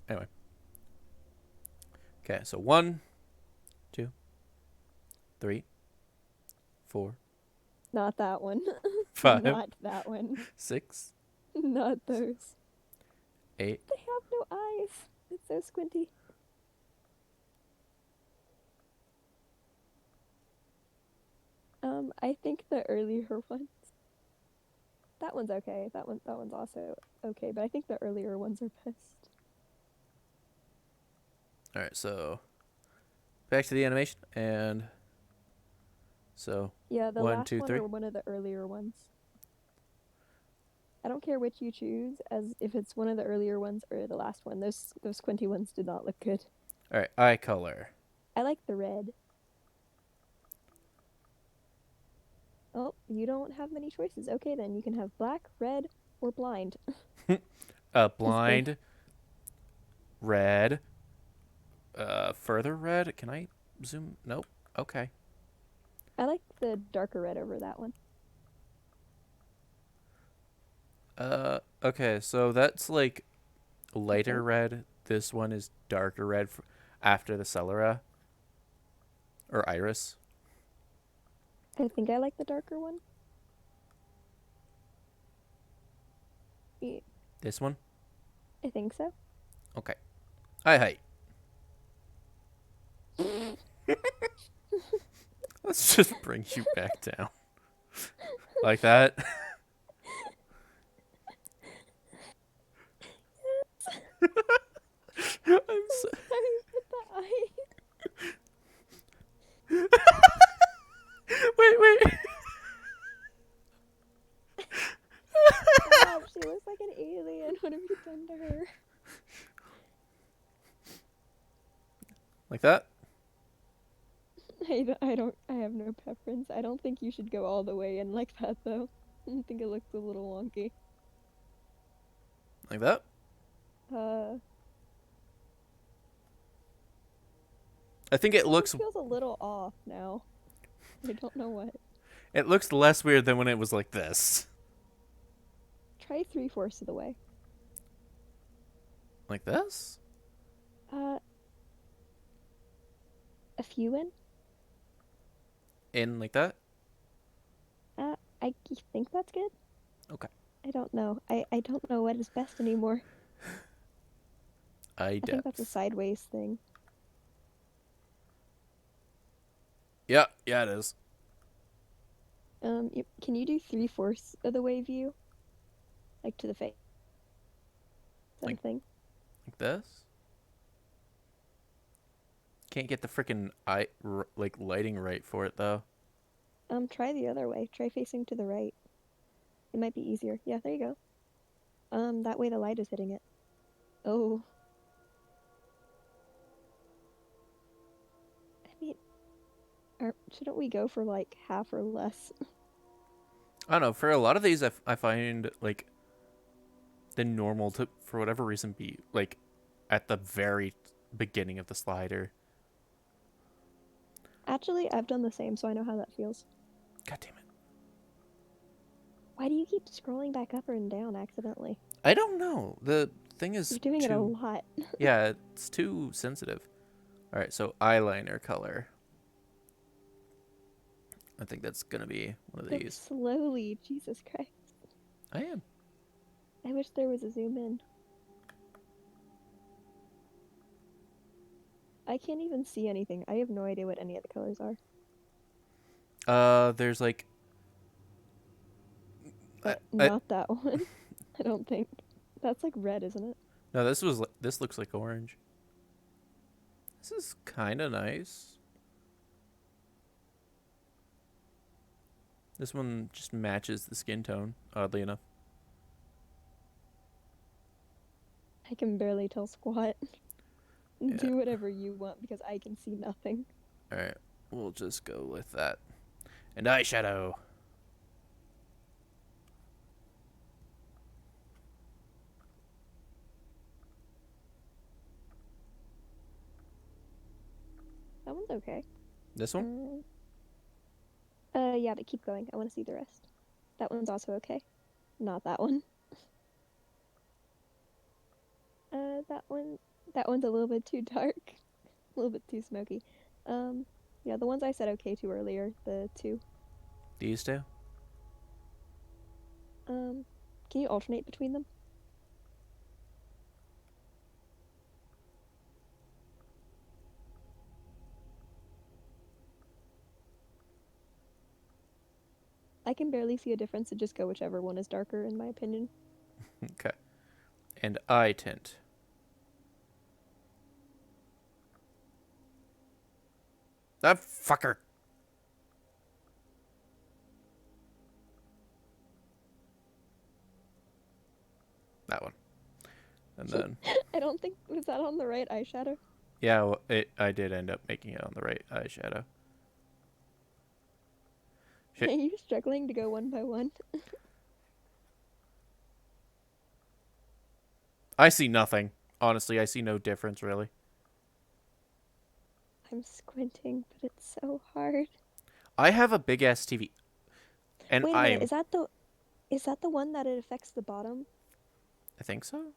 Anyway. Okay, so 1, 2, 3, 4, Not that one. 5, Not that one. 6, Not those. 8. They have no eyes. It's so squinty. I think the earlier ones. That one's okay. That one's also okay, but I think the earlier ones are best. All right, so back to the animation and so Yeah, the 1, last 2, one 3. or one of the earlier ones. I don't care which you choose, as if it's one of the earlier ones or the last one. Those squinty ones did not look good. All right, eye color. I like the red. Oh, you don't have many choices. Okay, then you can have black, red, or blind. Blind, red, further red. Can I zoom? Nope. Okay. I like the darker red over that one. Okay, so that's like lighter Okay. red. This one is darker red after the Celery or Iris. I think I like the darker one. Yeah, This one? I think so. Okay. Eye height. Let's just bring you back down. Like that. I'm so... Sorry with the eye. Wait. Stop, she looks like an alien. What have you done to her? Like that? I have no preference. I don't think you should go all the way in like that, though. I think it looks a little wonky. Like that? I think it looks feels a little off now. I don't know what. it looks less weird than when it was like this. Try 3/4 of the way. Like this? A few in? In like that? I think that's good. Okay. I don't know. I don't know what is best anymore. Eye I think that's a depth. sideways thing. Yeah, it is. Can you do 3/4 of the way view? Like to the face. Is that Like- a thing? Like this? Can't get the freaking like lighting right for it though. Try the other way. Try facing to the right. It might be easier. Yeah, there you go. That way the light is hitting it. Oh. I mean, shouldn't we go for like half or less? I don't know. For a lot of these, I find like the normal to, for whatever reason, be like at the very beginning of the slider. Actually, I've done the same, so I know how that feels. God damn it. Why do you keep scrolling back up and down accidentally? I don't know. The thing is You're doing it a lot. Yeah, it's too sensitive. All right, so eyeliner color. I think that's going to be one of Go these. slowly, Jesus Christ. I am. I wish there was a zoom in. I can't even see anything. I have no idea what any of the colors are. There's like But not that one. I don't think. That's like red, isn't it? No, this looks like orange. This is kind of nice. This one just matches the skin tone, oddly enough. I can barely tell squat. Yeah. Do whatever you want because I can see nothing. All right, we'll just go with that. And eyeshadow. That one's okay. This one? Yeah, but keep going. I want to see the rest. That one's also okay. Not that one. That one's a little bit too dark. A little bit too smoky. Yeah, the ones I said okay to earlier, the two. These two? Can you alternate between them? I can barely see a difference, so just go whichever one is darker, in my opinion. Okay. And eye tint. That fucker. That one. And then I don't think, was that on the right eyeshadow? yeah, well, I did end up making it on the right eyeshadow. Are you struggling to go one by one? I see nothing. Honestly, I see no difference really. I'm squinting, but it's so hard. I have a big ass TV. And Wait a minute, is that the one that it affects the bottom? I think so.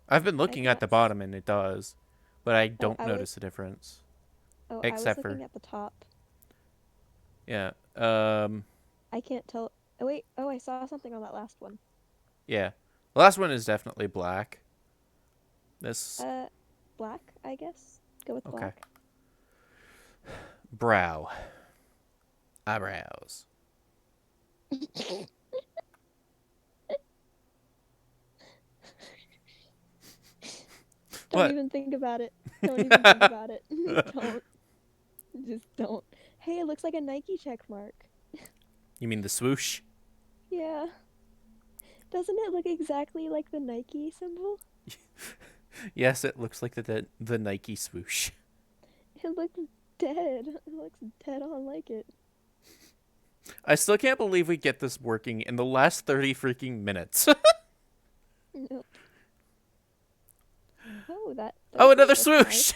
I've been looking at the bottom and it does, but I don't notice a difference. Oh, Except I was for looking at the top. yeah. I can't tell. Oh wait, oh I saw something on that last one. Yeah. The last one is definitely black. This Black, I guess. Go with black. Brow. Eyebrows. Don't even think about it. Don't even think about it. Don't. Just don't. Hey, it looks like a Nike check mark. You mean the swoosh? Yeah. Doesn't it look exactly like the Nike symbol? Yes, it looks like the Nike swoosh. It looks dead. It looks dead on like it. I still can't believe we get this working in the last 30 freaking minutes. No. Oh, oh, another looks swoosh! nice.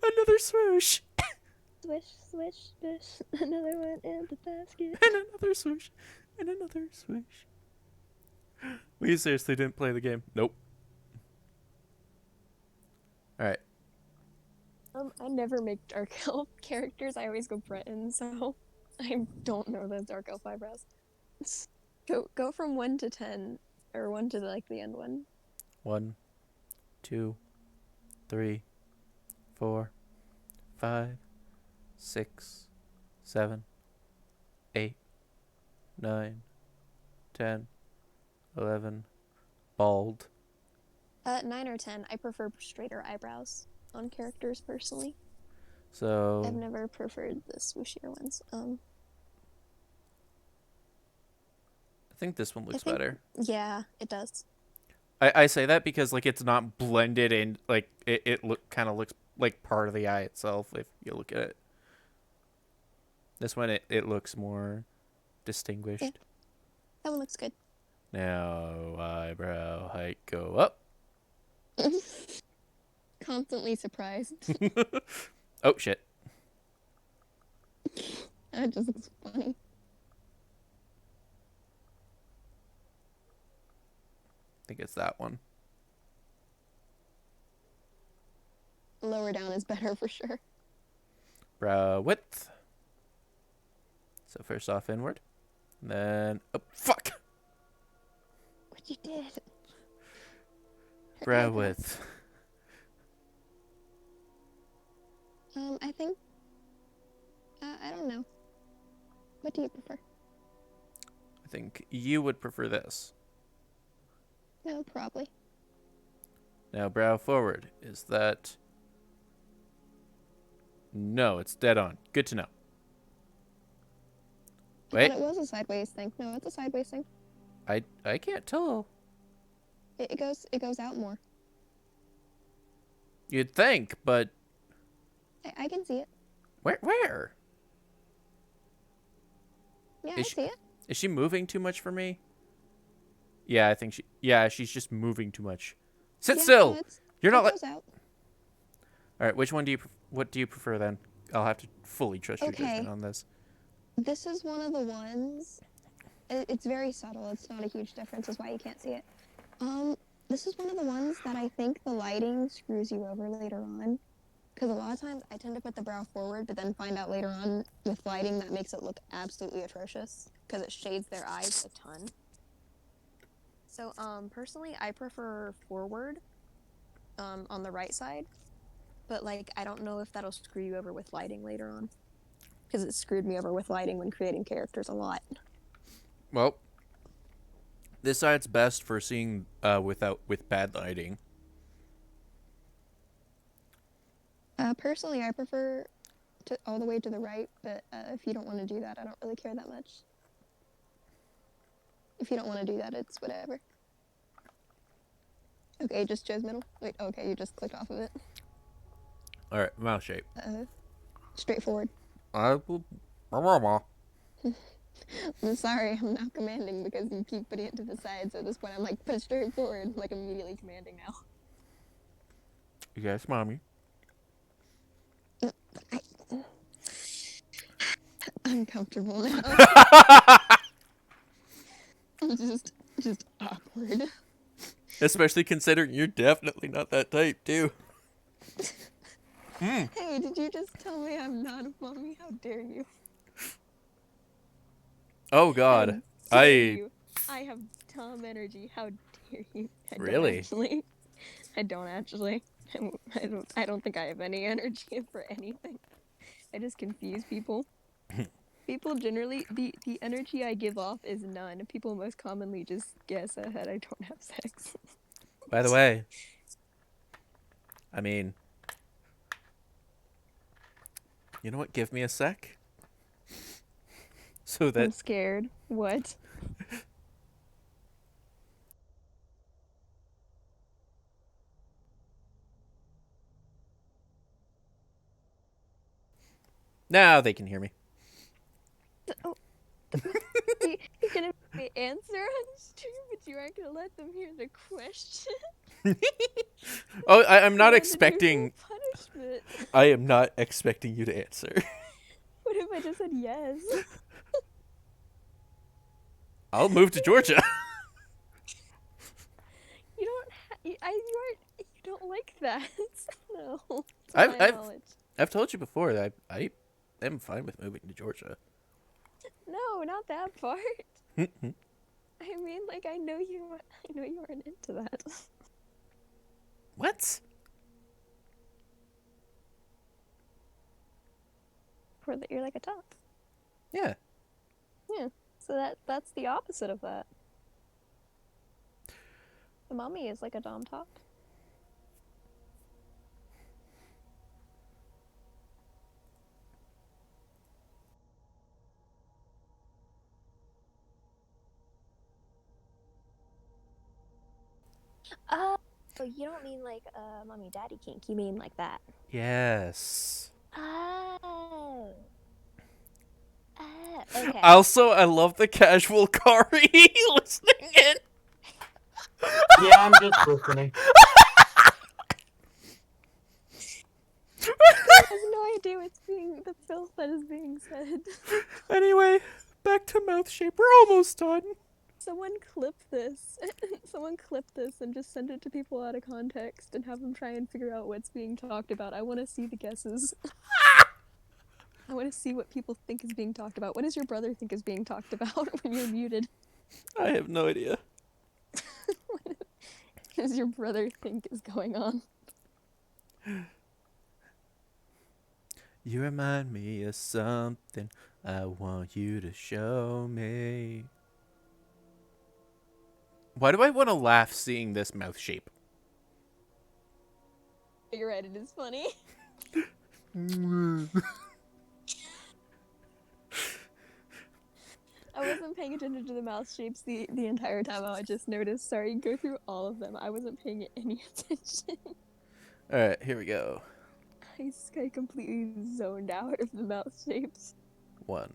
Another swoosh! Swish, swish, swish. Another one in the basket. And another swoosh. And another swoosh. We seriously didn't play the game. Nope. Alright. I never make dark elf characters. I always go Breton, so I don't know the dark elf eyebrows. Go from 1 to 10, or 1 to like the end one. 1, 2, 3, 4, 5, 6, 7, 8, 9, 10, 11, bald, 9 or 10. I prefer straighter eyebrows on characters personally. So I've never preferred the swooshier ones. I think this one looks think- better. Yeah, it does. I say that because like it's not blended in, like it kind of looks like part of the eye itself if you look at it. This one it looks more distinguished. Yeah. That one looks good. Now eyebrow height go up. Constantly surprised. Oh shit. That just looks funny. I think it's that one. Lower down is better for sure. Brow width. So first off inward. And then oh fuck. What you did? Her Brow eyebrows. width. I think. I don't know. What do you prefer? I think you would prefer this. No, probably. Now brow forward. Is that... No, it's dead on. Good to know. I Wait, thought it was a sideways thing. No, it's a sideways thing. I can't tell. It goes out more. You'd think, but I can see it. where? Yeah, Is I she- see it. Is she moving too much for me? Yeah, I think she's just moving too much. Sit Yeah, still. no, You're not it like... goes out. All right, which one do you what do you prefer then? I'll have to fully trust your Okay. judgment on this. This is one of the ones. It's very subtle. It's not a huge difference. Is why you can't see it. This is one of the ones that I think the lighting screws you over later on. Because a lot of times I tend to put the brow forward, but then find out later on with lighting that makes it look absolutely atrocious because it shades their eyes a ton. So, personally, I prefer forward, on the right side. But, like, I don't know if that'll screw you over with lighting later on. Because it screwed me over with lighting when creating characters a lot. Well, this side's best for seeing with bad lighting. Personally, I prefer to all the way to the right, but if you don't want to do that, I don't really care that much. If you don't want to do that, it's whatever. Okay, just chose middle. Wait, okay, you just clicked off of it. All right, mouth shape. Straightforward. I will. I'm sorry, I'm now commanding because you keep putting it to the side, so at this point I'm like, put it straight forward, like immediately commanding now. Yes, mommy. Uncomfortable now. I'm just awkward. Especially considering you're definitely not that type, too. Hey, did you just tell me I'm not a mommy? How dare you? Oh God, How dare you? I have Tom energy. How dare you? Really? I don't actually. I don't think I have any energy for anything. I just confuse people. People generally, the energy I give off is none. People most commonly just guess ahead I don't have sex. By the way, I mean, you know what? Give me a sec. So I'm that scared. What? now they can hear me. Oh, you're gonna make me answer on stream, but you aren't gonna let them hear the question. Oh, I'm not What am I gonna do expecting. for punishment. I am not expecting you to answer. What if I just said yes? I'll move to Georgia. You don't. You don't like that. No. To I've- my I've- knowledge. I've told you before that I am fine with moving to Georgia. No, not that part. Hmm. I mean, like I know you aren't into that. What? Or that you're like a top. Yeah. So that's the opposite of that. The mommy is like a dom top. Oh, you don't mean like mommy daddy kink. You mean like that. Yes. Oh. Okay. Also, I love the casual Kari listening in. Yeah, I'm just listening. I have no idea the filth that is being said. Anyway, back to mouth shape. We're almost done. Someone clip this. Someone clip this and just send it to people out of context and have them try and figure out what's being talked about. I want to see the guesses. I want to see what people think is being talked about. What does your brother think is being talked about when you're muted? I have no idea. What does your brother think is going on? You remind me of something I want you to show me. Why do I want to laugh seeing this mouth shape? You're right, it is funny. I wasn't paying attention to the mouth shapes the entire time. I just noticed. Sorry, go through all of them. I wasn't paying any attention. Alright, here we go. I completely zoned out of the mouth shapes. One.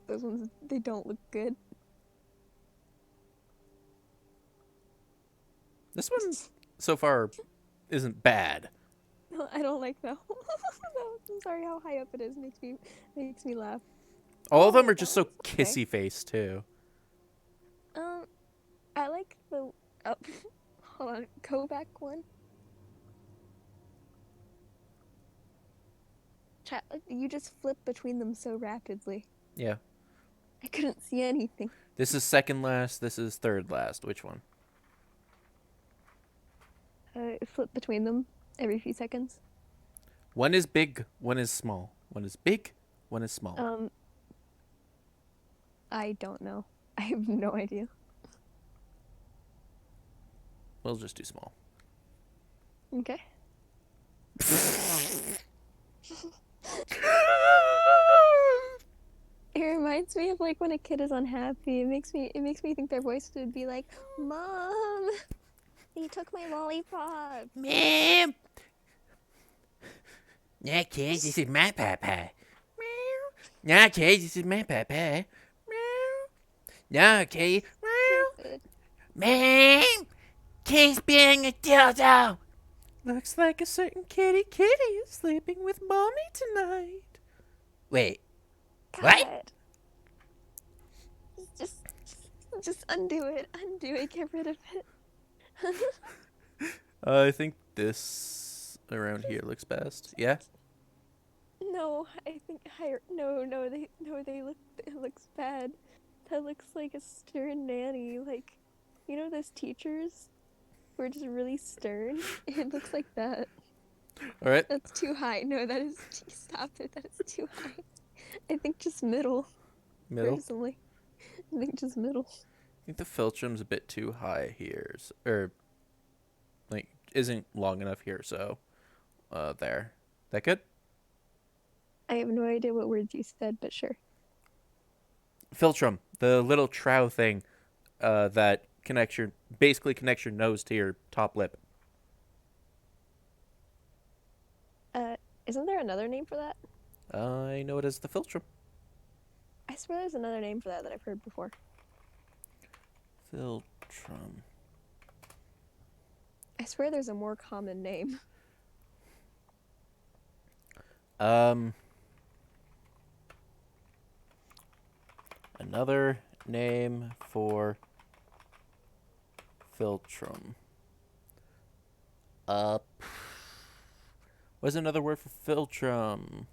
Those ones, they don't look good. This one, so far, isn't bad. No, I don't like that one. No, I'm sorry how high up it is. Makes me laugh. All of them Oh, are just that so one's okay. kissy face too. I like the hold on, go back one. Chat, you just flip between them so rapidly. Yeah. I couldn't see anything. This is second last, this is third last. Which one? Flip between them every few seconds. One is big, one is small. One is big, one is small. I don't know. I have no idea. We'll just do small. Okay. It reminds me of like when a kid is unhappy. It makes me think their voice would be like, "Mom, he took my lollipop." Ma'am! Yeah, kids, this is my papa. No, kids, this is my papa. No, kids. Ma'am! Kid's being a dildo! Looks like a certain kitty is sleeping with mommy tonight. Wait. What? Just undo it. Get rid of it. I think this around here looks best. Yeah? No, I think higher. No, it looks bad. That looks like a stern nanny. Like, you know those teachers who are just really stern? It looks like that. Alright. That's too high. No, that is. Stop it. That is too high. I think just middle. Middle? Personally. I think just middle. I think the Filtrum's a bit too high here. Or, like, isn't long enough here, so. There. That good? I have no idea what words you said, but sure. Filtrum, the little trow thing that basically connects your nose to your top lip. Isn't there another name for that? I know it as the Filtrum. I swear there's another name for that I've heard before. Filtrum. I swear there's a more common name. Another name for Filtrum. What's another word for Filtrum?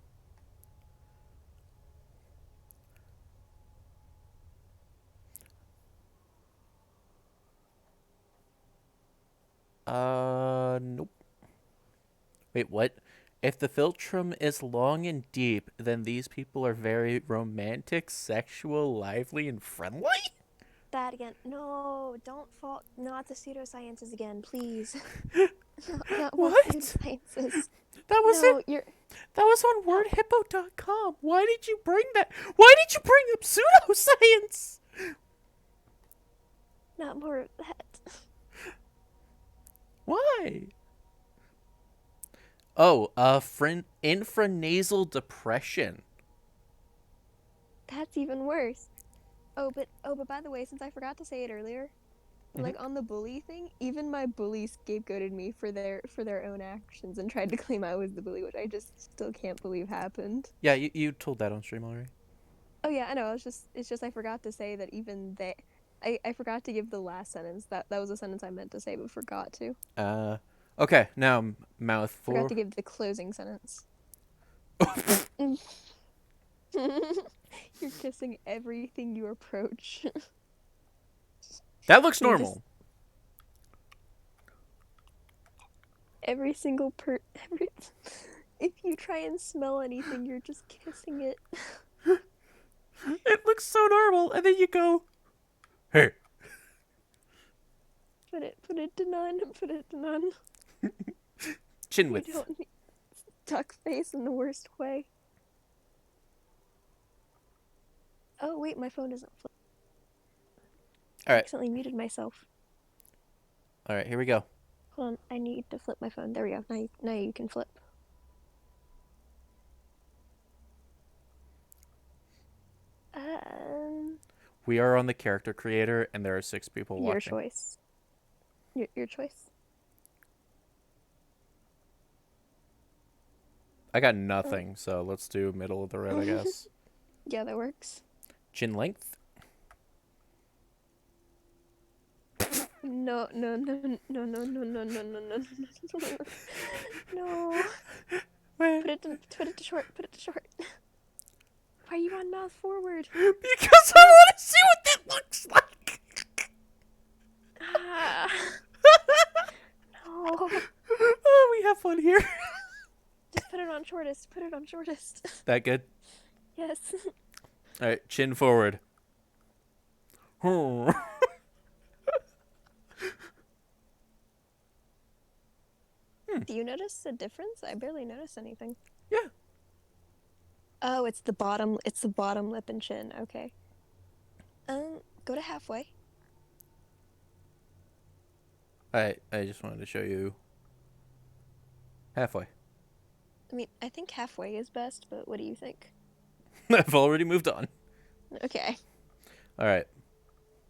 Nope. Wait, what? If the Filtrum is long and deep, then these people are very romantic, sexual, lively, and friendly? That again. No, don't fall. Not the pseudosciences again, please. not What? Pseudosciences. That was No, it. you're. That was on wordhippo.com. Why did you bring that? Why did you bring up pseudoscience? Not more of that. Why? Oh, infranasal depression. That's even worse. But by the way, since I forgot to say it earlier, like on the bully thing, even my bully scapegoated me for their own actions and tried to claim I was the bully, which I just still can't believe happened. Yeah, you told that on stream already. Oh yeah, I know. It's just I forgot to say that even they, I forgot to give the last sentence. That was a sentence I meant to say but forgot to. Okay, now mouth Forgot for. to give the closing sentence. You're kissing everything you approach. That looks You just- normal. Every single if you try and smell anything, you're just kissing it. It looks so normal, and then you go, hey. Put it to none. Put it to none. Chin You width. don't need duck face in the worst way. Oh wait, my phone doesn't flip. All I right. accidentally muted myself. All right, here we go. Hold on, I need to flip my phone. There we go. Now you can flip. We are on the character creator, and there are 6 people Your watching. choice. Your choice. I got nothing, so let's do middle of the road, I guess. Yeah, that works. Chin length. No. No. Wait. Put it to short. Put it to short. Why are you on mouth forward? Because I want to see what that looks like. Ah. No. Oh, we have fun here. Just put it on shortest. Put it on shortest. That good? Yes. All right, chin forward. Do you notice a difference? I barely notice anything. Yeah. Oh, it's the bottom lip and chin. Okay. Go to halfway. I just wanted to show you halfway. I mean, I think halfway is best, but what do you think? I've already moved on. Okay. All right.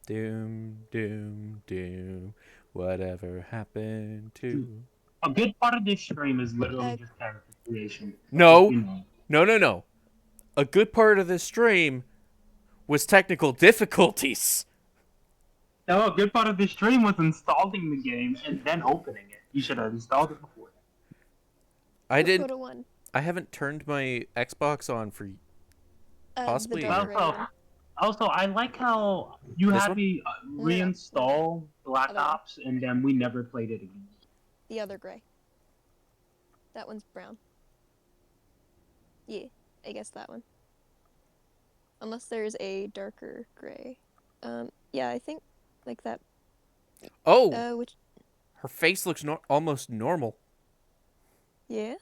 Doom, doom, doom. Whatever happened to... A good part of this stream is literally just character creation. No. You know. No. A good part of this stream was technical difficulties. No, a good part of this stream was installing the game and then opening it. You should have installed it before that. I didn't. Go to 1. I haven't turned my Xbox on for possibly The a year. dark gray one. Also, I like how you This had one? me reinstall Black Other one. Ops and then we never played it again. The other gray. That one's brown. Yeah, I guess that one. Unless there's a darker gray. Yeah, I think like that. Oh, Which her face looks almost normal. yeah.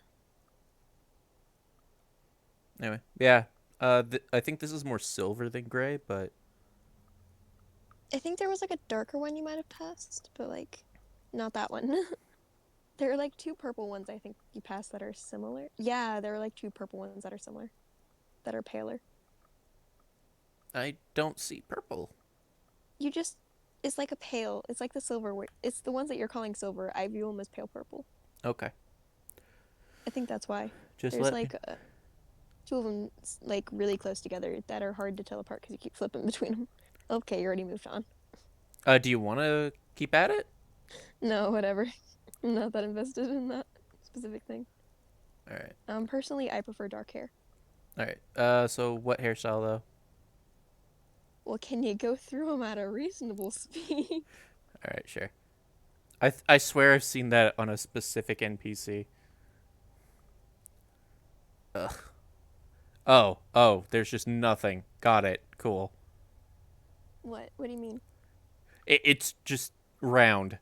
Anyway, yeah. I think this is more silver than gray, but I think there was like a darker one you might have passed, but like not that one. There are like 2 purple ones I think you passed that are similar. Yeah, there are like 2 purple ones that are similar. That are paler. I don't see purple. You just it's like a pale. It's like the silver. It's the ones that you're calling silver. I view them as pale purple. Okay. I think that's why. Just There's let like 2 of them like really close together that are hard to tell apart because you keep flipping between them. Okay, you already moved on. do you want to keep at it? No, whatever. I'm not that invested in that specific thing. All right. Personally, I prefer dark hair. All right. So what hairstyle though? Well, can you go through them at a reasonable speed? All right, sure. I swear I've seen that on a specific NPC. Ugh. Oh, there's just nothing. Got it. Cool. What? What do you mean? It's just round.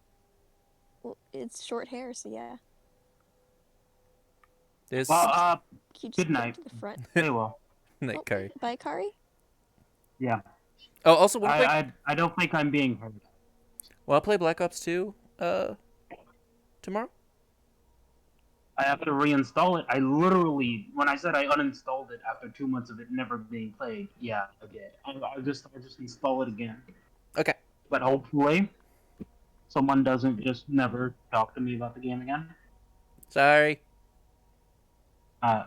Well, it's short hair, so yeah. This Well, Can you just good get night. to the front? Hey, well. Night curry. Bye, Kari. Yeah. Oh, also one quick. I don't think I'm being heard. Well, I'll play Black Ops 2 tomorrow. I have to reinstall it. I literally, when I said I uninstalled it after 2 months of it never being played, yeah, I did. I'll just install it again. Okay. But hopefully, someone doesn't just never talk to me about the game again. Sorry. Uh,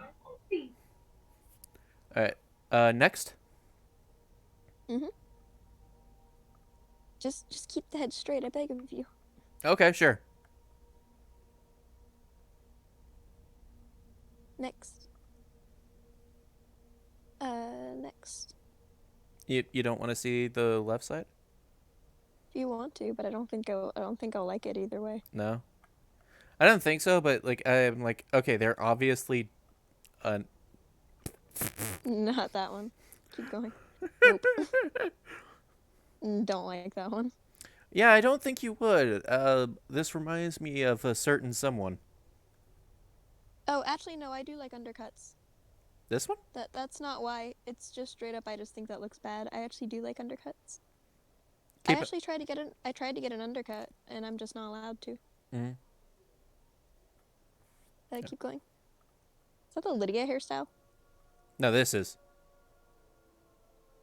All right. Next. Just keep the head straight, I beg of you. Okay, sure. Next. Next. You don't want to see the left side? If you want to, but I don't think I'll like it either way. No. I don't think so, but like I'm like, okay, they're obviously Not that one. Keep going. Nope. Don't like that one. Yeah, I don't think you would. This reminds me of a certain someone. Oh, actually, no, I do like undercuts. This one? That's not why. It's just straight up. I just think that looks bad. I actually do like undercuts. Keep I it- actually tried to get an. I tried to get an undercut, and I'm just not allowed to. Mhm. Keep going. Is that the Lydia hairstyle? No, this is.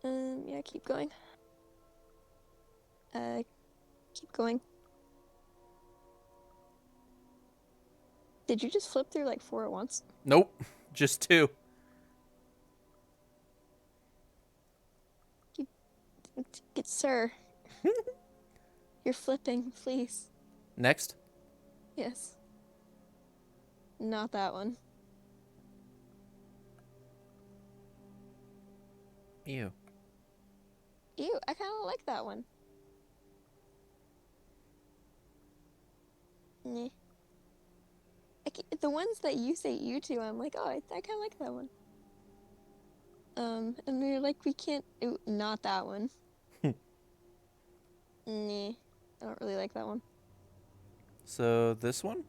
Yeah, keep going. Keep going. Did you just flip through like 4 at once? Nope. Just 2. Get sir. You're flipping, please. Next. Yes. Not that one. Ew. Ew, I kind of like that one. Nah. The ones that you say you to, I'm like, oh, I kind of like that one. And they're like, we can't. Ooh, not that one. Nah, I don't really like that one. So this one?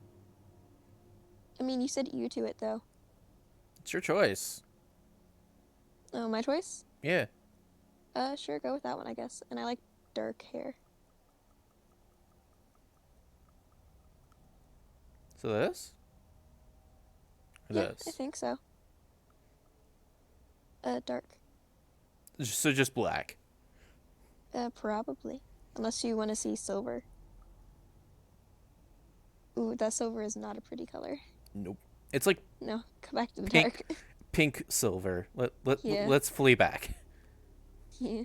I mean, you said you to it though. It's your choice. Oh, my choice? Yeah. Sure, go with that one, I guess. And I like dark hair. So this? Or Yeah, I this? think so. Dark. So just black. Probably. Unless you want to see silver. Ooh, that silver is not a pretty color. Nope. It's like No, go back to the Pink. dark. pink silver. Yeah. Let's flee back. Yeah.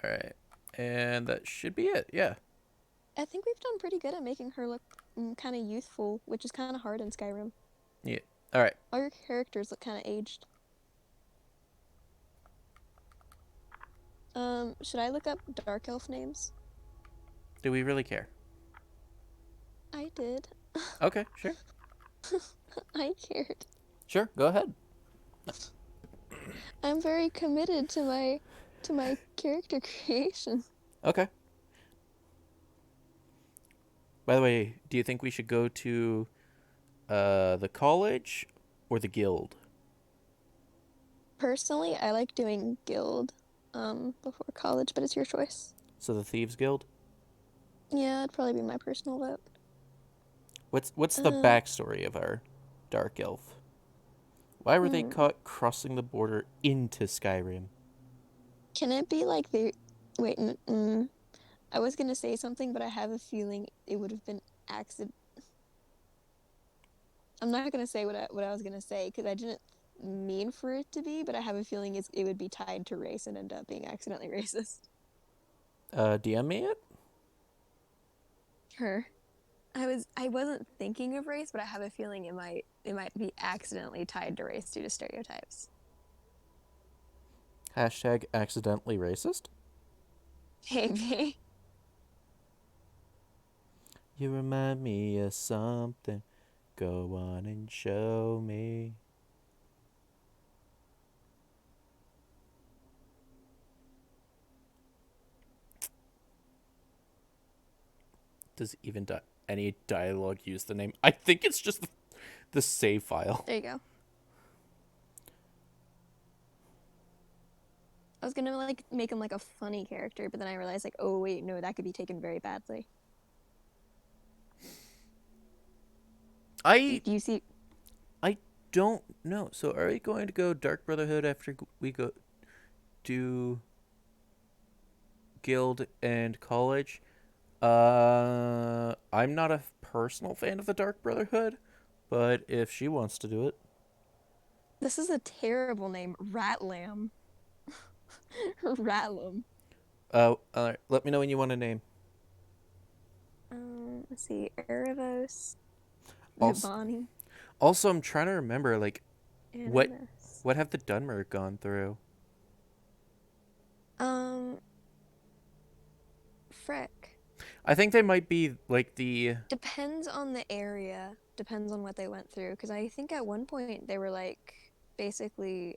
All right. And that should be it. Yeah. I think we've done pretty good at making her look kind of youthful, which is kind of hard in Skyrim. Yeah. All right. All your characters look kind of aged. Should I look up dark elf names? Do we really care? I did. Okay, sure. I cared. Sure, go ahead. I'm very committed to my character creation. Okay. By the way, do you think we should go to the college or the guild? Personally, I like doing guild before college, but it's your choice. So the Thieves Guild? Yeah, it'd probably be my personal vote. What's the backstory of our dark elf? Why were they caught crossing the border into Skyrim? Can it be like they... Wait, I was gonna say something, but I have a feeling it would have been accident. I'm not gonna say what I was gonna say because I didn't mean for it to be, but I have a feeling it would be tied to race and end up being accidentally racist. DM me it? Her. I wasn't thinking of race, but I have a feeling it might be accidentally tied to race due to stereotypes. Hashtag accidentally racist? Maybe. You remind me of something. Go on and show me. Does even any dialogue use the name? I think it's just the save file. There you go. I was gonna like make him like a funny character, but then I realized like, oh wait, no, that could be taken very badly. I Do you see? don't know. So are we going to go Dark Brotherhood after we go do Guild and College? I'm not a personal fan of the Dark Brotherhood, but if she wants to do it, This is a terrible name, Ratlam. Ratlam. let me know when you want a name. Let's see, Erebos, Also, Nabani, also, I'm trying to remember like what Animus. what have the Dunmer gone through? Frick. I think they might be like the Depends on the area. Depends on what they went through. Because I think at one point they were like basically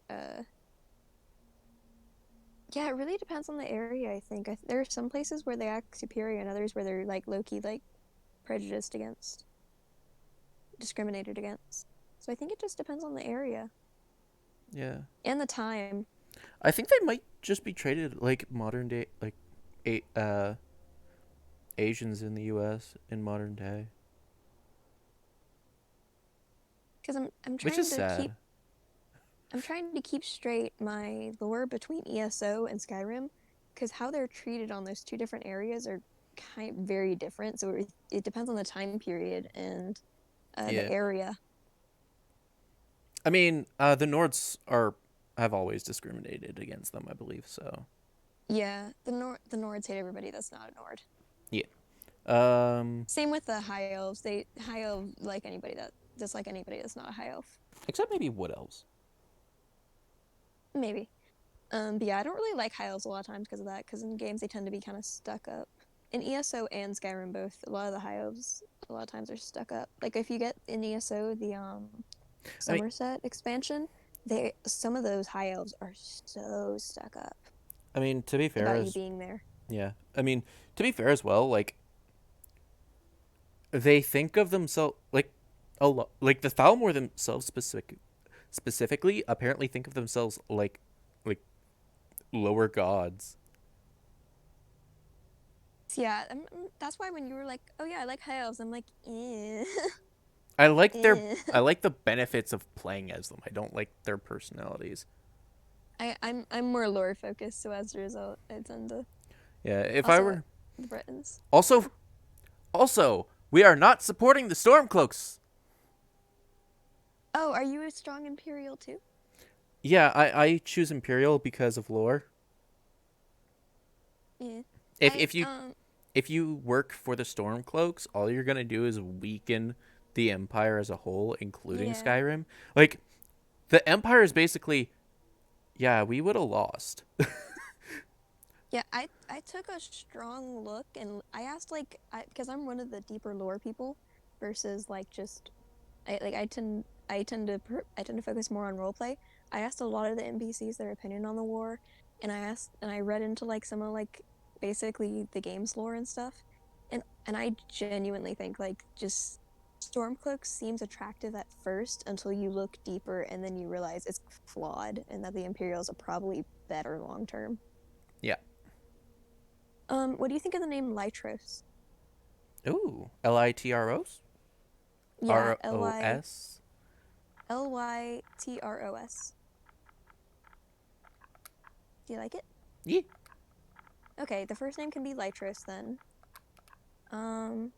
yeah, it really depends on the area, I think. There are some places where they act superior and others where they're like low-key like prejudiced against, discriminated against. So I think it just depends on the area yeah. and the time. I think they might just be traded like modern day like Asians in the U.S. in modern day, Because I'm which trying is to keep sad. I'm trying to keep straight my lore between ESO and Skyrim, because how they're treated on those two different areas are kind of very different. So it depends on the time period and the Yeah. area. I mean, the Nords have always discriminated against them, I believe. So Yeah, the Nords hate everybody that's not a Nord. yeah. Same with the High Elves. High Elves like anybody that dislike anybody that's not a High Elf. Except maybe Wood Elves. Maybe. But yeah, I don't really like High Elves a lot of times because of that. Because in games they tend to be kind of stuck up. In ESO and Skyrim both, a lot of the High Elves a lot of times are stuck up. Like if you get in ESO the Somerset expansion, some of those High Elves are so stuck up I mean, to be fair, about you being there. yeah. I mean, to be fair as well, like they think of themselves like a lot, like the Thalmor themselves specifically apparently think of themselves like lower gods. So yeah, that's why when you were like, "Oh yeah, I like High Elves," I'm like, eh. I like their Eh. I like the benefits of playing as them. I don't like their personalities. I'm more lore focused, so as a result, I tend to Yeah, if I also were the Britons. also we are not supporting the Stormcloaks. Oh, are you a strong Imperial too? Yeah, I choose Imperial because of lore. Yeah. If I if you if you work for the Stormcloaks, all you're gonna do is weaken the Empire as a whole, including yeah. Skyrim. Like the Empire is basically, yeah, we would have lost. Yeah, I took a strong look and I asked like because I'm one of the deeper lore people versus like just I tend to focus more on roleplay. I asked a lot of the NPCs their opinion on the war, and I read into like some of like basically the game's lore and stuff, and I genuinely think like just Stormcloak seems attractive at first until you look deeper and then you realize it's flawed and that the Imperials are probably better long term. Yeah. What do you think of the name Lytros? Ooh, Litros, Yeah, ROS. Lytros. Do you like it? Yeah. Okay, the first name can be Lytros then. Do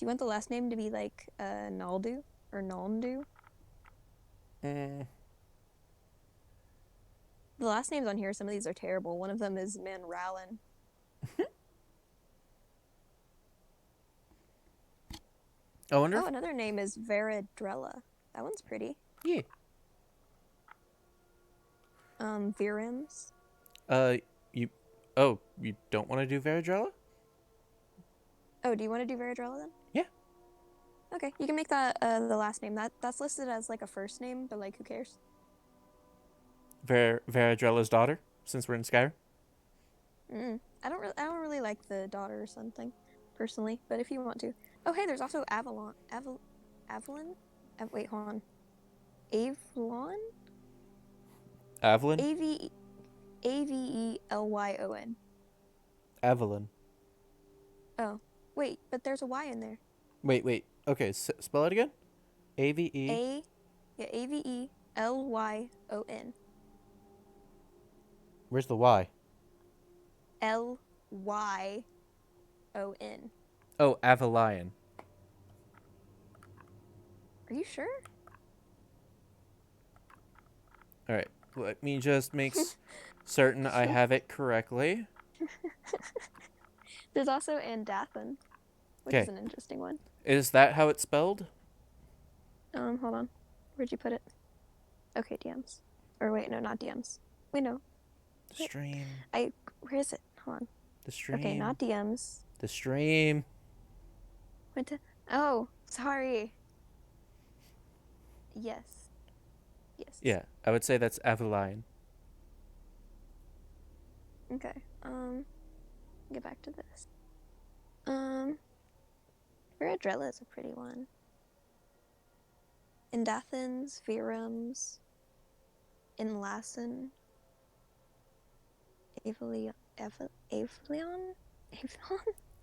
you want the last name to be like Naldu or Nalndu? Mm. The last names on here, some of these are terrible. One of them is Manralin. I wonder. Oh, another name is Veradrella. That one's pretty. Yeah. Virims. You. Oh, you don't want to do Veradrella? Oh, do you want to do Veradrella then? Yeah. Okay, you can make that the last name. That's listed as like a first name, but like who cares? Veradrella's daughter, since we're in Skyrim. I don't really like the daughter or something, personally. But if you want to, oh hey, there's also Avalon. Wait, hold on. Avalon. Avalon? Avelyon. Avalon. Oh, wait, but there's a Y in there. Wait. Okay, spell it again. AVE. Avelyon. Where's the Y? Lyon. Oh, Avalion. Are you sure? All right. Let me just make certain I have it correctly. There's also Andathan, which is an interesting one. Is that how it's spelled? Hold on. Where'd you put it? Okay, DMs. Or wait, no, not DMs. Wait, no. The stream. Where is it? Hold on. The stream. Okay, not DMs. The stream. Went to. Oh, sorry. Yes. Yeah, I would say that's Avalion. Okay. Get back to this. Veradrella is a pretty one. Indathans, Virums, Inlassen, Avalion.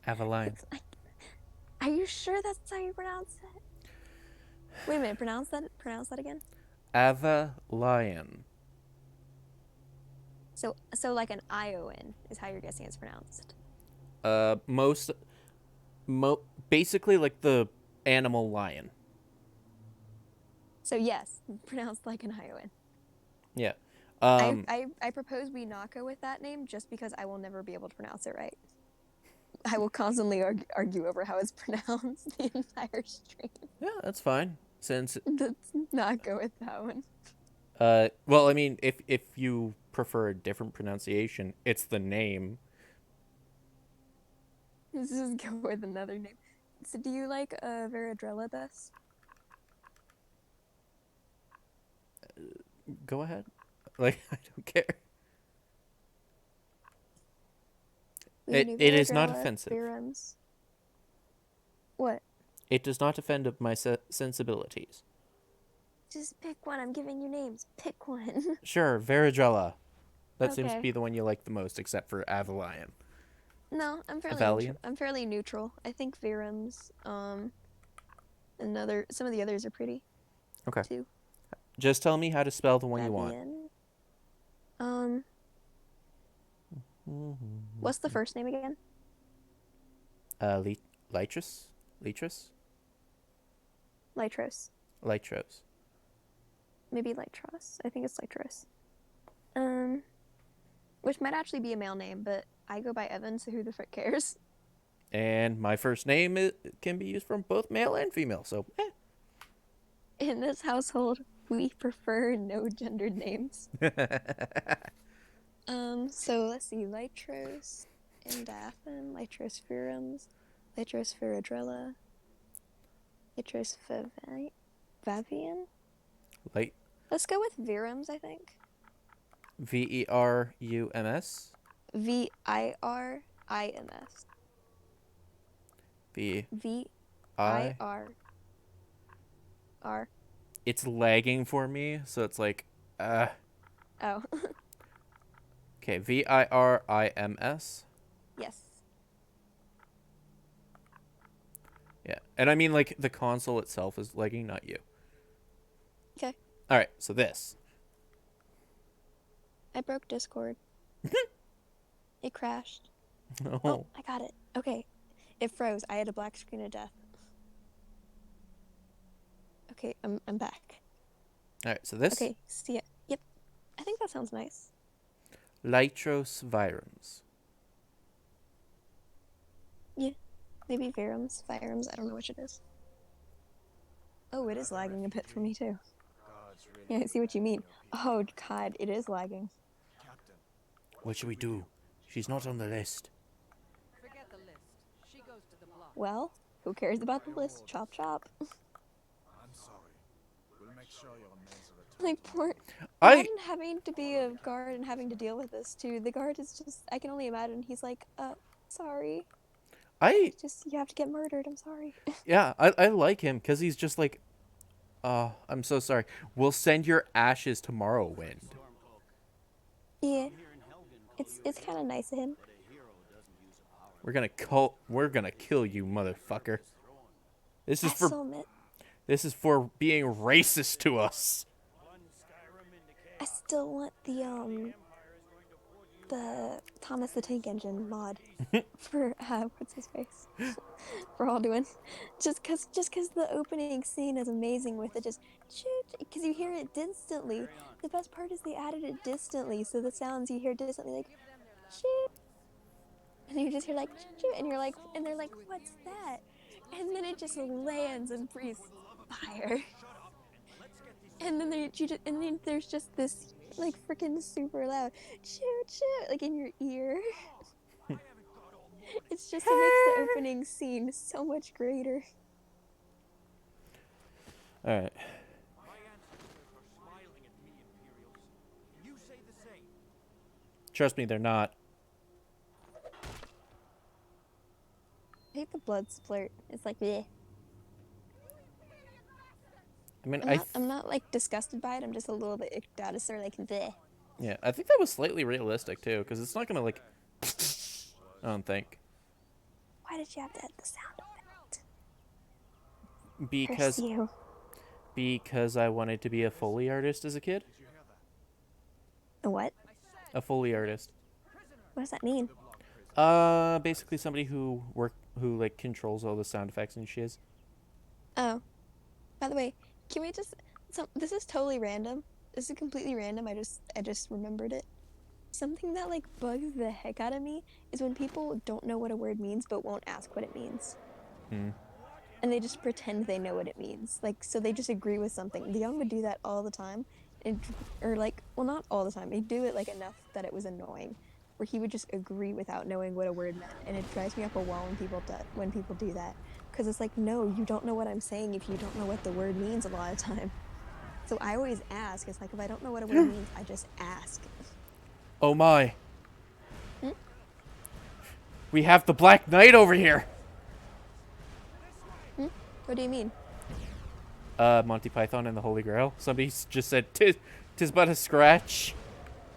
Avalion. Are you sure that's how you pronounce it? Wait a minute, pronounce that again. Avalion. So like an Ion is how you're guessing it's pronounced. Basically like the animal lion. So yes, pronounced like an Ion. Yeah. I propose we not go with that name just because I will never be able to pronounce it right. I will constantly argue over how it's pronounced the entire stream. Yeah, that's fine. Since Let's not go with that one. well, I mean, if you prefer a different pronunciation, it's the name. Let's just go with another name. So do you like Veradrella best? Go ahead. Like, I don't care. It is not offensive. Virums. What? It does not offend my sensibilities. Just pick one. I'm giving you names. Pick one. Sure, Veradrella. That seems to Okay. be the one you like the most, except for Avalion. No, I'm fairly Avalion? I'm fairly neutral. I think Virums, some of the others are pretty. Okay. Too. Just tell me how to spell the one you want. Fabian. What's the first name again? Lytros? Lytros. Lytros. Maybe Lytros. I think it's Lytros. Which might actually be a male name, but I go by Evan, so who the frick cares? And my first name can be used from both male and female, so In this household, we prefer no gendered names. So let's see. Lytros, Indathan, Lytros Virums, Lytros Veradrella, Lytros Favian? Let's go with Virums, I think. Verums. Virins. VIRR. It's lagging for me, so it's like, Oh. Okay, VIRIMS. Yes. Yeah, and I mean like the console itself is lagging, not you. Okay. All right, so this. I broke Discord. It crashed. No. Oh, I got it. Okay. It froze. I had a black screen of death. Okay, I'm back. All right, so this. Okay, see it. Yep. I think that sounds nice. Lytros virums. Yeah. Maybe Virums. I don't know which it is. Oh, it is lagging a bit for me too. Yeah, I see what you mean. Oh god, it is lagging. What should we do? She's not on the list. Forget the list. She goes to the block. Well, who cares about the list? Chop chop. I'm sorry. We'll make sure your names are returned. Like poor I imagine having to be a guard and having to deal with this too. The guard is just I can only imagine he's like, sorry. Just you have to get murdered, I'm sorry. Yeah, I like him because he's just like, I'm so sorry. We'll send your ashes tomorrow, Wind. Yeah, it's kind of nice of him. We're gonna kill you, motherfucker. This is I for still admit, being racist to us. I still want the Thomas the Tank Engine mod for what's his face for Alduin, just cause the opening scene is amazing with it, just shoot, because you hear it distantly. The best part is they added it distantly, so the sounds you hear distantly, like shoot, and you just hear like shoot, and you're like, and they're like, what's that? And then it just lands and breathes fire. And then and then there's just this like freaking super loud shoot shoot like in your ear. It makes the opening scene so much greater. All right. Trust me, they're not. I hate the blood splurt. It's like, bleh. I mean, I'm not like disgusted by it. I'm just a little bit icked out. It's sort of like, bleh. yeah, I think that was slightly realistic too, because it's not gonna like. I don't think. Why did you have to add the sound effect? Because Curse you. because I wanted to be a Foley artist as a kid. A what? A Foley artist. What does that mean? Basically somebody who like controls all the sound effects and shiz. Oh, by the way, can we just? This is totally random. This is completely random. I just remembered it. Something that like bugs the heck out of me is when people don't know what a word means but won't ask what it means. And they just pretend they know what it means. Like, so they just agree with something. The young would do that all the time. Or like, well, not all the time. He'd do it like enough that it was annoying. Where he would just agree without knowing what a word meant. And it drives me up a wall when people do that. Because it's like, no, you don't know what I'm saying if you don't know what the word means a lot of time. So I always ask. It's like, if I don't know what a word means, I just ask. Oh my. We have the Black Knight over here. What do you mean? Monty Python and the Holy Grail. Somebody just said, "Tis but a scratch."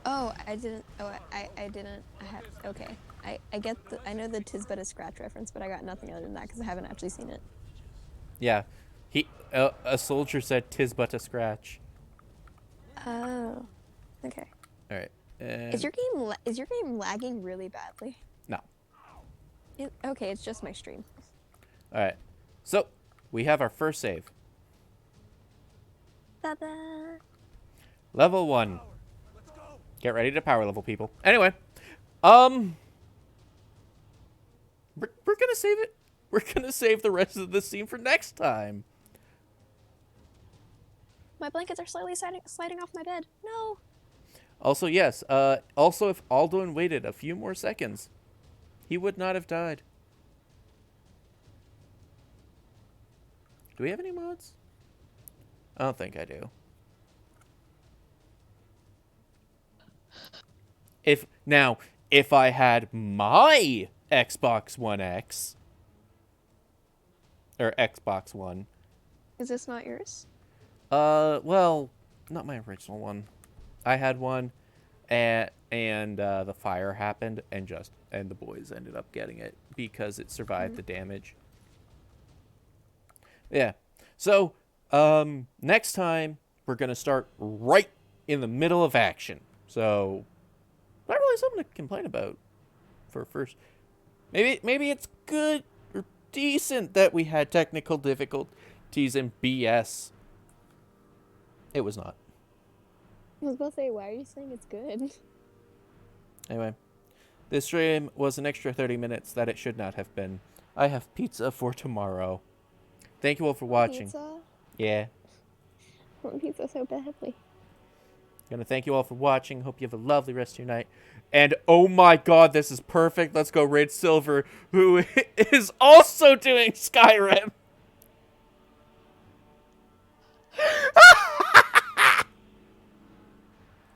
Oh, I didn't. Oh, I didn't. Okay. I get I know the "tis but a scratch" reference, but I got nothing other than that because I haven't actually seen it. Yeah, a soldier said, "Tis but a scratch." Oh, okay. All right. Is your game lagging really badly? No. Okay, it's just my stream. All right. So we have our first save. Ta-da! Level 1. Get ready to power level, people. Anyway, we're gonna save it. We're gonna save the rest of the scene for next time. My blankets are slowly sliding off my bed. No. Also, yes. Also, if Alduin waited a few more seconds, he would not have died. Do we have any mods? I don't think I do. If I had my Xbox One X or Xbox One. Is this not yours? Well, not my original one. I had one, and the fire happened, and the boys ended up getting it because it survived the damage. Yeah. So, next time we're gonna start right in the middle of action. So, not really something to complain about for first. Maybe it's good or decent that we had technical difficulties and BS. It was not. I was about to say, why are you saying it's good? Anyway, this stream was an extra 30 minutes that it should not have been. I have pizza for tomorrow. Thank you all for watching. Pizza? Yeah. I want pizza so badly. Gonna thank you all for watching. Hope you have a lovely rest of your night. And oh my god, this is perfect. Let's go raid Silver, who is also doing Skyrim.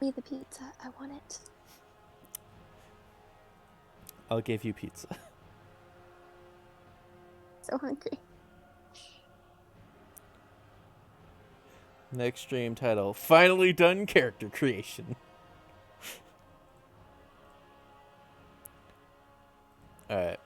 Me the pizza. I want it. I'll give you pizza. So hungry. Next stream title, finally done character creation. All right.